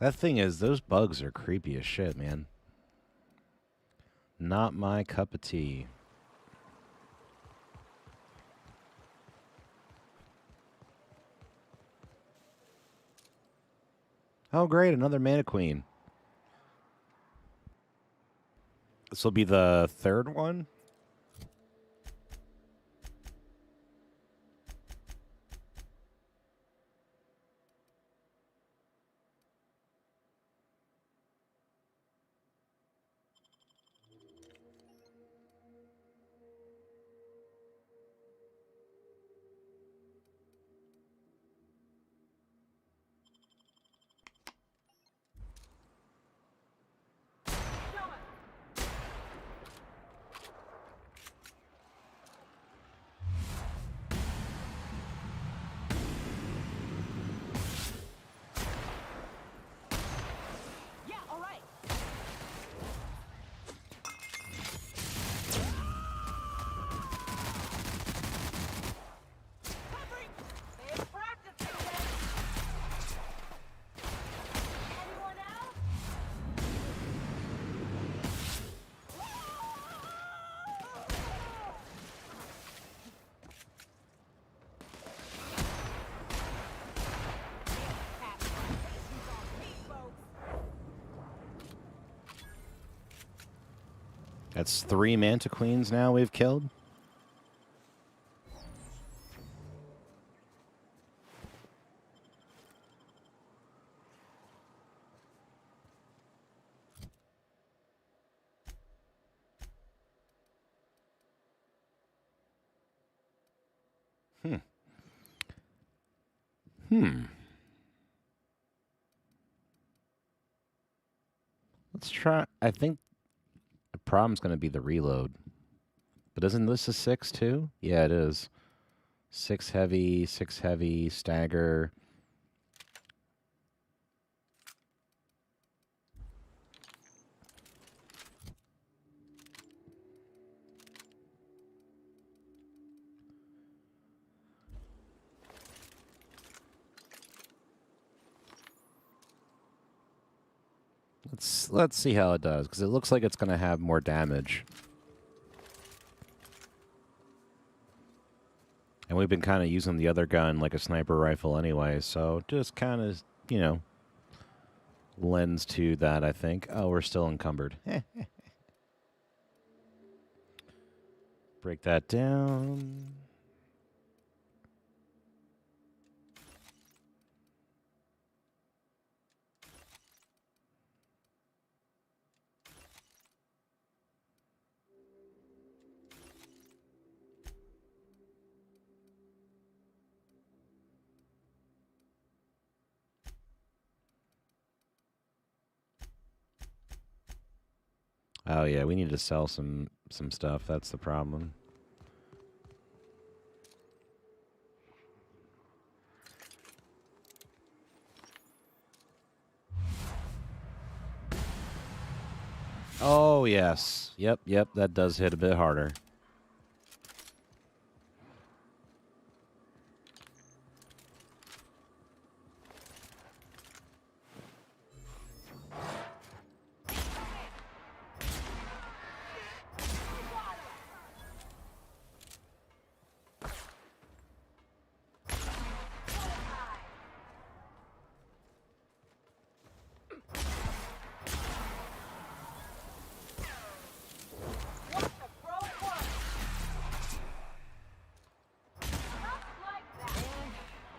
thing is, those bugs are creepy as shit, man. Not my cup of tea. Oh, great, another Mana Queen. This will be the third one? That's 3 Manta Queens now we've killed. Let's try. I think the problem's going to be the reload. But isn't this a 6 too? Yeah, it is. 6 heavy, stagger. Let's see how it does, because it looks like it's going to have more damage. And we've been kind of using the other gun like a sniper rifle anyway, so just kind of, you know, lends to that, I think. Oh, we're still encumbered. Break that down. Oh yeah, we need to sell some stuff. That's the problem. Oh yes. Yep, that does hit a bit harder.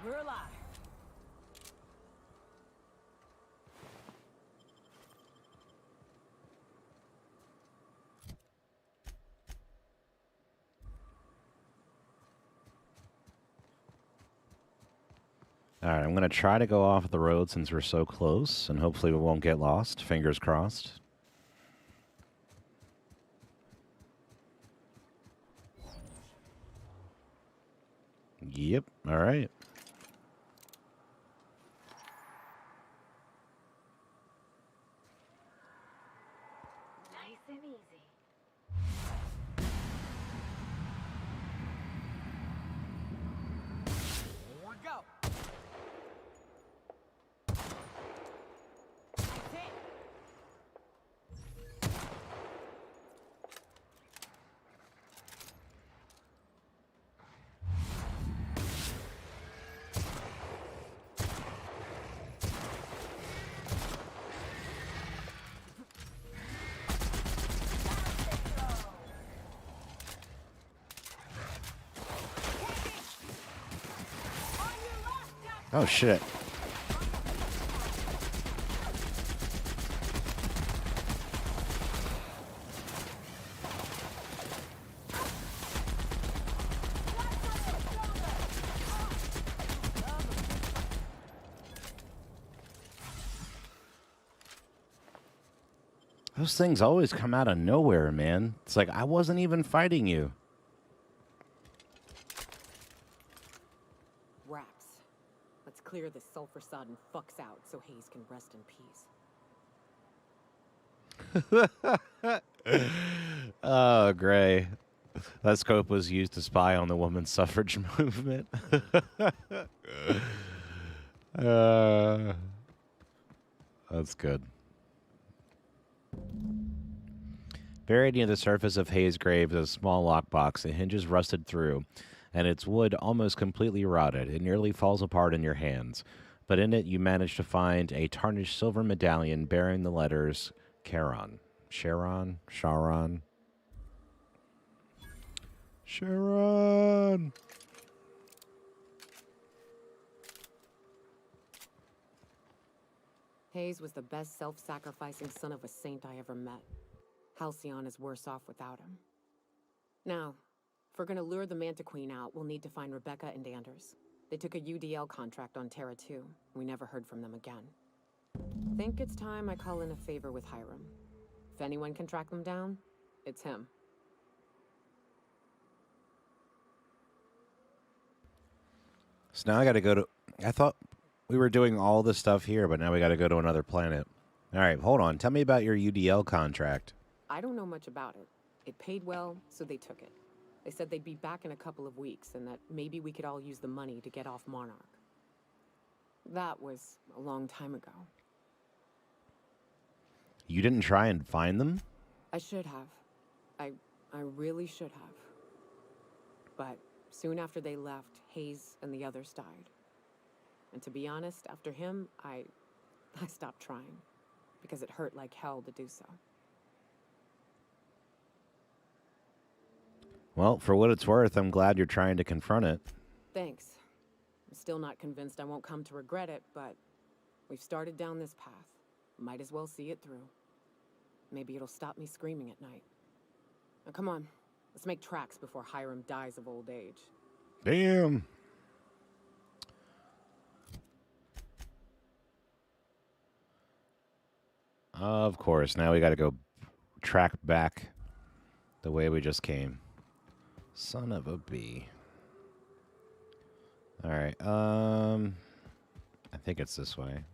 We're alive. All right, I'm going to try to go off the road since we're so close, and hopefully we won't get lost. Fingers crossed. Yep, all right. Oh, shit. Those things always come out of nowhere, man. It's like I wasn't even fighting you. Raps. Let's clear this sulfur-sodden fucks out so Hayes can rest in peace. Oh, Gray. That scope was used to spy on the women's suffrage movement. That's good. Buried near the surface of Hayes' grave is a small lockbox. The hinges rusted through, and its wood almost completely rotted. It nearly falls apart in your hands. But in it, you manage to find a tarnished silver medallion bearing the letters Charon. Charon? Charon? Charon! Hayes was the best self-sacrificing son of a saint I ever met. Halcyon is worse off without him. Now, if we're gonna lure the Manta Queen out, we'll need to find Rebecca and Anders. They took a UDL contract on Terra 2. We never heard from them again. Think it's time I call in a favor with Hiram. If anyone can track them down, it's him. So now I gotta go to... I thought we were doing all this stuff here, but now we gotta go to another planet. All right, hold on. Tell me about your UDL contract. I don't know much about it. It paid well, so they took it. They said they'd be back in a couple of weeks, and that maybe we could all use the money to get off Monarch. That was a long time ago. You didn't try and find them? I should have. I really should have. But soon after they left, Hayes and the others died. And to be honest, after him, I stopped trying. Because it hurt like hell to do so. Well, for what it's worth, I'm glad you're trying to confront it. Thanks. I'm still not convinced I won't come to regret it, but we've started down this path. Might as well see it through. Maybe it'll stop me screaming at night. Now come on, let's make tracks before Hiram dies of old age. Damn. Of course, now we gotta go track back the way we just came. Son of a bee. All right, I think it's this way.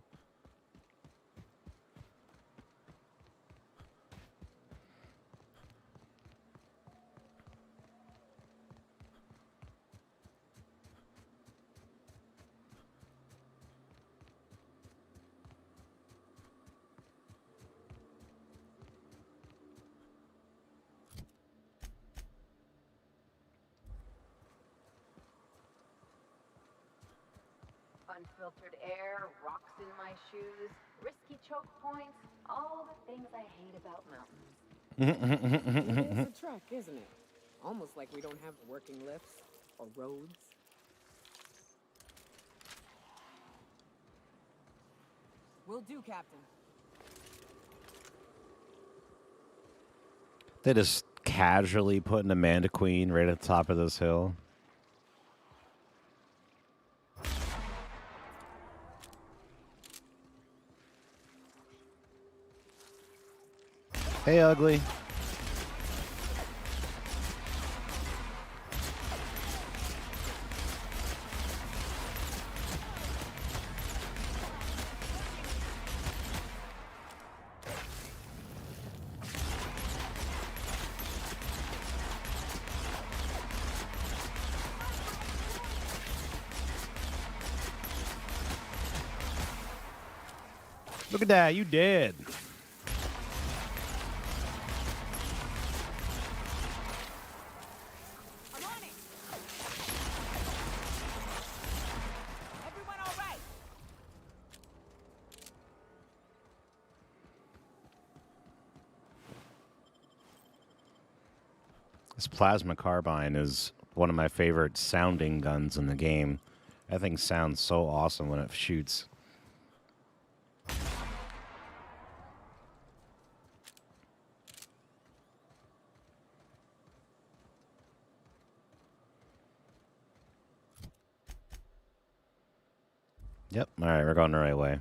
Unfiltered air, rocks in my shoes, risky choke points, all the things I hate about mountains. It's a trek, isn't it? Almost like we don't have working lifts or roads. Will do, Captain. They just casually put an Amanda Queen right at the top of this hill. Hey, ugly. Look at that, you dead. This plasma carbine is one of my favorite sounding guns in the game. That thing sounds so awesome when it shoots. Yep. All right, we're going the right way.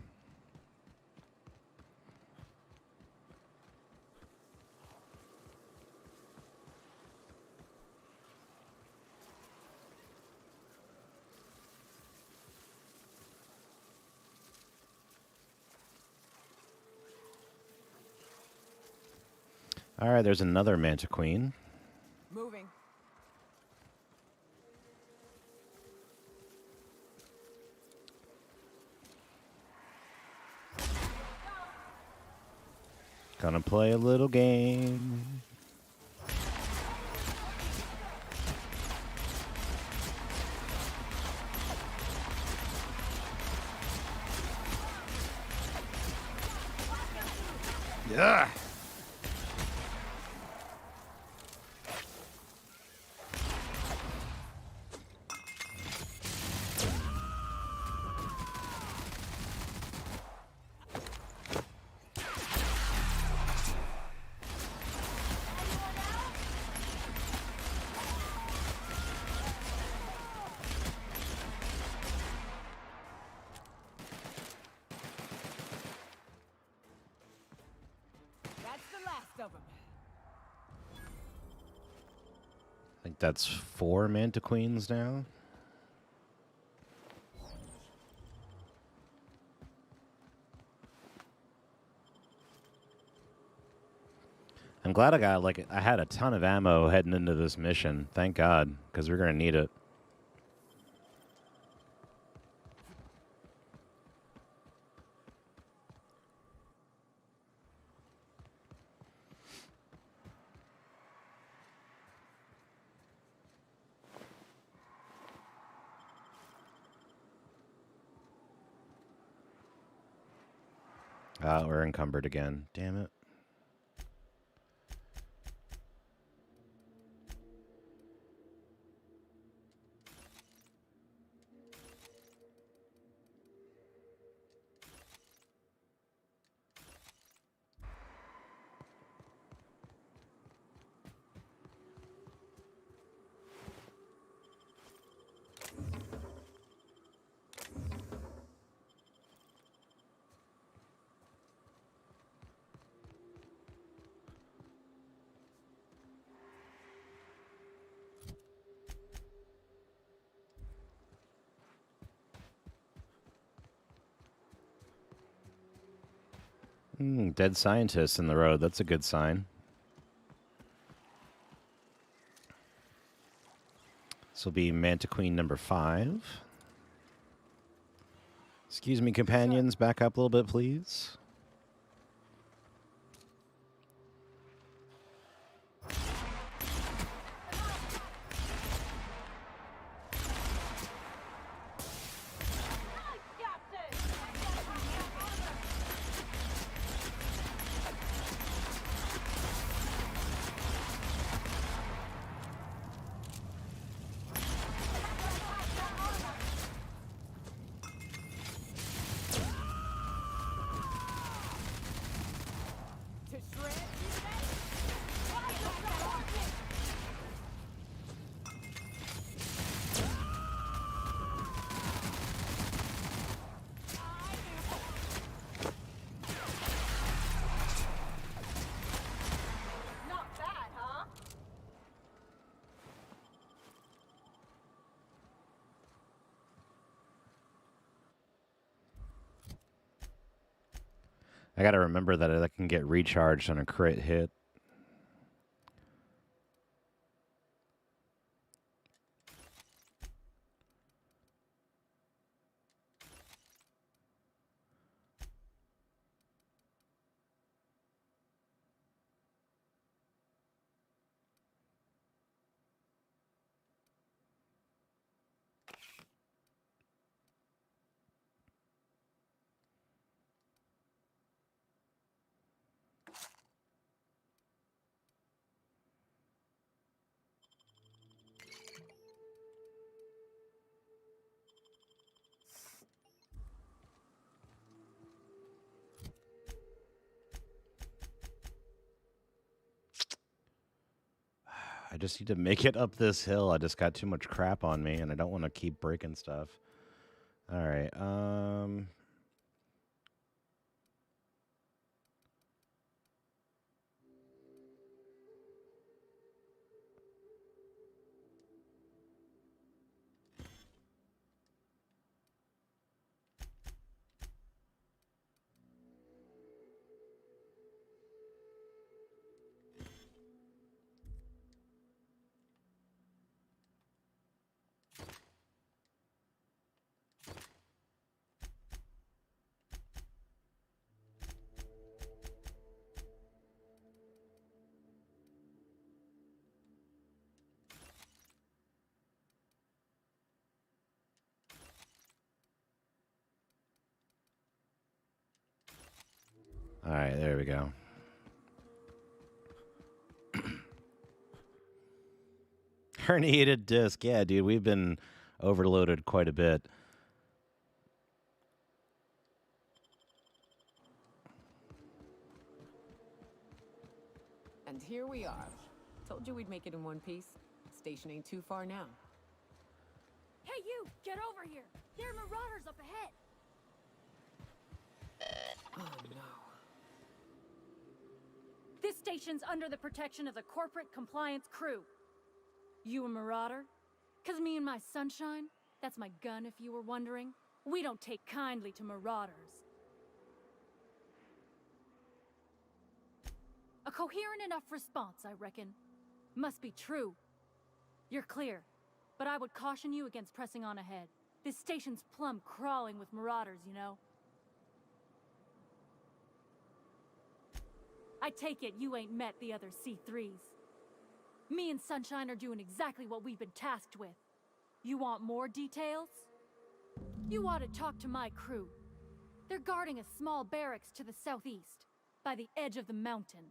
All right, there's another Manta Queen. Moving. Gonna play a little game. Yeah. Of them. I think that's 4 Manta Queens now. I'm glad I had a ton of ammo heading into this mission. Thank God, because we're gonna need it. We're encumbered again. Damn it. Dead scientists in the road. That's a good sign. This will be Manta Queen number 5. Excuse me, companions. Back up a little bit, please. I gotta remember that I can get recharged on a crit hit. I just need to make it up this hill. I just got too much crap on me, and I don't want to keep breaking stuff. All right. All right, there we go. Herniated disc. Yeah, dude, we've been overloaded quite a bit. And here we are. Told you we'd make it in one piece. Station ain't too far now. Hey, you! Get over here! There are marauders up ahead! Oh, no. This station's under the protection of the corporate compliance crew. You a marauder? 'Cause me and my sunshine, that's my gun if you were wondering, we don't take kindly to marauders. A coherent enough response, I reckon. Must be true. You're clear, but I would caution you against pressing on ahead. This station's plumb crawling with marauders, you know. I take it you ain't met the other C3s. Me and Sunshine are doing exactly what we've been tasked with. You want more details? You ought to talk to my crew. They're guarding a small barracks to the southeast, by the edge of the mountain.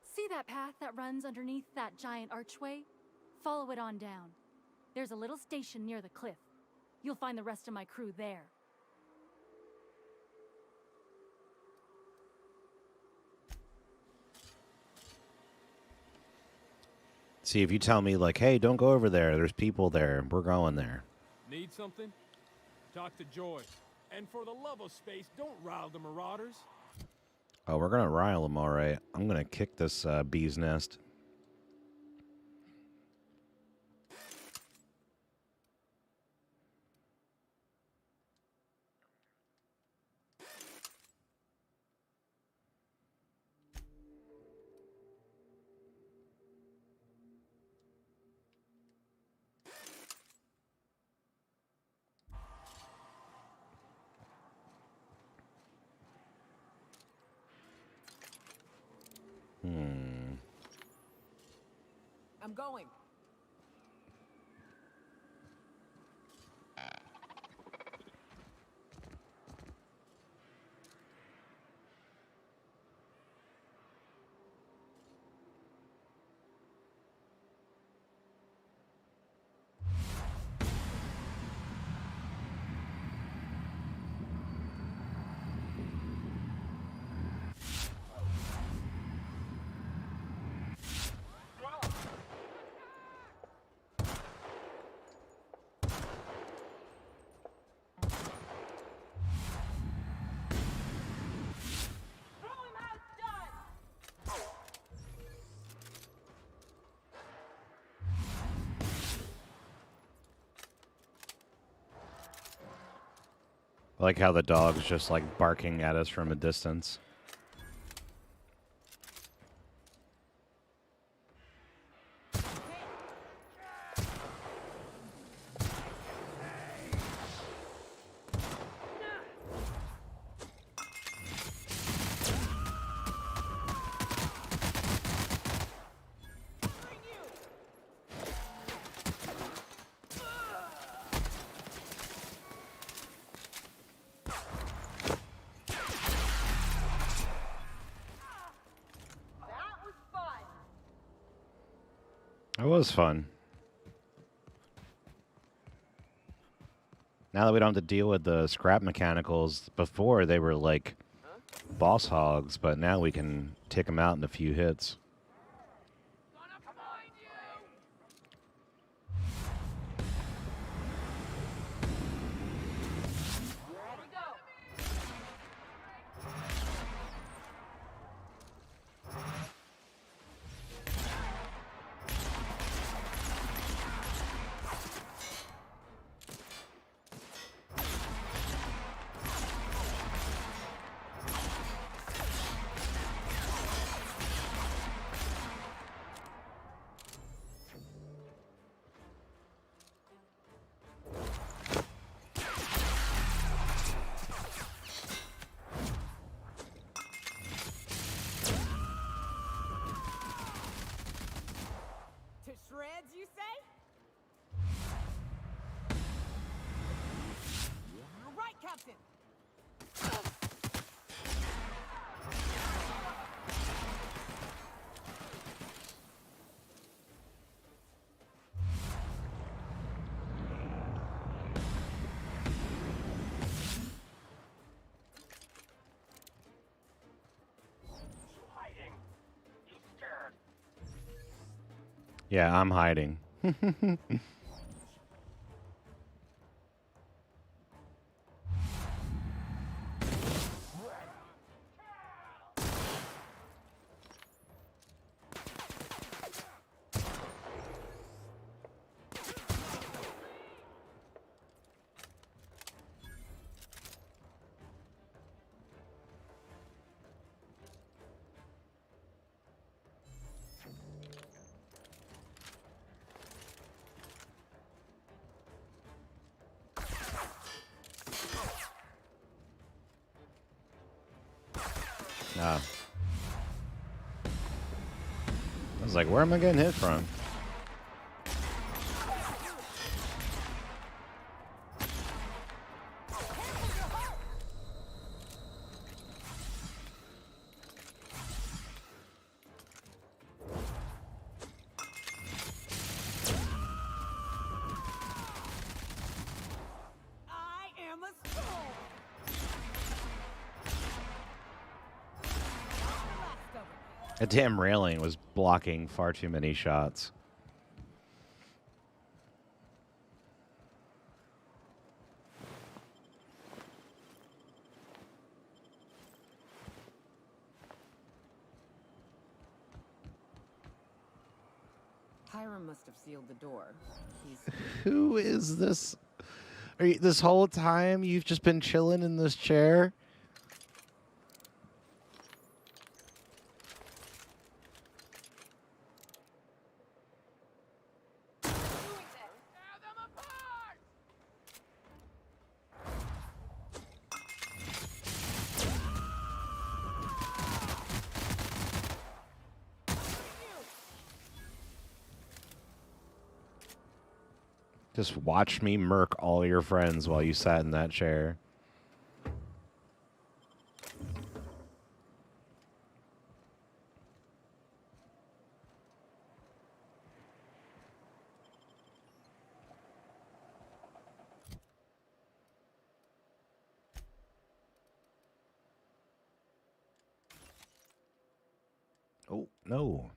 See that path that runs underneath that giant archway? Follow it on down. There's a little station near the cliff. You'll find the rest of my crew there. See, if you tell me, like, hey, don't go over there. There's people there. We're going there. Need something? Talk to Joy. And for the love of space, don't rile the marauders. Oh, we're going to rile them, all right. I'm going to kick this bee's nest. I'm going. I like how the dog's just like barking at us from a distance. It was fun. Now that we don't have to deal with the scrap mechanicals, before they were like boss hogs, but now we can take them out in a few hits. To shreds, you say? Right, Captain. Yeah, I'm hiding. I was like, where am I getting hit from? I am a soul. That damn railing was blocking far too many shots. Hiram must have sealed the door. He's Who is this? Are you, this whole time you've just been chilling in this chair? Just watch me murk all your friends while you sat in that chair. Oh, no.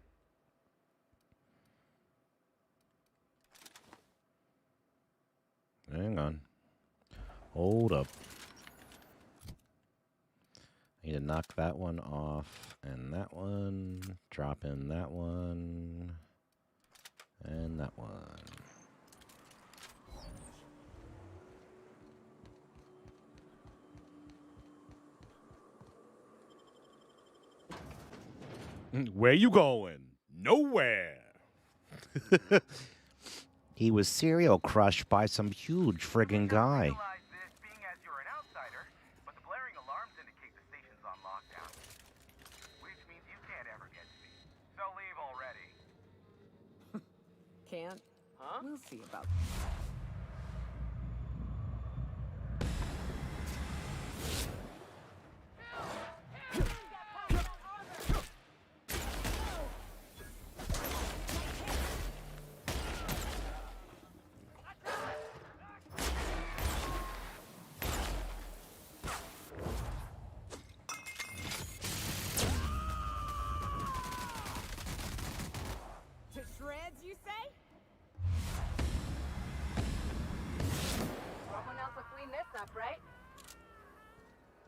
Hang on. Hold up. I need to knock that one off, and that one. Drop in that one. And that one. Where you going? Nowhere. He was serial crushed by some huge friggin' guy. can't. Huh? We'll see about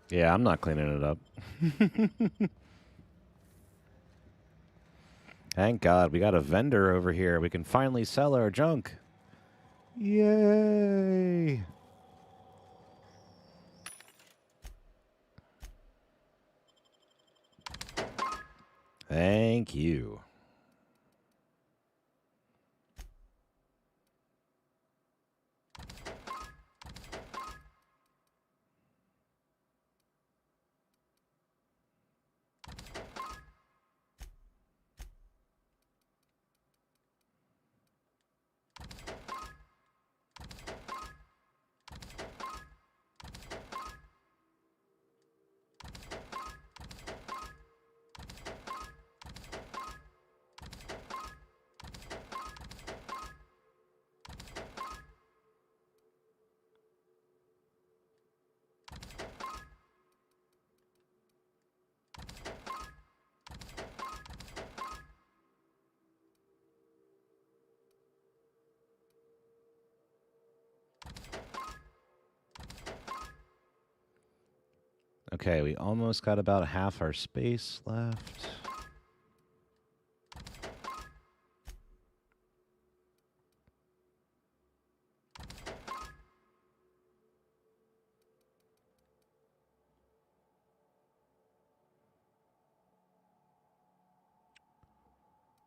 Yeah, I'm not cleaning it up. Thank God, we got a vendor over here. We can finally sell our junk. Yay! Thank you. Okay, we almost got about half our space left.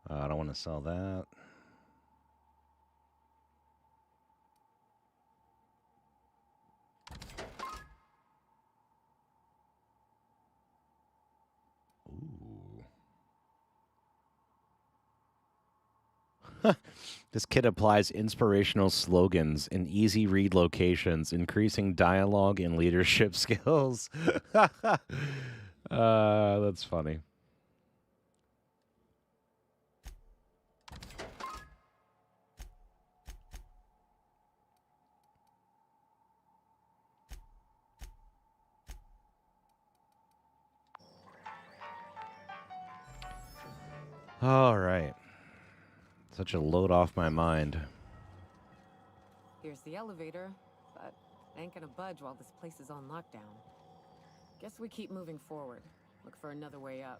I don't want to sell that. This kid applies inspirational slogans in easy read locations, increasing dialogue and leadership skills. That's funny. All right. Such a load off my mind. Here's the elevator, but ain't gonna budge while this place is on lockdown. Guess we keep moving forward. Look for another way up.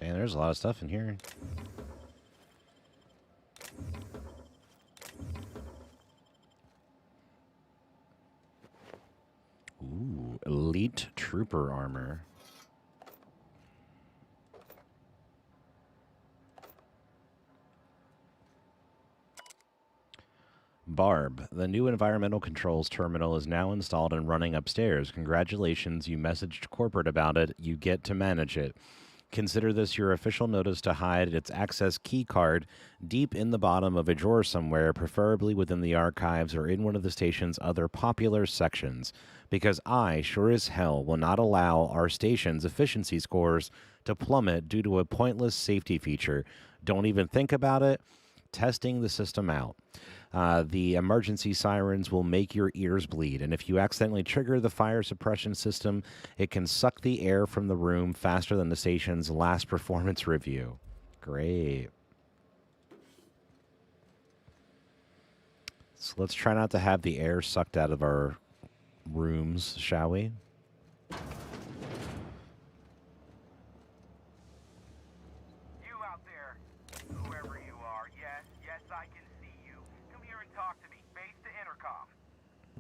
Dang, there's a lot of stuff in here. Ooh, elite trooper armor. Barb, the new environmental controls terminal is now installed and running upstairs. Congratulations, you messaged corporate about it. You get to manage it. Consider this your official notice to hide its access key card deep in the bottom of a drawer somewhere, preferably within the archives or in one of the station's other popular sections. Because I, sure as hell, will not allow our station's efficiency scores to plummet due to a pointless safety feature. Don't even think about it. Testing the system out. The emergency sirens will make your ears bleed, and if you accidentally trigger the fire suppression system, it can suck the air from the room faster than the station's last performance review. Great. So let's try not to have the air sucked out of our rooms, shall we?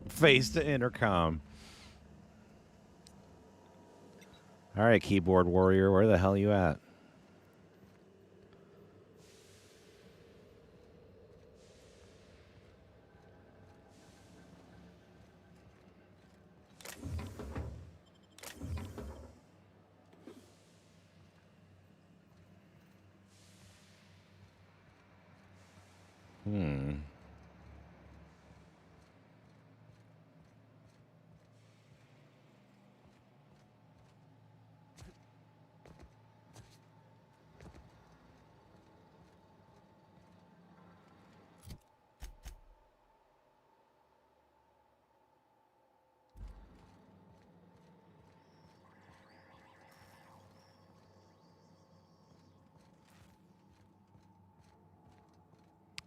Face to intercom. All right, keyboard warrior, where the hell you at?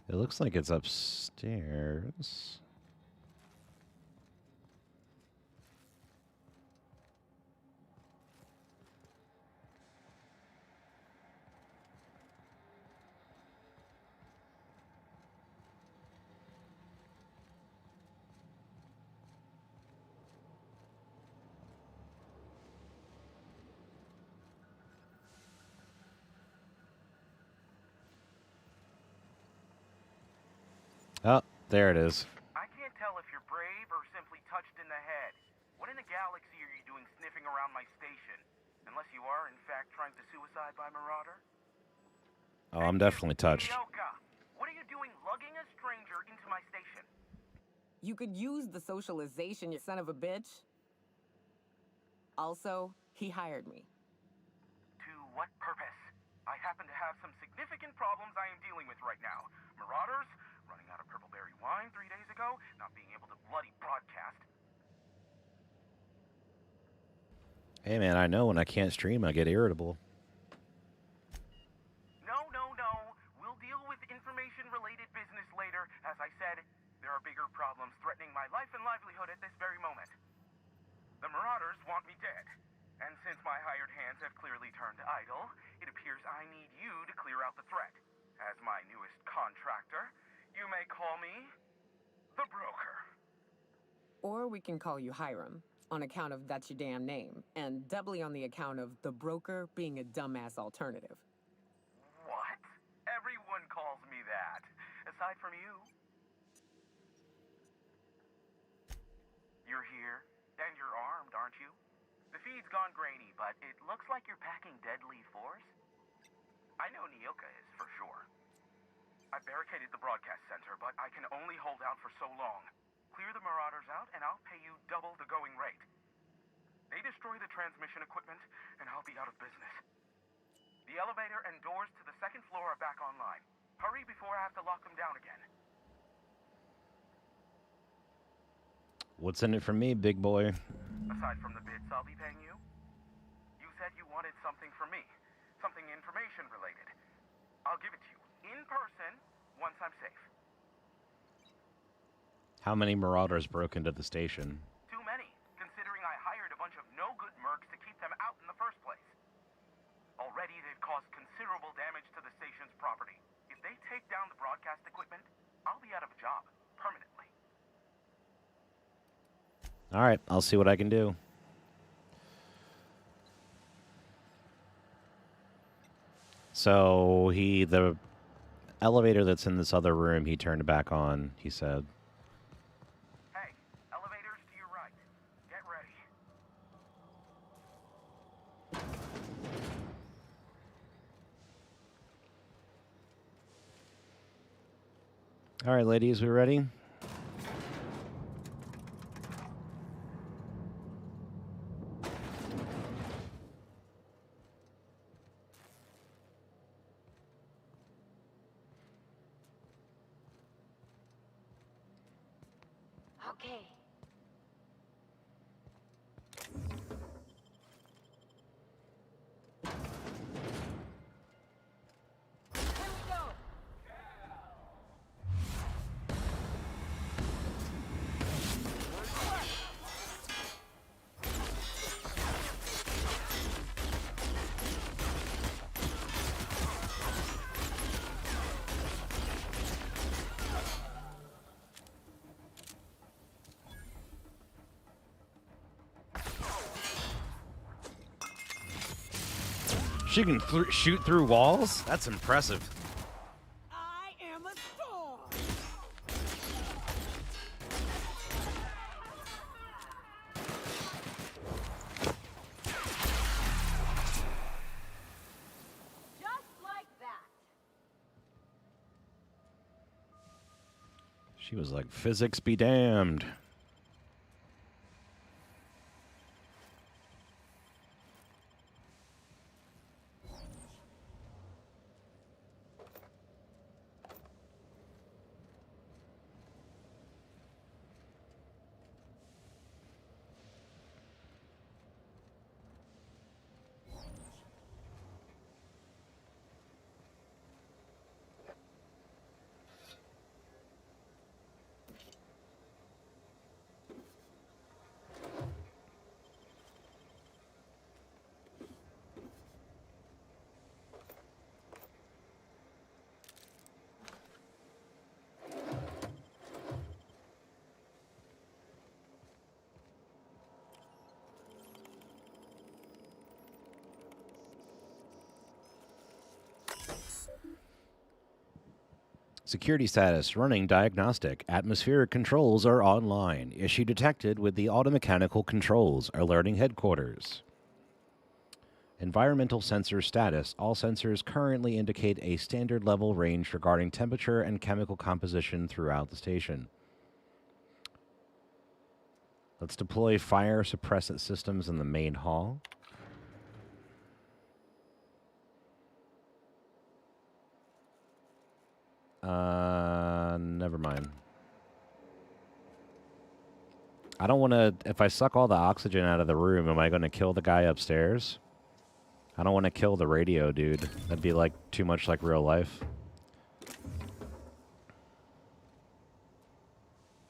It looks like it's upstairs. Oh, there it is. I can't tell if you're brave or simply touched in the head. What in the galaxy are you doing sniffing around my station? Unless you are, in fact, trying to suicide by Marauder? Oh, I'm definitely touched. Yoka, what are you doing lugging a stranger into my station? You could use the socialization, you son of a bitch. Also, he hired me. To what purpose? I happen to have some significant problems I am dealing with right now. Marauders, running out of purple berry wine 3 days ago, not being able to bloody broadcast. Hey, man, I know when I can't stream, I get irritable. No. We'll deal with information-related business later. As I said, there are bigger problems threatening my life and livelihood at this very moment. The Marauders want me dead. And since my hired hands have clearly turned idle, it appears I need you to clear out the threat. As my newest contractor, you may call me the Broker. Or we can call you Hiram, on account of that's your damn name, and doubly on the account of the Broker being a dumbass alternative. What? Everyone calls me that. Aside from you. You're here, and you're armed, aren't you? The feed's gone grainy, but it looks like you're packing deadly force. I know Nyoka is, for sure. I barricaded the broadcast center, but I can only hold out for so long. Clear the Marauders out, and I'll pay you double the going rate. They destroy the transmission equipment, and I'll be out of business. The elevator and doors to the second floor are back online. Hurry before I have to lock them down again. What's in it for me, big boy? Aside from the bits I'll be paying you, you said you wanted something from me. Something information related. I'll give it to you in person once I'm safe. How many Marauders broke into the station? Too many, considering I hired a bunch of no-good mercs to keep them out in the first place. Already they've caused considerable damage to the station's property. If they take down the broadcast equipment, I'll be out of a job, permanently. All right, I'll see what I can do. So the elevator that's in this other room, he turned back on, he said. Hey, elevators to your right. Get ready. All right, ladies, we ready? Okay. She can shoot through walls? That's impressive. I am a storm! Just like that. She was like, physics be damned. Security status, running diagnostic. Atmospheric controls are online. Issue detected with the automechanical controls. Alerting headquarters. Environmental sensor status. All sensors currently indicate a standard level range regarding temperature and chemical composition throughout the station. Let's deploy fire suppressant systems in the main hall. Never mind. I don't want to... If I suck all the oxygen out of the room, am I going to kill the guy upstairs? I don't want to kill the radio dude. That'd be like too much like real life.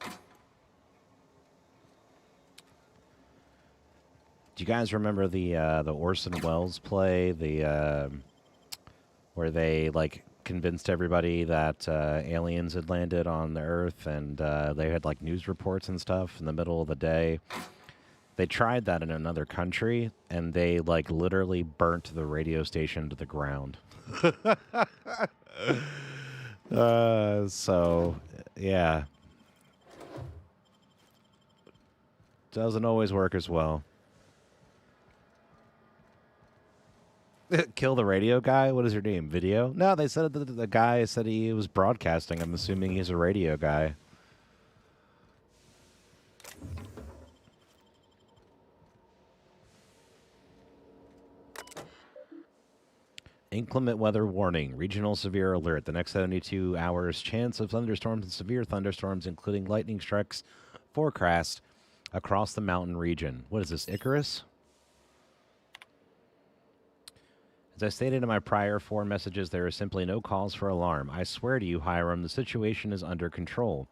Do you guys remember the Orson Welles play? Where they like convinced everybody that aliens had landed on the Earth, and they had like news reports and stuff in the middle of the day. They tried that in another country, and they like literally burnt the radio station to the ground. So yeah, doesn't always work as well. Kill the radio guy? What is your name? Video? No, they said that the guy said he was broadcasting. I'm assuming he's a radio guy. Inclement weather warning. Regional severe alert. The next 72 hours, chance of thunderstorms and severe thunderstorms, including lightning strikes, forecast across the mountain region. What is this, Icarus? As I stated in my prior 4 messages, there is simply no cause for alarm. I swear to you, Hiram, the situation is under control.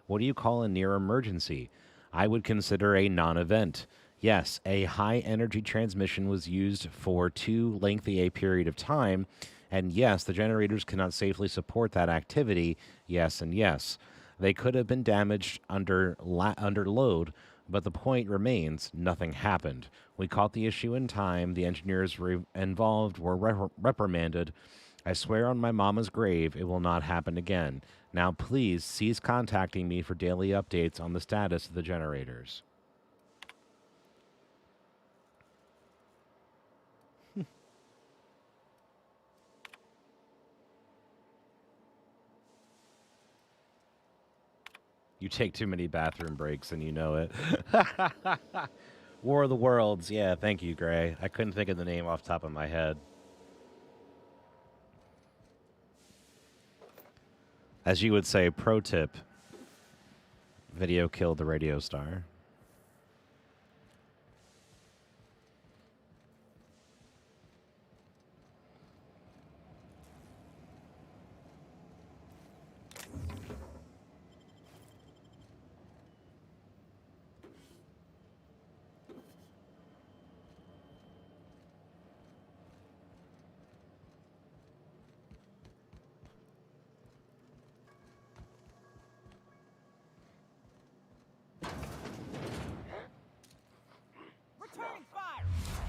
What do you call a near emergency? I would consider a non-event. Yes, a high-energy transmission was used for too lengthy a period of time, and yes, the generators cannot safely support that activity. Yes and yes. They could have been damaged under load, but the point remains, nothing happened. We caught the issue in time. The engineers involved were reprimanded. I swear on my mama's grave it will not happen again. Now please cease contacting me for daily updates on the status of the generators. You take too many bathroom breaks and you know it. War of the Worlds. Yeah, thank you, Gray. I couldn't think of the name off the top of my head. As you would say, pro tip. Video killed the radio star.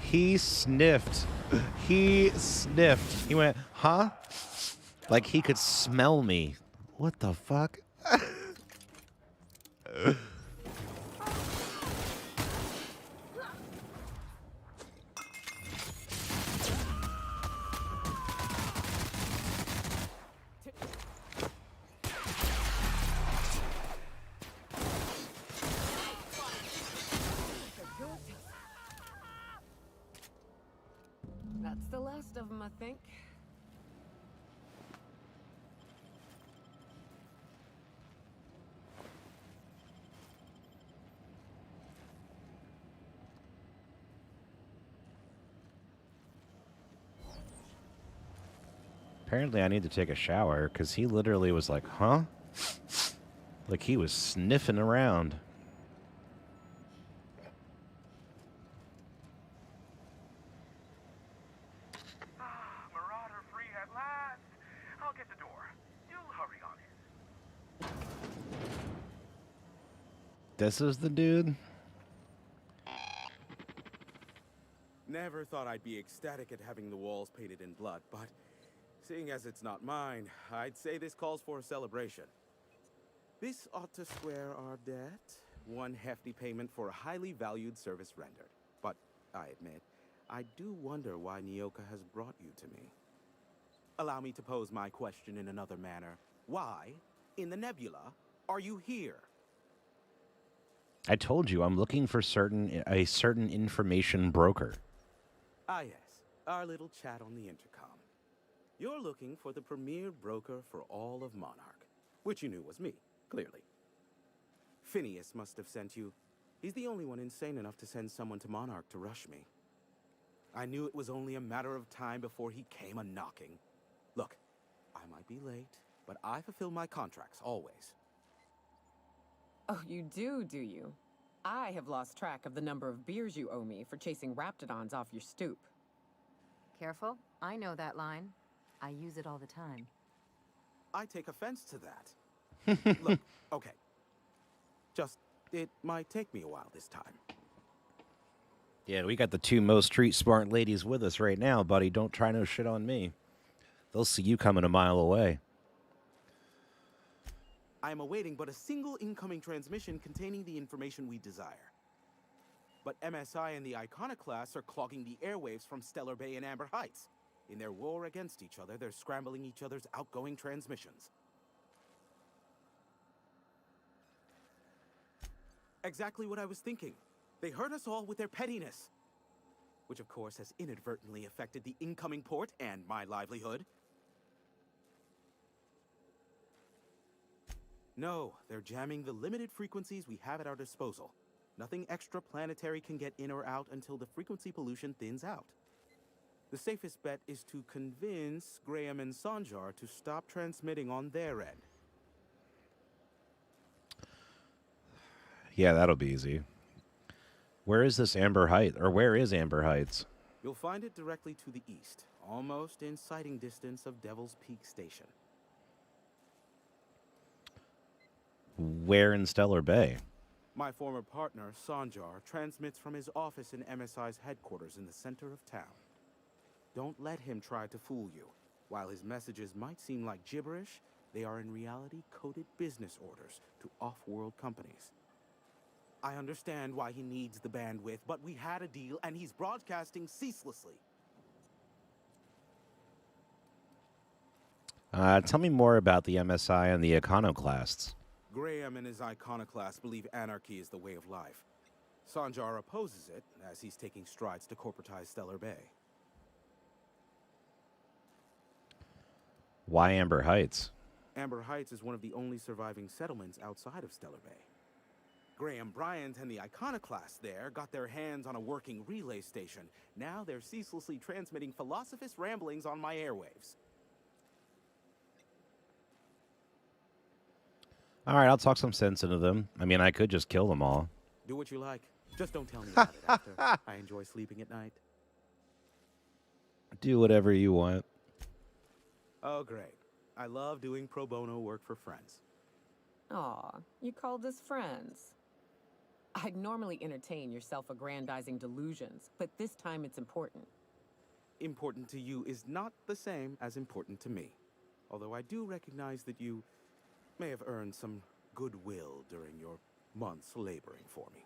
He sniffed. He sniffed. He went, huh? Like he could smell me. What the fuck? most of them, I think. Apparently I need to take a shower, because he literally was like, huh? Like he was sniffing around. Marauder free at last. I'll get the door. You'll hurry on in. This is the dude? Never thought I'd be ecstatic at having the walls painted in blood, but seeing as it's not mine, I'd say this calls for a celebration. This ought to square our debt. One hefty payment for a highly valued service rendered. But I admit, I do wonder why Nyoka has brought you to me. Allow me to pose my question in another manner. Why, in the nebula, are you here? I told you I'm looking for a certain information broker. Ah yes, our little chat on the intercom. You're looking for the premier broker for all of Monarch, which you knew was me, clearly. Phineas must have sent you. He's the only one insane enough to send someone to Monarch to rush me. I knew it was only a matter of time before he came a-knocking. Look, I might be late, but I fulfill my contracts, always. Oh, you do you? I have lost track of the number of beers you owe me for chasing raptidons off your stoop. Careful, I know that line. I use it all the time. I take offense to that. Look, okay. Just, it might take me a while this time. Yeah, we got the two most street smart ladies with us right now, buddy. Don't try no shit on me. They'll see you coming a mile away. I am awaiting but a single incoming transmission containing the information we desire. But MSI and the Iconoclasts are clogging the airwaves from Stellar Bay and Amber Heights. In their war against each other, they're scrambling each other's outgoing transmissions. Exactly what I was thinking. They hurt us all with their pettiness. Which of course has inadvertently affected the incoming port and my livelihood. No, they're jamming the limited frequencies we have at our disposal. Nothing extraplanetary can get in or out until the frequency pollution thins out. The safest bet is to convince Graham and Sanjar to stop transmitting on their end. Yeah, that'll be easy. Where is this Amber Heights? Or where is Amber Heights? You'll find it directly to the east, almost in sighting distance of Devil's Peak Station. Where in Stellar Bay? My former partner, Sanjar, transmits from his office in MSI's headquarters in the center of town. Don't let him try to fool you. While his messages might seem like gibberish, they are in reality coded business orders to off-world companies. I understand why he needs the bandwidth, but we had a deal and he's broadcasting ceaselessly. Tell me more about the MSI and the Iconoclasts. Graham and his Iconoclasts believe anarchy is the way of life. Sanjar opposes it, as he's taking strides to corporatize Stellar Bay. Why Amber Heights? Amber Heights is one of the only surviving settlements outside of Stellar Bay. Graham Bryant and the Iconoclasts there got their hands on a working relay station. Now they're ceaselessly transmitting philosophist ramblings on my airwaves. All right, I'll talk some sense into them. I mean, I could just kill them all. Do what you like. Just don't tell me about it after. I enjoy sleeping at night. Do whatever you want. Oh, great. I love doing pro bono work for friends. Aw, you called us friends. I'd normally entertain your self-aggrandizing delusions, but this time it's important. Important to you is not the same as important to me. Although I do recognize that you may have earned some goodwill during your months laboring for me.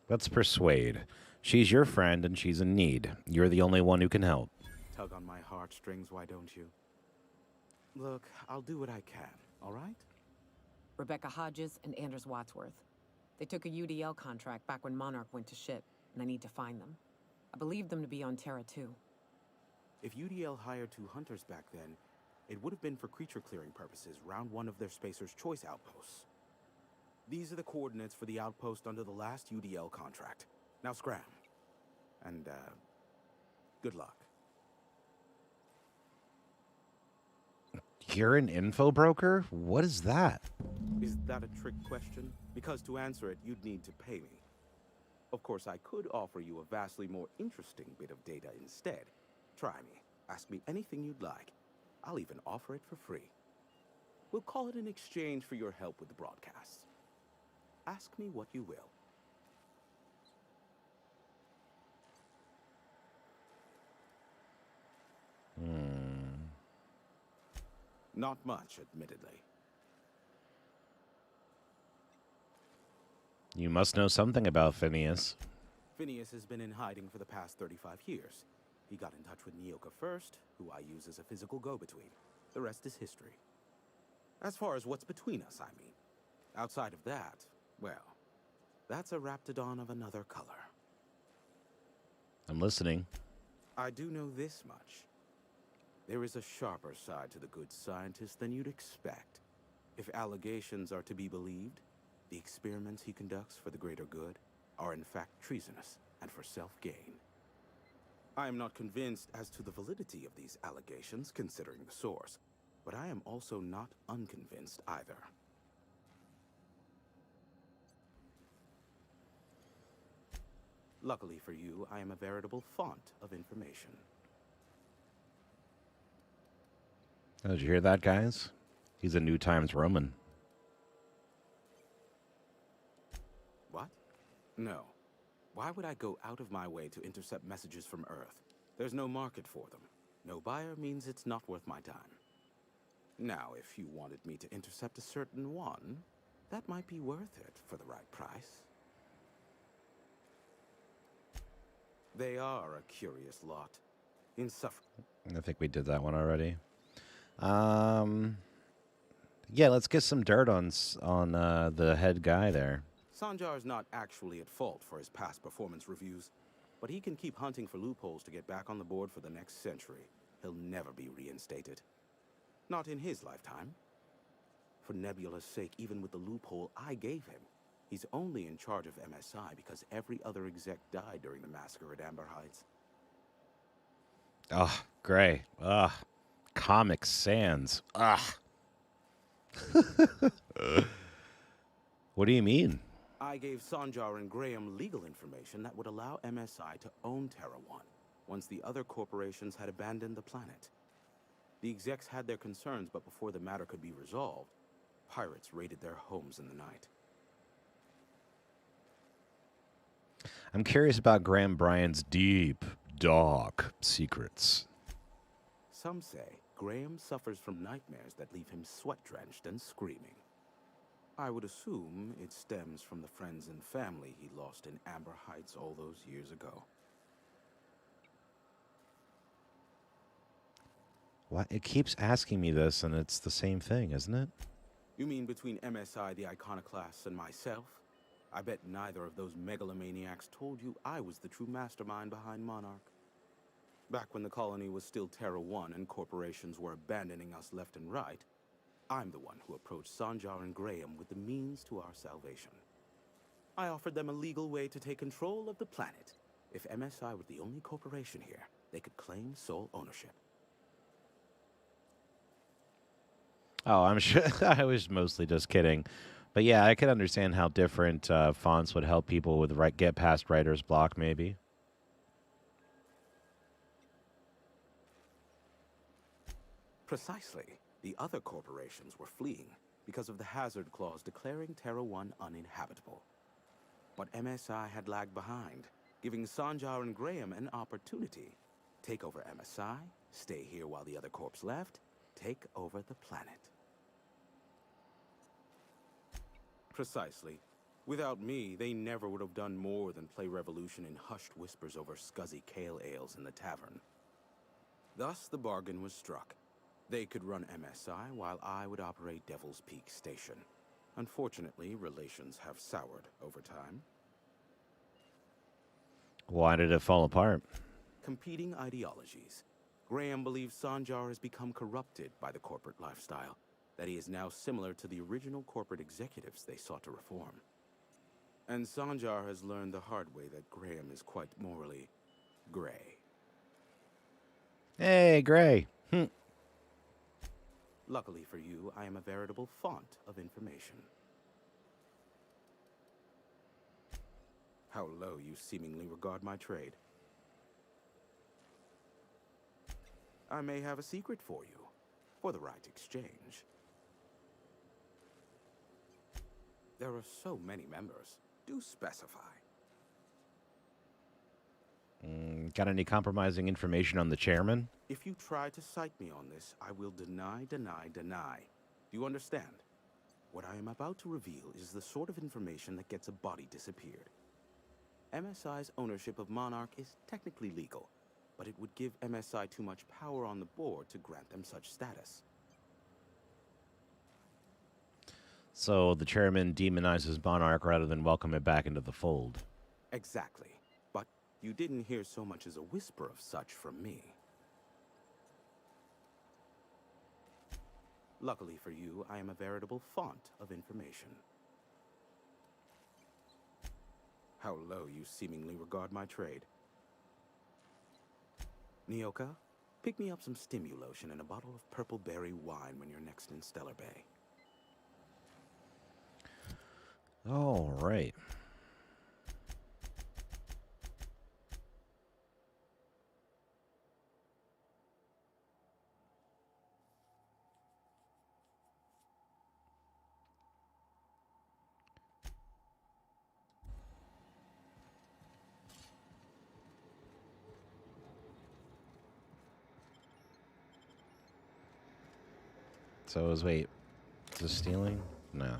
Let's persuade. She's your friend and she's in need. You're the only one who can help. Tug on my heartstrings, why don't you? Look, I'll do what I can, all right? Rebecca Hodges and Anders Wadsworth. They took a UDL contract back when Monarch went to shit, and I need to find them. I believe them to be on Terra 2. If UDL hired 2 hunters back then, it would have been for creature clearing purposes round one of their Spacer's Choice outposts. These are the coordinates for the outpost under the last UDL contract. Now scram. And, good luck. You're an info broker? What is that? Is that a trick question? Because to answer it, you'd need to pay me. Of course, I could offer you a vastly more interesting bit of data instead. Try me. Ask me anything you'd like. I'll even offer it for free. We'll call it an exchange for your help with the broadcasts. Ask me what you will. Not much, admittedly. You must know something about Phineas. Phineas has been in hiding for the past 35 years. He got in touch with Nyoka first, who I use as a physical go-between. The rest is history. As far as what's between us, I mean. Outside of that, well, that's a raptidon of another color. I'm listening. I do know this much. There is a sharper side to the good scientist than you'd expect. If allegations are to be believed, the experiments he conducts for the greater good are in fact treasonous and for self-gain. I am not convinced as to the validity of these allegations, considering the source, but I am also not unconvinced either. Luckily for you, I am a veritable font of information. Oh, did you hear that, guys? He's a New Times Roman. What? No. Why would I go out of my way to intercept messages from Earth? There's no market for them. No buyer means it's not worth my time. Now, if you wanted me to intercept a certain one, that might be worth it for the right price. They are a curious lot. Insufferable. I think we did that one already. Yeah, let's get some dirt on the head guy there. Sanjar's not actually at fault for his past performance reviews, but he can keep hunting for loopholes to get back on the board for the next century. He'll never be reinstated. Not in his lifetime. For Nebula's sake, even with the loophole I gave him, he's only in charge of MSI because every other exec died during the massacre at Amber Heights. Ugh, Gray. Ugh. Comic Sans. Ugh. What do you mean? I gave Sanjar and Graham legal information that would allow MSI to own Terra 1 once the other corporations had abandoned the planet. The execs had their concerns, but before the matter could be resolved, pirates raided their homes in the night. I'm curious about Graham Bryan's deep, dark secrets. Some say Graham suffers from nightmares that leave him sweat-drenched and screaming. I would assume it stems from the friends and family he lost in Amber Heights all those years ago. What? It keeps asking me this, and it's the same thing, isn't it? You mean between MSI, the Iconoclasts, and myself? I bet neither of those megalomaniacs told you I was the true mastermind behind Monarch. Back when the colony was still Terra 1 and corporations were abandoning us left and right, I'm the one who approached Sanjar and Graham with the means to our salvation. I offered them a legal way to take control of the planet. If MSI were the only corporation here, they could claim sole ownership. Oh, I'm sure. I was mostly just kidding. But yeah, I could understand how different fonts would help people with get past writer's block, maybe. Precisely. The other corporations were fleeing because of the hazard clause declaring Terra 1 uninhabitable. But MSI had lagged behind, giving Sanjar and Graham an opportunity. Take over MSI, stay here while the other corps left, take over the planet. Precisely. Without me, they never would have done more than play Revolution in hushed whispers over scuzzy kale ales in the tavern. Thus, the bargain was struck. They could run MSI while I would operate Devil's Peak Station. Unfortunately, relations have soured over time. Why did it fall apart? Competing ideologies. Graham believes Sanjar has become corrupted by the corporate lifestyle, that he is now similar to the original corporate executives they sought to reform. And Sanjar has learned the hard way that Graham is quite morally gray. Hey, Gray. Luckily for you, I am a veritable font of information. How low you seemingly regard my trade. I may have a secret for you, for the right exchange. There are so many members. Do specify. Got any compromising information on the chairman? If you try to cite me on this, I will deny. Do you understand? What I am about to reveal is the sort of information that gets a body disappeared. MSI's ownership of Monarch is technically legal, but it would give MSI too much power on the board to grant them such status. So the chairman demonizes Monarch rather than welcome it back into the fold. Exactly. But you didn't hear so much as a whisper of such from me. Luckily for you, I am a veritable font of information. How low you seemingly regard my trade. Nyoka, pick me up some Stimulotion and a bottle of purple berry wine when you're next in Stellar Bay. All right. So wait, is this stealing? No.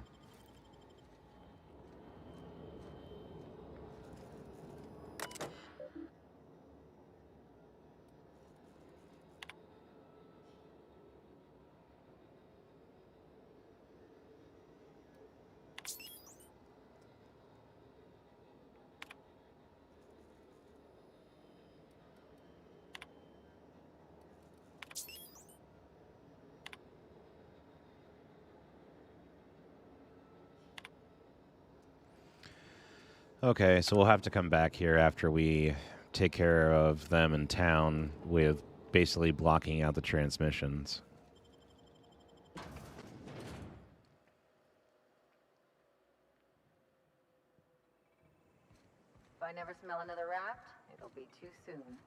Okay, so we'll have to come back here after we take care of them in town with basically blocking out the transmissions. If I never smell another rat, it'll be too soon.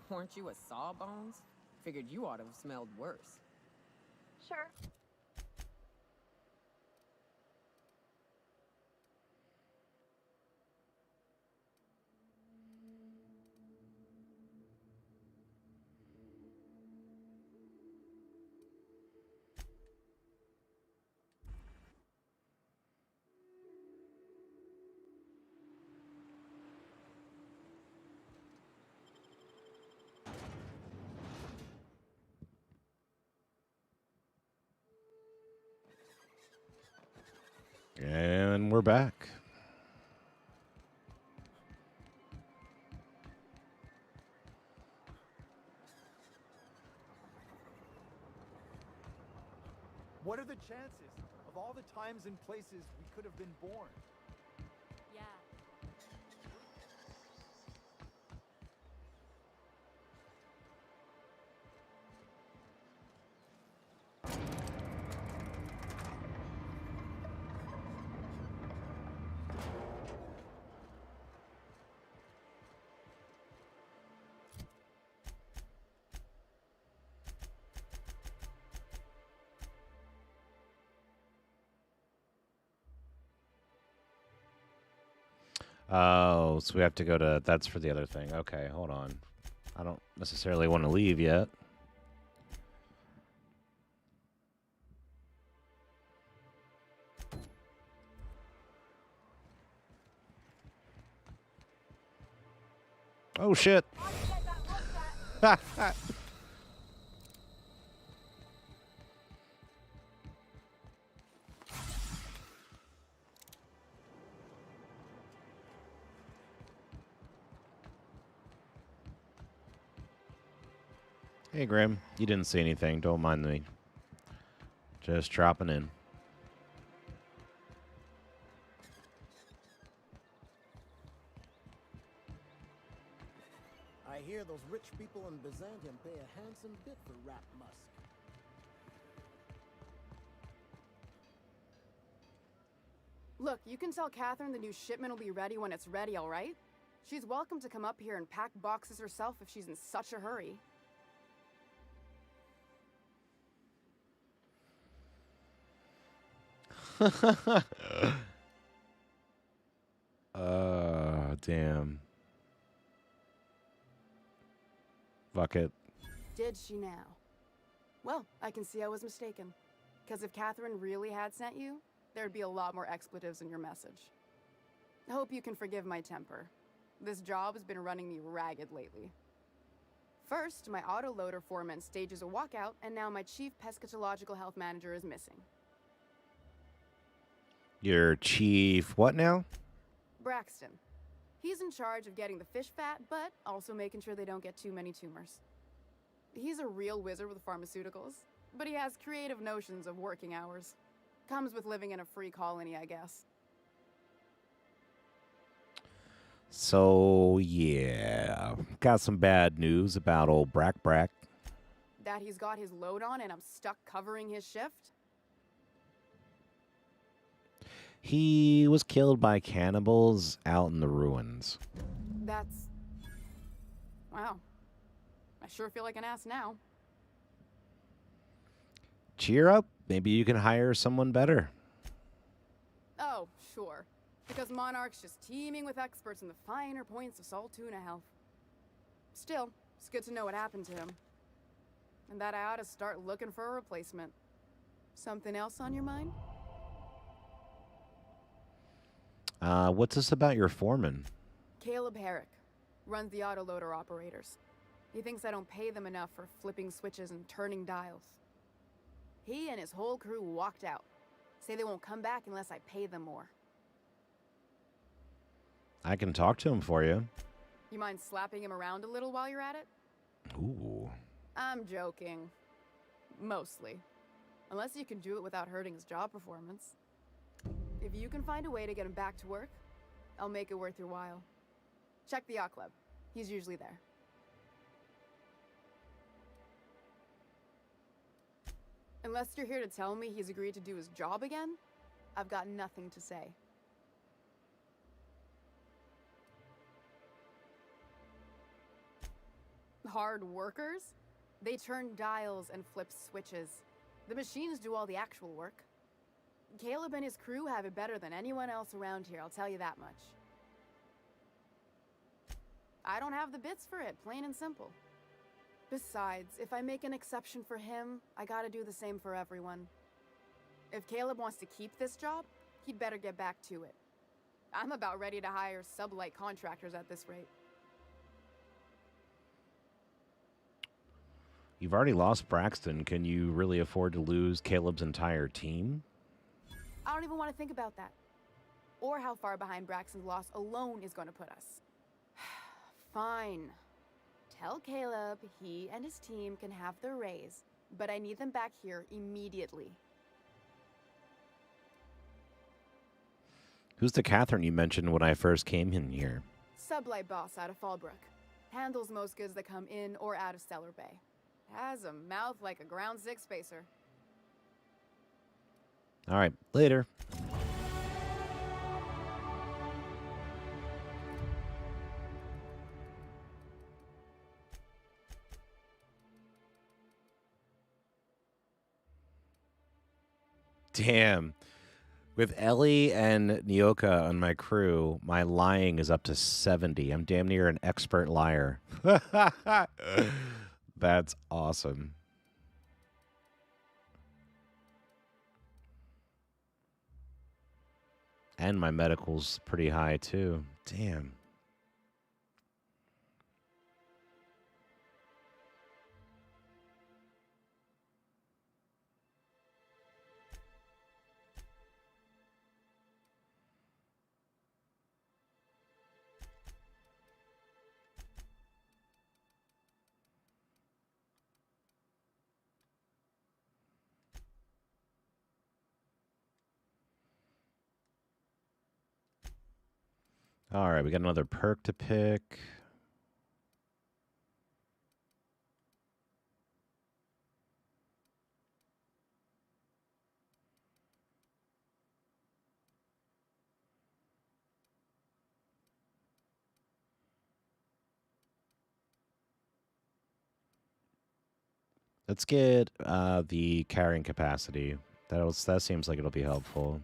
Weren't you a sawbones? Figured you ought to have smelled worse. Sure. And we're back. What are the chances of all the times and places we could have been born? Yeah. Oh, so we have to go to... That's for the other thing. Okay, hold on. I don't necessarily want to leave yet. Oh, shit. Hey, Grim. You didn't say anything. Don't mind me. Just dropping in. I hear those rich people in Byzantium pay a handsome bit for rat musk. Look, you can tell Catherine the new shipment will be ready when it's ready, all right? She's welcome to come up here and pack boxes herself if she's in such a hurry. Damn. Fuck it. Did she now? Well, I can see I was mistaken. Because if Catherine really had sent you, there'd be a lot more expletives in your message. I hope you can forgive my temper. This job has been running me ragged lately. First, my autoloader foreman stages a walkout, and now my chief pescatological health manager is missing. Your chief what now? Braxton. He's in charge of getting the fish fat, but also making sure they don't get too many tumors. He's a real wizard with pharmaceuticals, but he has creative notions of working hours. Comes with living in a free colony, I guess. So, yeah. Got some bad news about old Brack. That he's got his load on and I'm stuck covering his shift? He was killed by cannibals out in the ruins. That's... Wow. I sure feel like an ass now. Cheer up. Maybe you can hire someone better. Oh, sure. Because Monarch's just teeming with experts in the finer points of salt tuna health. Still, it's good to know what happened to him. And that I ought to start looking for a replacement. Something else on your mind? What's this about your foreman? Caleb Herrick runs the autoloader operators. He thinks I don't pay them enough for flipping switches and turning dials. He and his whole crew walked out. Say they won't come back unless I pay them more. I can talk to him for you. You mind slapping him around a little while you're at it? Ooh. I'm joking. Mostly. Unless you can do it without hurting his job performance. If you can find a way to get him back to work, I'll make it worth your while. Check the yacht club. He's usually there. Unless you're here to tell me he's agreed to do his job again, I've got nothing to say. Hard workers? They turn dials and flip switches. The machines do all the actual work. Caleb and his crew have it better than anyone else around here, I'll tell you that much. I don't have the bits for it, plain and simple. Besides, if I make an exception for him, I gotta do the same for everyone. If Caleb wants to keep this job, he'd better get back to it. I'm about ready to hire sub-light contractors at this rate. You've already lost Braxton. Can you really afford to lose Caleb's entire team? I don't even want to think about that. Or how far behind Braxton's loss alone is going to put us. Fine. Tell Caleb he and his team can have their raise, but I need them back here immediately. Who's the Catherine you mentioned when I first came in here? Sublight boss out of Fallbrook. Handles most goods that come in or out of Stellar Bay. Has a mouth like a ground six spacer. All right, later. Damn. With Ellie and Nyoka on my crew, my lying is up to 70. I'm damn near an expert liar. That's awesome. And my medical's pretty high, too. Damn. All right, we got another perk to pick. Let's get the carrying capacity. That seems like it'll be helpful.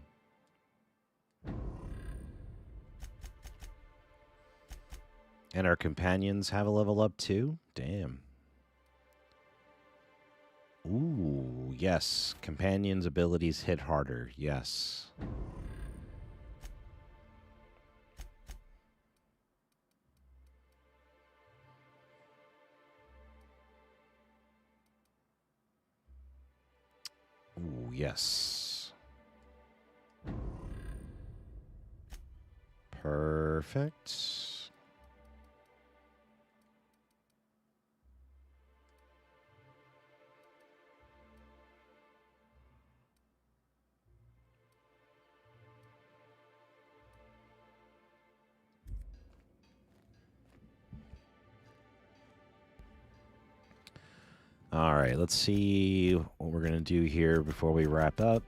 And our companions have a level up too? Damn. Ooh, yes. Companions' abilities hit harder. Yes. Ooh, yes. Perfect. All right, let's see what we're going to do here before we wrap up.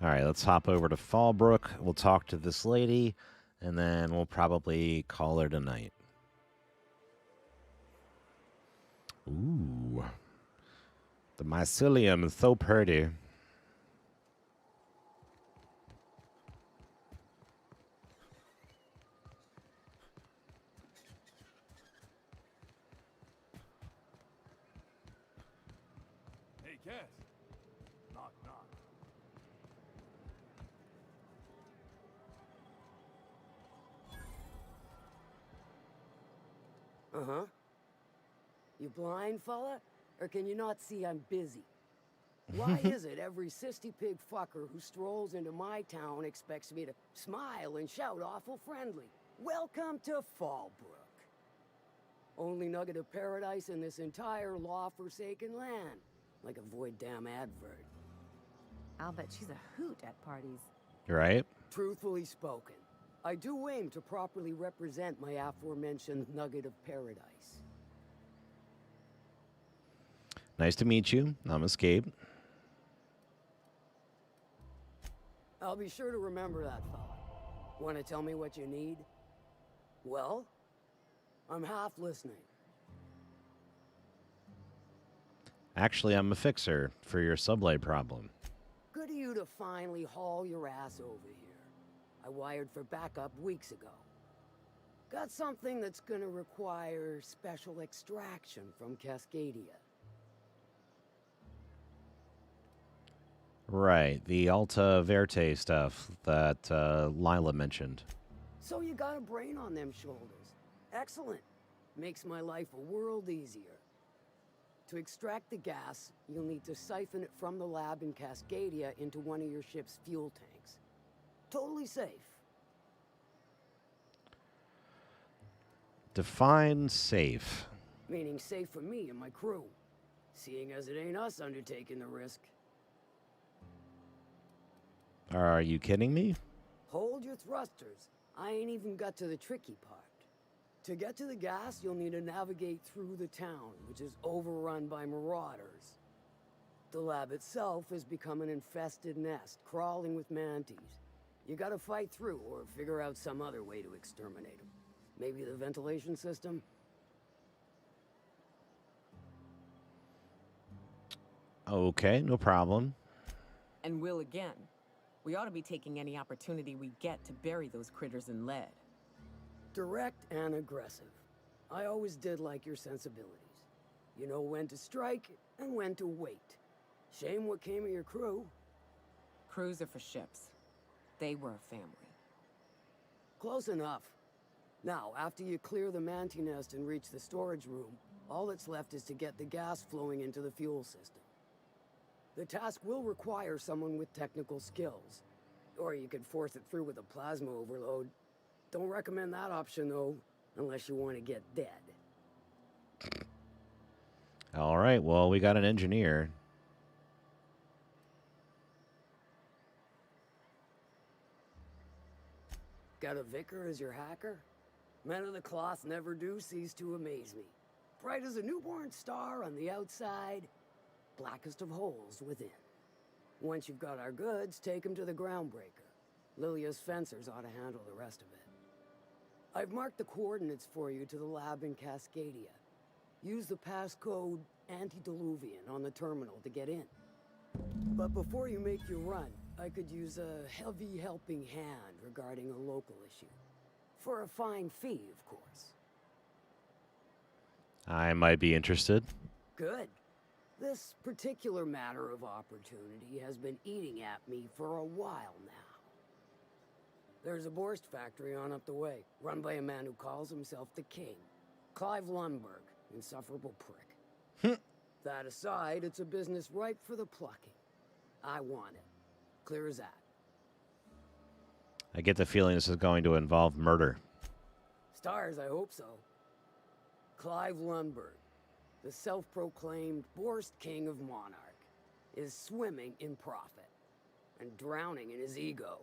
All right, let's hop over to Fallbrook. We'll talk to this lady, and then we'll probably call her tonight. Ooh. The mycelium is so pretty. Hey, Cass. Knock, knock. Uh-huh. You blind, fella? Or can you not see I'm busy? Why is it every sissy pig fucker who strolls into my town expects me to smile and shout awful friendly? Welcome to Fallbrook. Only nugget of paradise in this entire law-forsaken land. Like a void damn advert. I'll bet she's a hoot at parties. Right? Truthfully spoken, I do aim to properly represent my aforementioned nugget of paradise. Nice to meet you. I'm Escape. I'll be sure to remember that, fella. Want to tell me what you need? Well, I'm half listening. Actually, I'm a fixer for your sublight problem. Good of you to finally haul your ass over here. I wired for backup weeks ago. Got something that's gonna require special extraction from Cascadia. Right, the Alta Verte stuff that Lila mentioned. So you got a brain on them shoulders. Excellent. Makes my life a world easier. To extract the gas, you'll need to siphon it from the lab in Cascadia into one of your ship's fuel tanks. Totally safe. Define safe. Meaning safe for me and my crew. Seeing as it ain't us undertaking the risk. Are you kidding me? Hold your thrusters. I ain't even got to the tricky part. To get to the gas, you'll need to navigate through the town, which is overrun by marauders. The lab itself has become an infested nest, crawling with manties. You gotta fight through, or figure out some other way to exterminate them. Maybe the ventilation system? Okay, no problem. And will again. We ought to be taking any opportunity we get to bury those critters in lead. Direct and aggressive. I always did like your sensibilities. You know when to strike and when to wait. Shame what came of your crew. Crews are for ships. They were a family. Close enough. Now, after you clear the manti nest and reach the storage room, all that's left is to get the gas flowing into the fuel system. The task will require someone with technical skills. Or you could force it through with a plasma overload. Don't recommend that option, though, unless you want to get dead. All right, well, we got an engineer. Got a vicar as your hacker? Men of the cloth never do cease to amaze me. Bright as a newborn star on the outside, blackest of holes within. Once you've got our goods, take them to the groundbreaker. Lilia's fencers ought to handle the rest of it. I've marked the coordinates for you to the lab in Cascadia. Use the passcode Antediluvian on the terminal to get in. But before you make your run, I could use a heavy helping hand regarding a local issue. For a fine fee, of course. I might be interested. Good. This particular matter of opportunity has been eating at me for a while now. There's a Borst factory on up the way, run by a man who calls himself the King. Clive Lundberg, insufferable prick. That aside, it's a business ripe for the plucking. I want it. Clear as that. I get the feeling this is going to involve murder. Stars, I hope so. Clive Lundberg, the self-proclaimed Borst King of Monarch, is swimming in profit and drowning in his ego.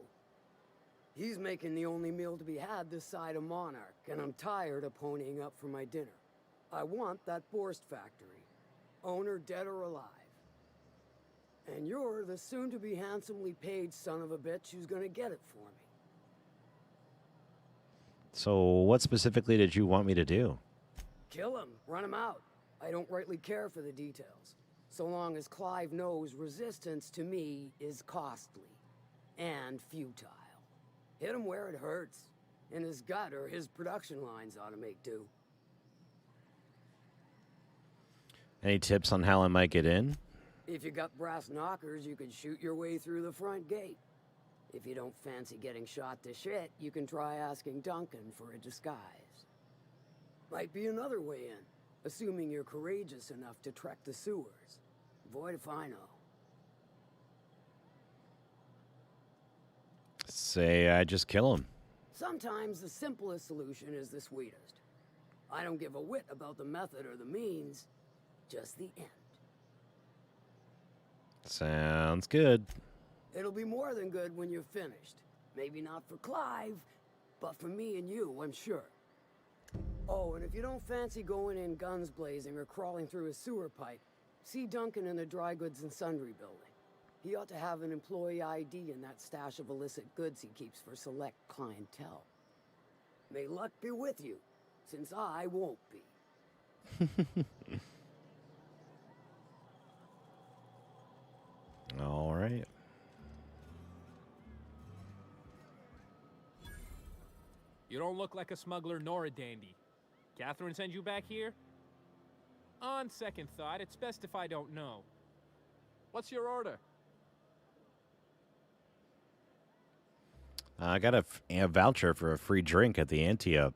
He's making the only meal to be had this side of Monarch, and I'm tired of ponying up for my dinner. I want that Borst factory, owner dead or alive. And you're the soon-to-be handsomely paid son of a bitch who's gonna get it for me. So what specifically did you want me to do? Kill him, run him out. I don't rightly care for the details, so long as Clive knows resistance to me is costly and futile. Hit him where it hurts. In his gut, or his production lines ought to make do. Any tips on how I might get in? If you got brass knockers, you could shoot your way through the front gate. If you don't fancy getting shot to shit, you can try asking Duncan for a disguise. Might be another way in, assuming you're courageous enough to trek the sewers. Void if I know. Say I just kill him. Sometimes the simplest solution is the sweetest. I don't give a whit about the method or the means, just the end. Sounds good. It'll be more than good when you're finished. Maybe not for Clive, but for me and you, I'm sure. Oh, and if you don't fancy going in guns blazing or crawling through a sewer pipe, see Duncan in the dry goods and sundry building. He ought to have an employee ID in that stash of illicit goods he keeps for select clientele. May luck be with you, since I won't be. All right. You don't look like a smuggler nor a dandy. Catherine sent you back here? On second thought, it's best if I don't know. What's your order? I got a voucher for a free drink at the Ante-Up.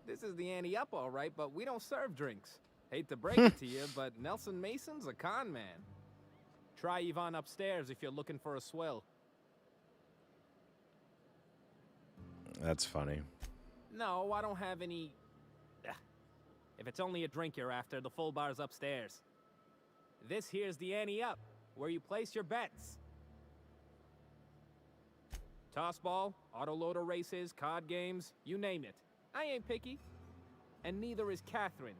This is the ante-up, all right, but we don't serve drinks. Hate to break it to you, but Nelson Mason's a con man. Try Yvonne upstairs if you're looking for a swell. That's funny. No, I don't have any... If it's only a drink you're after, the full bar's upstairs. This here's the ante-up, where you place your bets. Tossball, autoloader races, card games, you name it. I ain't picky. And neither is Catherine.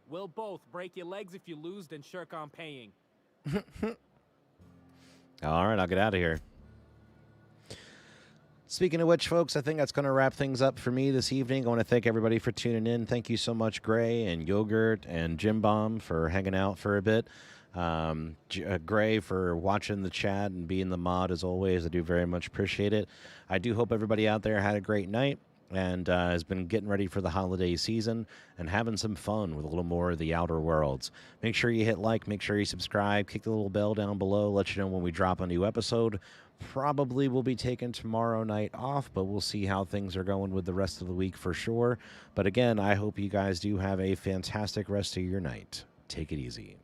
We'll both break your legs if you lose, then shirk on paying. All right, I'll get out of here. Speaking of which, folks, I think that's going to wrap things up for me this evening. I want to thank everybody for tuning in. Thank you so much, Gray and Yogurt and Jim Bomb, for hanging out for a bit. Gray for watching the chat and being the mod as always. I do very much appreciate it. I do hope everybody out there had a great night and has been getting ready for the holiday season and having some fun with a little more of the Outer Worlds. Make sure you hit like, make sure you subscribe, kick the little bell down below, let you know when we drop a new episode. Probably will be taking tomorrow night off, but we'll see how things are going with the rest of the week for sure. But again, I hope you guys do have a fantastic rest of your night. Take it easy.